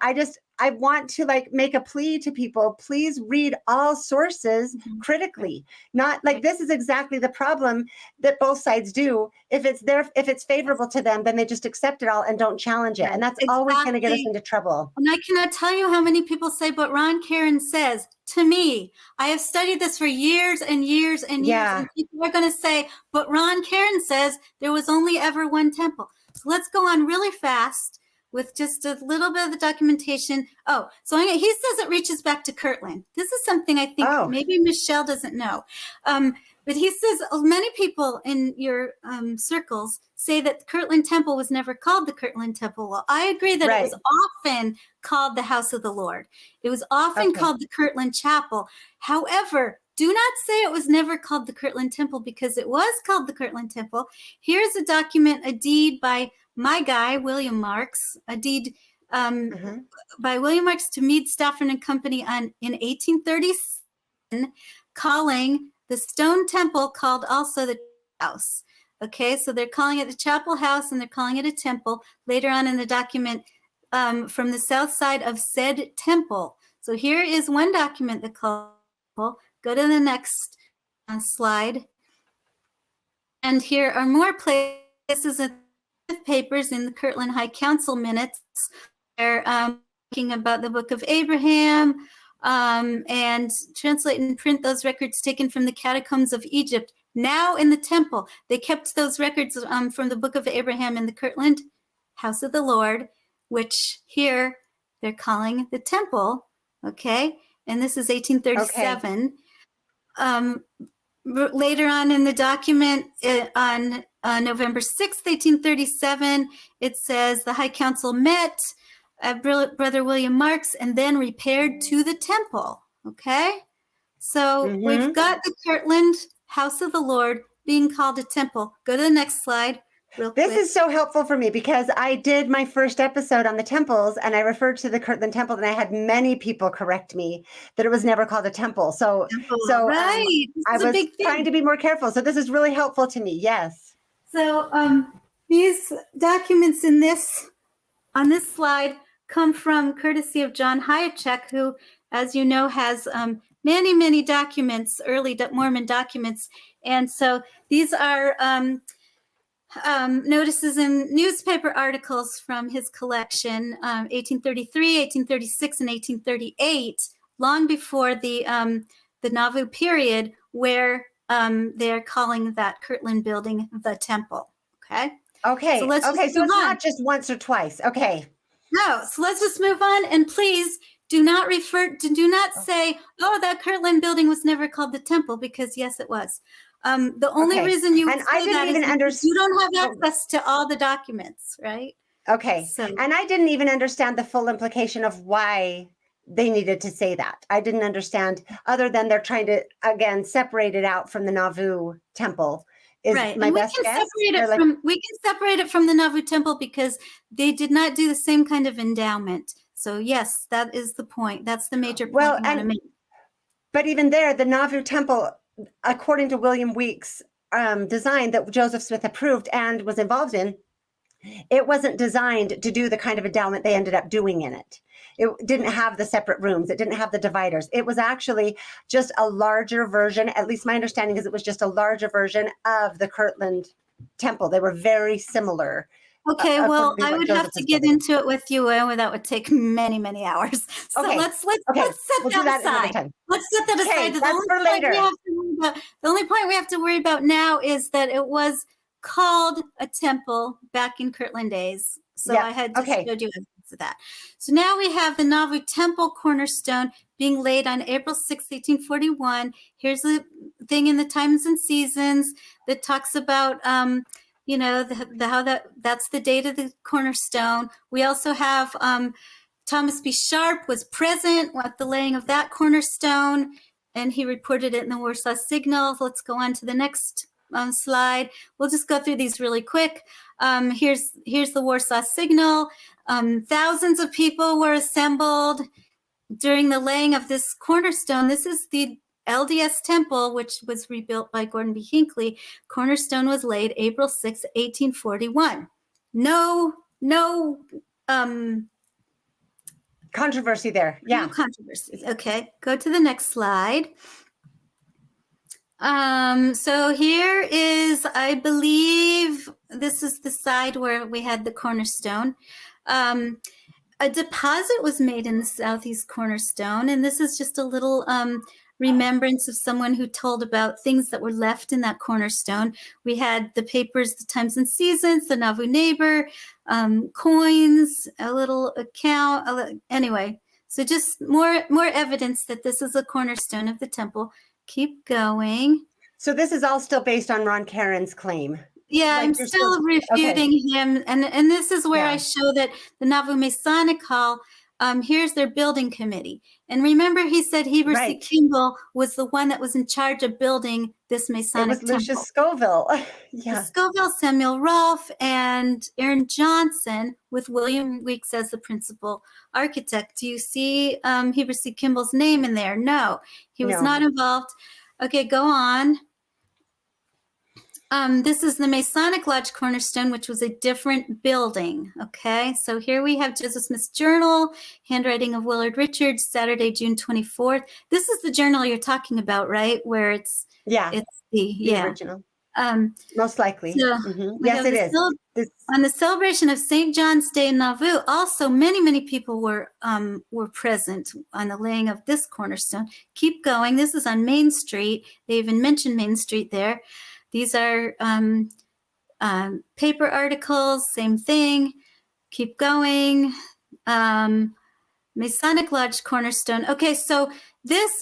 I want to make a plea to people. Please read all sources critically. Not this is exactly the problem that both sides do. If it's favorable to them, then they just accept it all and don't challenge it. And that's always going to get us into trouble. And I cannot tell you how many people say, but Ron Caron says to me, I have studied this for years and years and years. And people are going to say, but Ron Caron says there was only ever one temple. So let's go on really fast with just a little bit of the documentation. Oh, so he says it reaches back to Kirtland. This is something I think maybe Michelle doesn't know. But he says many people in your circles say that Kirtland Temple was never called the Kirtland Temple. Well, I agree that it was often called the House of the Lord. It was often called the Kirtland Chapel. However, do not say it was never called the Kirtland Temple, because it was called the Kirtland Temple. Here's a document, a deed by my guy, William Marks, a deed by William Marks to Meade, Stafford and Company in 1837, calling the stone temple called also the house. Okay, so they're calling it the chapel house and they're calling it a temple. Later on in the document, from the south side of said temple. So here is one document that calls temple. Go to the next slide. And here are more places of papers in the Kirtland High Council minutes. They're talking about the Book of Abraham and translate and print those records taken from the catacombs of Egypt. Now in the temple, they kept those records from the Book of Abraham in the Kirtland House of the Lord, which here they're calling the temple. Okay. And this is 1837. Later on in the document, on November 6th, 1837, it says the High Council met Brother William Marks and then repaired to the temple. Okay. So we've got the Kirtland House of the Lord being called a temple. Go to the next slide real quick. This is so helpful for me because I did my first episode on the temples and I referred to the Kirtland Temple and I had many people correct me that it was never called a temple. So right. I was trying to be more careful. So this is really helpful to me. Yes. So these documents on this slide come from courtesy of John Hyachek, who, as you know, has many, many documents, early Mormon documents. And so these are notices in newspaper articles from his collection, 1833, 1836, and 1838, long before the Nauvoo period, where they're calling that Kirtland building the temple. Okay. Okay. So let's so it's not just once or twice. Okay. No. So let's just move on. And please do not say, oh, that Kirtland building was never called the temple, because yes, it was. The only reason you would say that is because you don't have access to all the documents, right? Okay. So, and I didn't even understand the full implication of why they needed to say that. I didn't understand, other than they're trying to, again, separate it out from the Nauvoo temple. Is right. My And best guess? we can separate it from the Nauvoo temple because they did not do the same kind of endowment. So yes, that is the point. That's the major point you want to make. But even there, the Nauvoo temple, according to William Weeks' design that Joseph Smith approved and was involved in, it wasn't designed to do the kind of endowment they ended up doing in it. It didn't have the separate rooms. It didn't have the dividers. It was actually just a larger version. At least my understanding is it was just a larger version of the Kirtland temple. They were very similar. Okay, well, I would have to get into it with you, and that would take many, many hours. So let's set that aside. Let's set that aside. That's for later. The only point we have to worry about now is that it was called a temple back in Kirtland days. So I had just showed you evidence of that. So now we have the Nauvoo temple cornerstone being laid on April 6, 1841. Here's the thing in the Times and Seasons that talks about that's the date of the cornerstone. We also have Thomas B. Sharp was present at the laying of that cornerstone, and he reported it in the Warsaw Signal. Let's go on to the next slide. We'll just go through these really quick. Here's the Warsaw Signal. Thousands of people were assembled during the laying of this cornerstone. This is the LDS Temple, which was rebuilt by Gordon B. Hinckley. Cornerstone was laid April 6, 1841. No controversy there. Yeah. No controversy. Okay, go to the next slide. So here is, I believe, this is the side where we had the cornerstone. A deposit was made in the southeast cornerstone, and this is just a little remembrance of someone who told about things that were left in that cornerstone. We had the papers, the Times and Seasons, the Nauvoo Neighbor, coins, a little account. Anyway, so just more evidence that this is a cornerstone of the temple. Keep going. So this is all still based on Ron Caron's claim. Yeah, I'm still refuting him. And this is where I show that the Nauvoo Masonic Hall, here's their building committee. And remember, he said Heber C. Kimball was the one that was in charge of building this Masonic temple. It was Lucius Scoville. Scoville, Samuel Rolfe, and Aaron Johnson, with William Weeks as the principal architect. Do you see Heber C. Kimball's name in there? No, he was not involved. Okay, go on. This is the Masonic Lodge Cornerstone, which was a different building. Okay, so here we have Joseph Smith's journal, handwriting of Willard Richards, Saturday, June 24th. This is the journal you're talking about, right? Where it's the original. Most likely. So yes, it is. On the celebration of St. John's Day in Nauvoo, also many people were present on the laying of this cornerstone. Keep going. This is on Main Street. They even mentioned Main Street there. These are paper articles, same thing. Keep going. Masonic Lodge cornerstone. Okay, so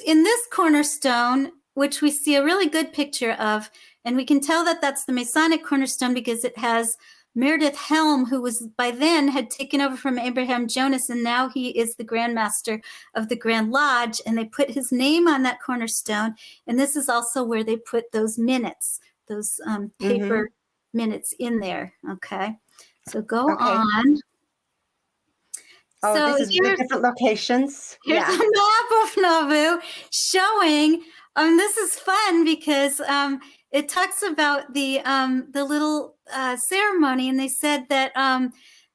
in this cornerstone, which we see a really good picture of, and we can tell that that's the Masonic cornerstone because it has Meredith Helm, who was by then had taken over from Abraham Jonas, and now he is the Grand Master of the Grand Lodge, and they put his name on that cornerstone. And this is also where they put those minutes, those paper minutes in there. Okay, so go on. Oh, so this is the different locations. Here's a map of Nauvoo showing. This is fun because it talks about the little ceremony, and they said that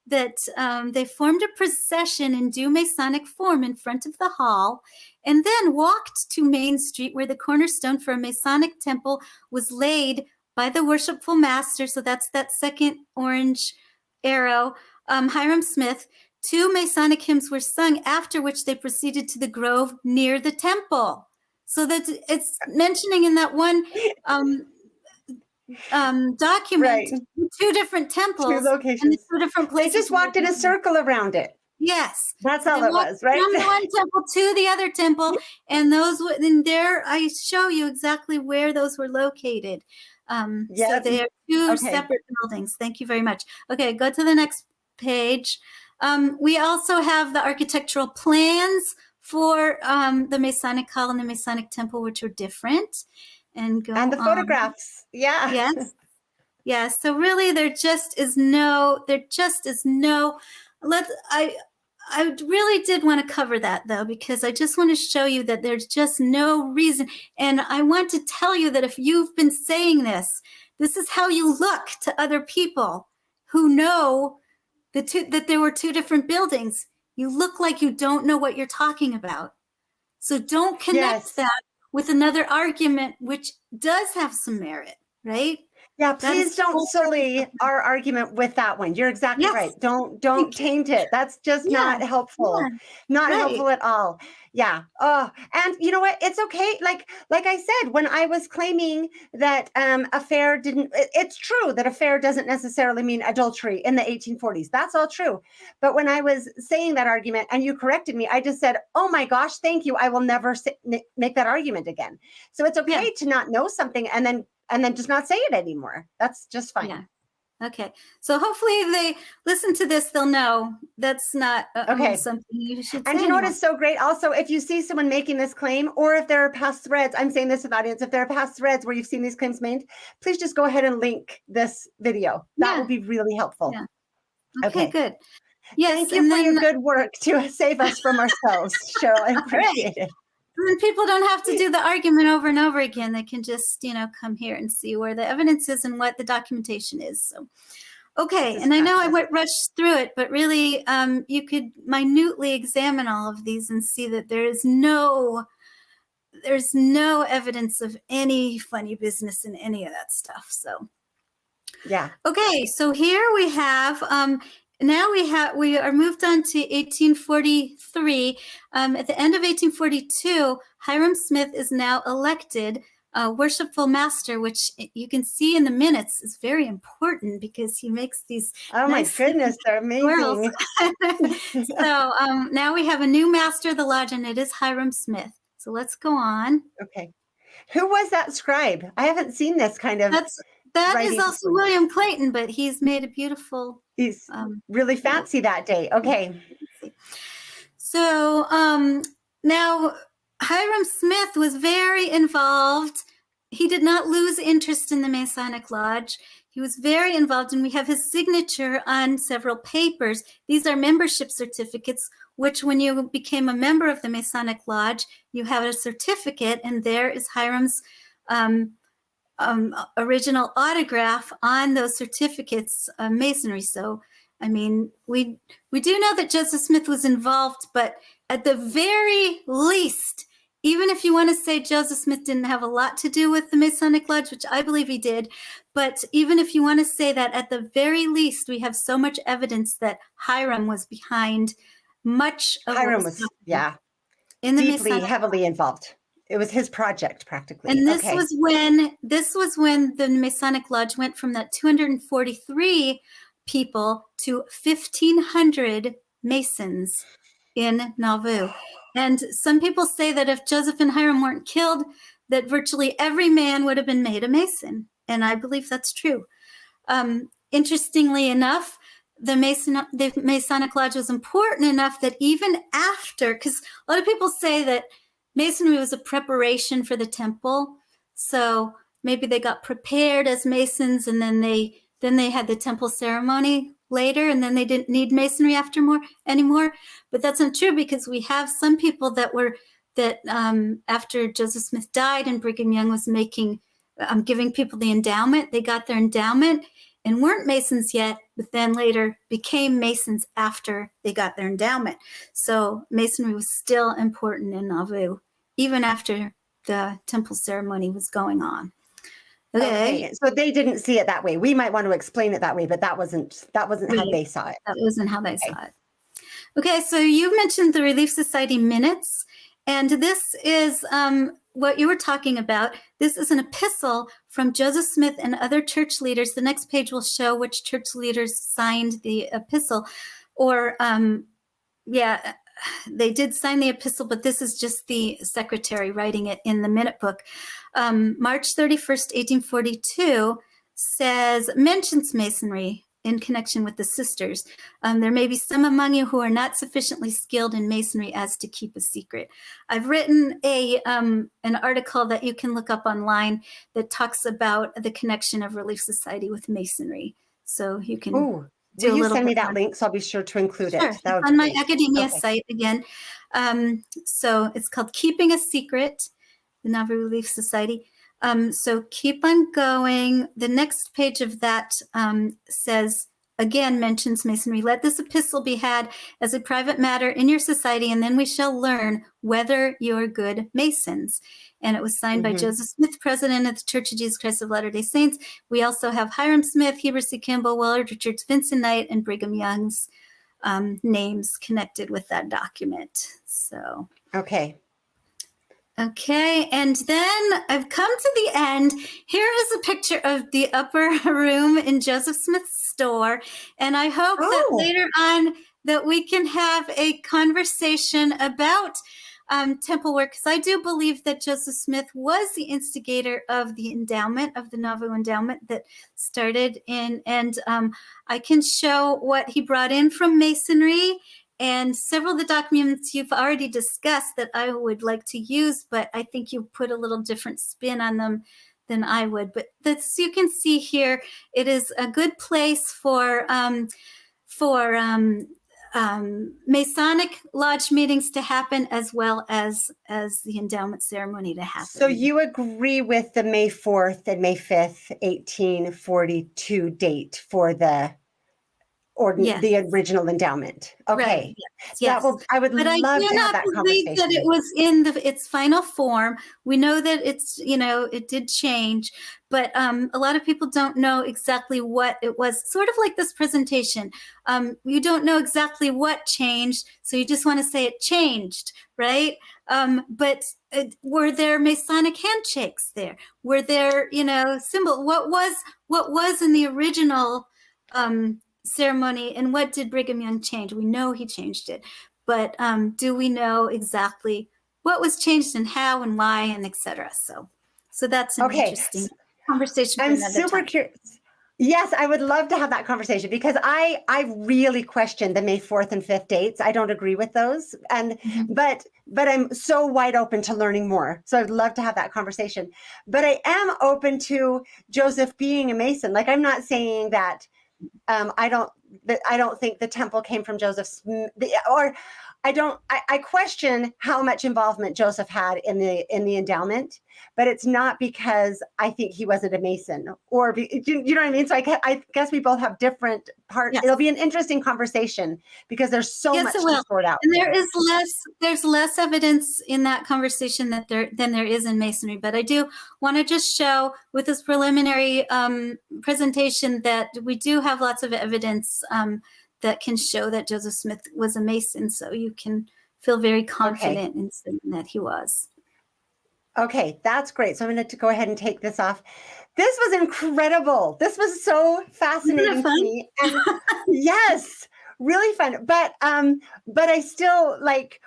they formed a procession in due Masonic form in front of the hall, and then walked to Main Street, where the cornerstone for a Masonic temple was laid by the worshipful master. So that's that second orange arrow, Hiram Smith. 2 Masonic hymns were sung, after which they proceeded to the grove near the temple. So that it's mentioning in that one document 2 different temples, 2 locations, and 2 different places. They just walked in a circle around it. Yes, that's all it was, right? From one temple to the other temple, and those. And there, I show you exactly where those were located. So they are 2 separate buildings. Thank you very much. Okay, go to the next page. We also have the architectural plans for the Masonic Hall and the Masonic Temple, which are different. And the photographs. Yeah. Yes. So really, there just is no. I really did want to cover that, though, because I just want to show you that there's just no reason. And I want to tell you that if you've been saying this is how you look to other people who know that there were 2 different buildings. You look like you don't know what you're talking about. So don't connect that with another argument, which does have some merit, right? Yeah, please don't sully our argument with that one. You're exactly right. Don't taint it. That's just not helpful. Not helpful at all. Yeah. Oh, and you know what? It's okay. Like I said, when I was claiming that affair didn't, it's true that affair doesn't necessarily mean adultery in the 1840s. That's all true. But when I was saying that argument and you corrected me, I just said, oh my gosh, thank you. I will never make that argument again. So it's okay to not know something and then just not say it anymore. That's just fine. Yeah. Okay. So hopefully they listen to this, they'll know that's not something you should say. And you know what is so great? Also, if you see someone making this claim, or if there are past threads, I'm saying this to the audience, if there are past threads where you've seen these claims made, please just go ahead and link this video. That will be really helpful. Yeah. Okay, good. Yes. Thank you for your good work to save us from ourselves, Cheryl. I appreciate it. And people don't have to do the argument over and over again. They can just, come here and see where the evidence is and what the documentation is. So, okay. And I know I went rushed through it, but really you could minutely examine all of these and see that there's no evidence of any funny business in any of that stuff. So, yeah. Okay. So here we have, now we are moved on to 1843. At the end of 1842, Hiram Smith is now elected worshipful master, which you can see in the minutes is very important because he makes these. Oh my goodness, they're amazing. So now we have a new master of the lodge, and it is Hiram Smith. So let's go on. Okay. Who was that scribe? I haven't seen this kind of. That is also William Clayton, but he's made a beautiful. He's really fancy that day. Okay. So now Hiram Smith was very involved. He did not lose interest in the Masonic Lodge. He was very involved, and we have his signature on several papers. These are membership certificates, which when you became a member of the Masonic Lodge, you have a certificate, and there is Hiram's original autograph on those certificates of masonry. So, I mean, we do know that Joseph Smith was involved, but at the very least, even if you want to say Joseph Smith didn't have a lot to do with the Masonic Lodge, which I believe he did, but even if you want to say that, at the very least, we have so much evidence that Hiram was behind much of Hiram was in the deeply, Masonic heavily involved. It was his project practically. And this was when the Masonic Lodge went from that 243 people to 1,500 Masons in Nauvoo. And some people say that if Joseph and Hiram weren't killed, that virtually every man would have been made a Mason. And I believe that's true. Interestingly enough, the Masonic Lodge was important enough that even after, because a lot of people say that Masonry was a preparation for the temple. So maybe they got prepared as Masons, and then they had the temple ceremony later, and then they didn't need Masonry anymore. But that's not true, because we have some people that after Joseph Smith died and Brigham Young was giving people the endowment, they got their endowment and weren't Masons yet, but then later became Masons after they got their endowment. So Masonry was still important in Nauvoo, even after the temple ceremony was going on. Okay. So they didn't see it that way. We might want to explain it that way, but that wasn't how they saw it. That wasn't how they saw it. Okay, so you mentioned the Relief Society minutes, and this is what you were talking about. This is an epistle from Joseph Smith and other church leaders. The next page will show which church leaders signed the epistle, or they did sign the epistle, but this is just the secretary writing it in the minute book. March 31st, 1842 mentions Masonry in connection with the sisters. There may be some among you who are not sufficiently skilled in Masonry as to keep a secret. I've written an article that you can look up online that talks about the connection of Relief Society with Masonry. So you can... Ooh. Will you send me that link so I'll be sure to include it? It's on my academia site again. So it's called Keeping a Secret, the Nauvoo Relief Society. So keep on going. The next page of that mentions Masonry. Let this epistle be had as a private matter in your society, and then we shall learn whether you're good Masons. And it was signed by Joseph Smith, president of the Church of Jesus Christ of Latter-day Saints. We also have Hiram Smith, Heber C. Kimball, Willard Richards, Vincent Knight, and Brigham Young's names connected with that document. So Okay, and then I've come to the end. Here is a picture of the upper room in Joseph Smith's store, and I hope that later on that we can have a conversation about temple work, because I do believe that Joseph Smith was the instigator of the endowment, of the Nauvoo endowment that started in, and I can show what he brought in from Masonry, and several of the documents you've already discussed that I would like to use, but I think you put a little different spin on them than I would. But this, you can see here, it is a good place for Masonic Lodge meetings to happen, as well as the endowment ceremony to happen. so you agree with the May 4th and May 5th, 1842 date for the original endowment? Okay. Right. Yes. I would love to have that conversation. But I do not believe that it was in its final form. We know that it did change, but a lot of people don't know exactly what it was. Sort of like this presentation. You don't know exactly what changed, so you just want to say it changed, right? But were there Masonic handshakes there? Were there, symbol? What was in the original ceremony, and what did Brigham Young change? We know he changed it, but do we know exactly what was changed and how and why and etc.? So that's an interesting conversation. I'm super curious. Yes, I would love to have that conversation, because I really question the May 4th and 5th dates. I don't agree with those, and but I'm so wide open to learning more. So I'd love to have that conversation. But I am open to Joseph being a Mason. Like, I'm not saying that. I don't think the temple came from Joseph, or I question how much involvement Joseph had in the endowment, but it's not because I think he wasn't a Mason, or you know what I mean? So I guess we both have different parts. Yes. It'll be an interesting conversation, because there's so much to sort out. And there's less evidence in that conversation than there is in Masonry. But I do want to just show with this preliminary presentation that we do have lots of evidence that can show that Joseph Smith was a Mason, so you can feel very confident in saying that he was. Okay, that's great. So I'm going to go ahead and take this off. This was incredible. This was so fascinating to me. And yes, really fun. But I still like,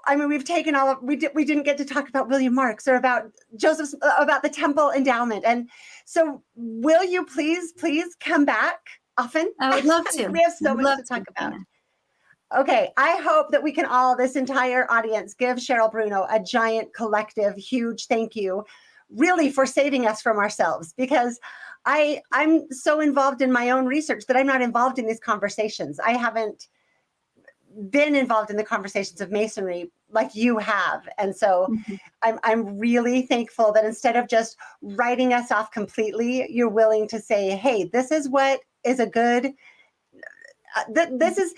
I mean, we've taken all of, we didn't get to talk about William Marks or about Joseph's, about the temple endowment. And so will you please come back often? I would love to. We have so I'd much love to talk about. Yeah. Okay, I hope that we can all, this entire audience, give Cheryl Bruno a giant collective, huge thank you, really, for saving us from ourselves, because I'm so involved in my own research that I'm not involved in these conversations. I haven't been involved in the conversations of Masonry like you have. And so I'm really thankful that instead of just writing us off completely, you're willing to say, hey, this is what is a good, this is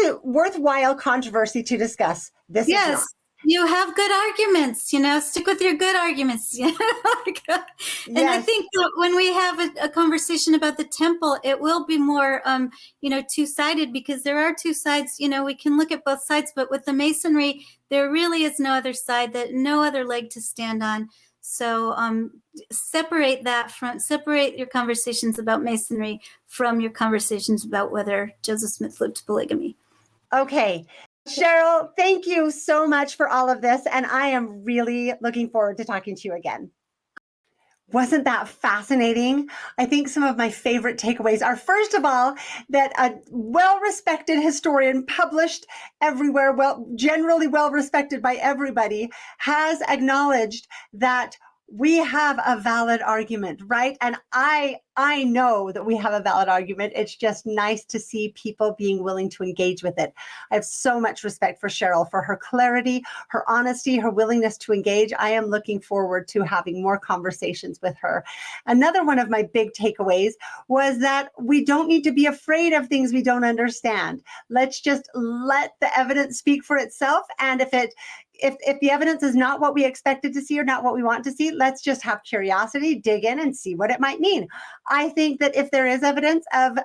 a worthwhile controversy to discuss. This is not. You have good arguments, stick with your good arguments. And I think that when we have a conversation about the temple, it will be more, two-sided, because there are two sides. We can look at both sides, but with the Masonry, there really is no other side, that no other leg to stand on. So separate your conversations about Masonry from your conversations about whether Joseph Smith lived polygamy. Okay. Cheryl, thank you so much for all of this. And I am really looking forward to talking to you again. Wasn't that fascinating? I think some of my favorite takeaways are, first of all, that a well-respected historian, published everywhere, generally well-respected by everybody, has acknowledged that we have a valid argument, right? And I know that we have a valid argument. It's just nice to see people being willing to engage with it. I have so much respect for Cheryl, for her clarity, her honesty, her willingness to engage. I am looking forward to having more conversations with her. Another one of my big takeaways was that we don't need to be afraid of things we don't understand. Let's just let the evidence speak for itself. And if the evidence is not what we expected to see or not what we want to see, let's just have curiosity, dig in, and see what it might mean. I think that if there is evidence of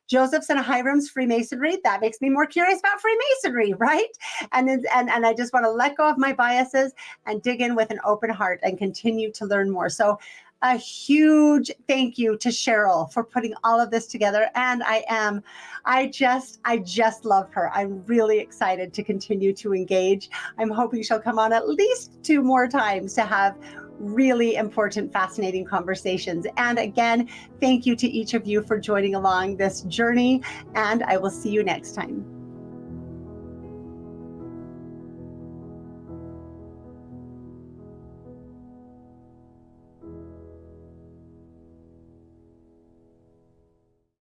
Joseph's and Hiram's Freemasonry, that makes me more curious about Freemasonry, right? And I just want to let go of my biases and dig in with an open heart and continue to learn more. So a huge thank you to Cheryl for putting all of this together. And I just love her. I'm really excited to continue to engage. I'm hoping she'll come on at least 2 more times to have really important, fascinating conversations. And again, thank you to each of you for joining along this journey, and I will see you next time.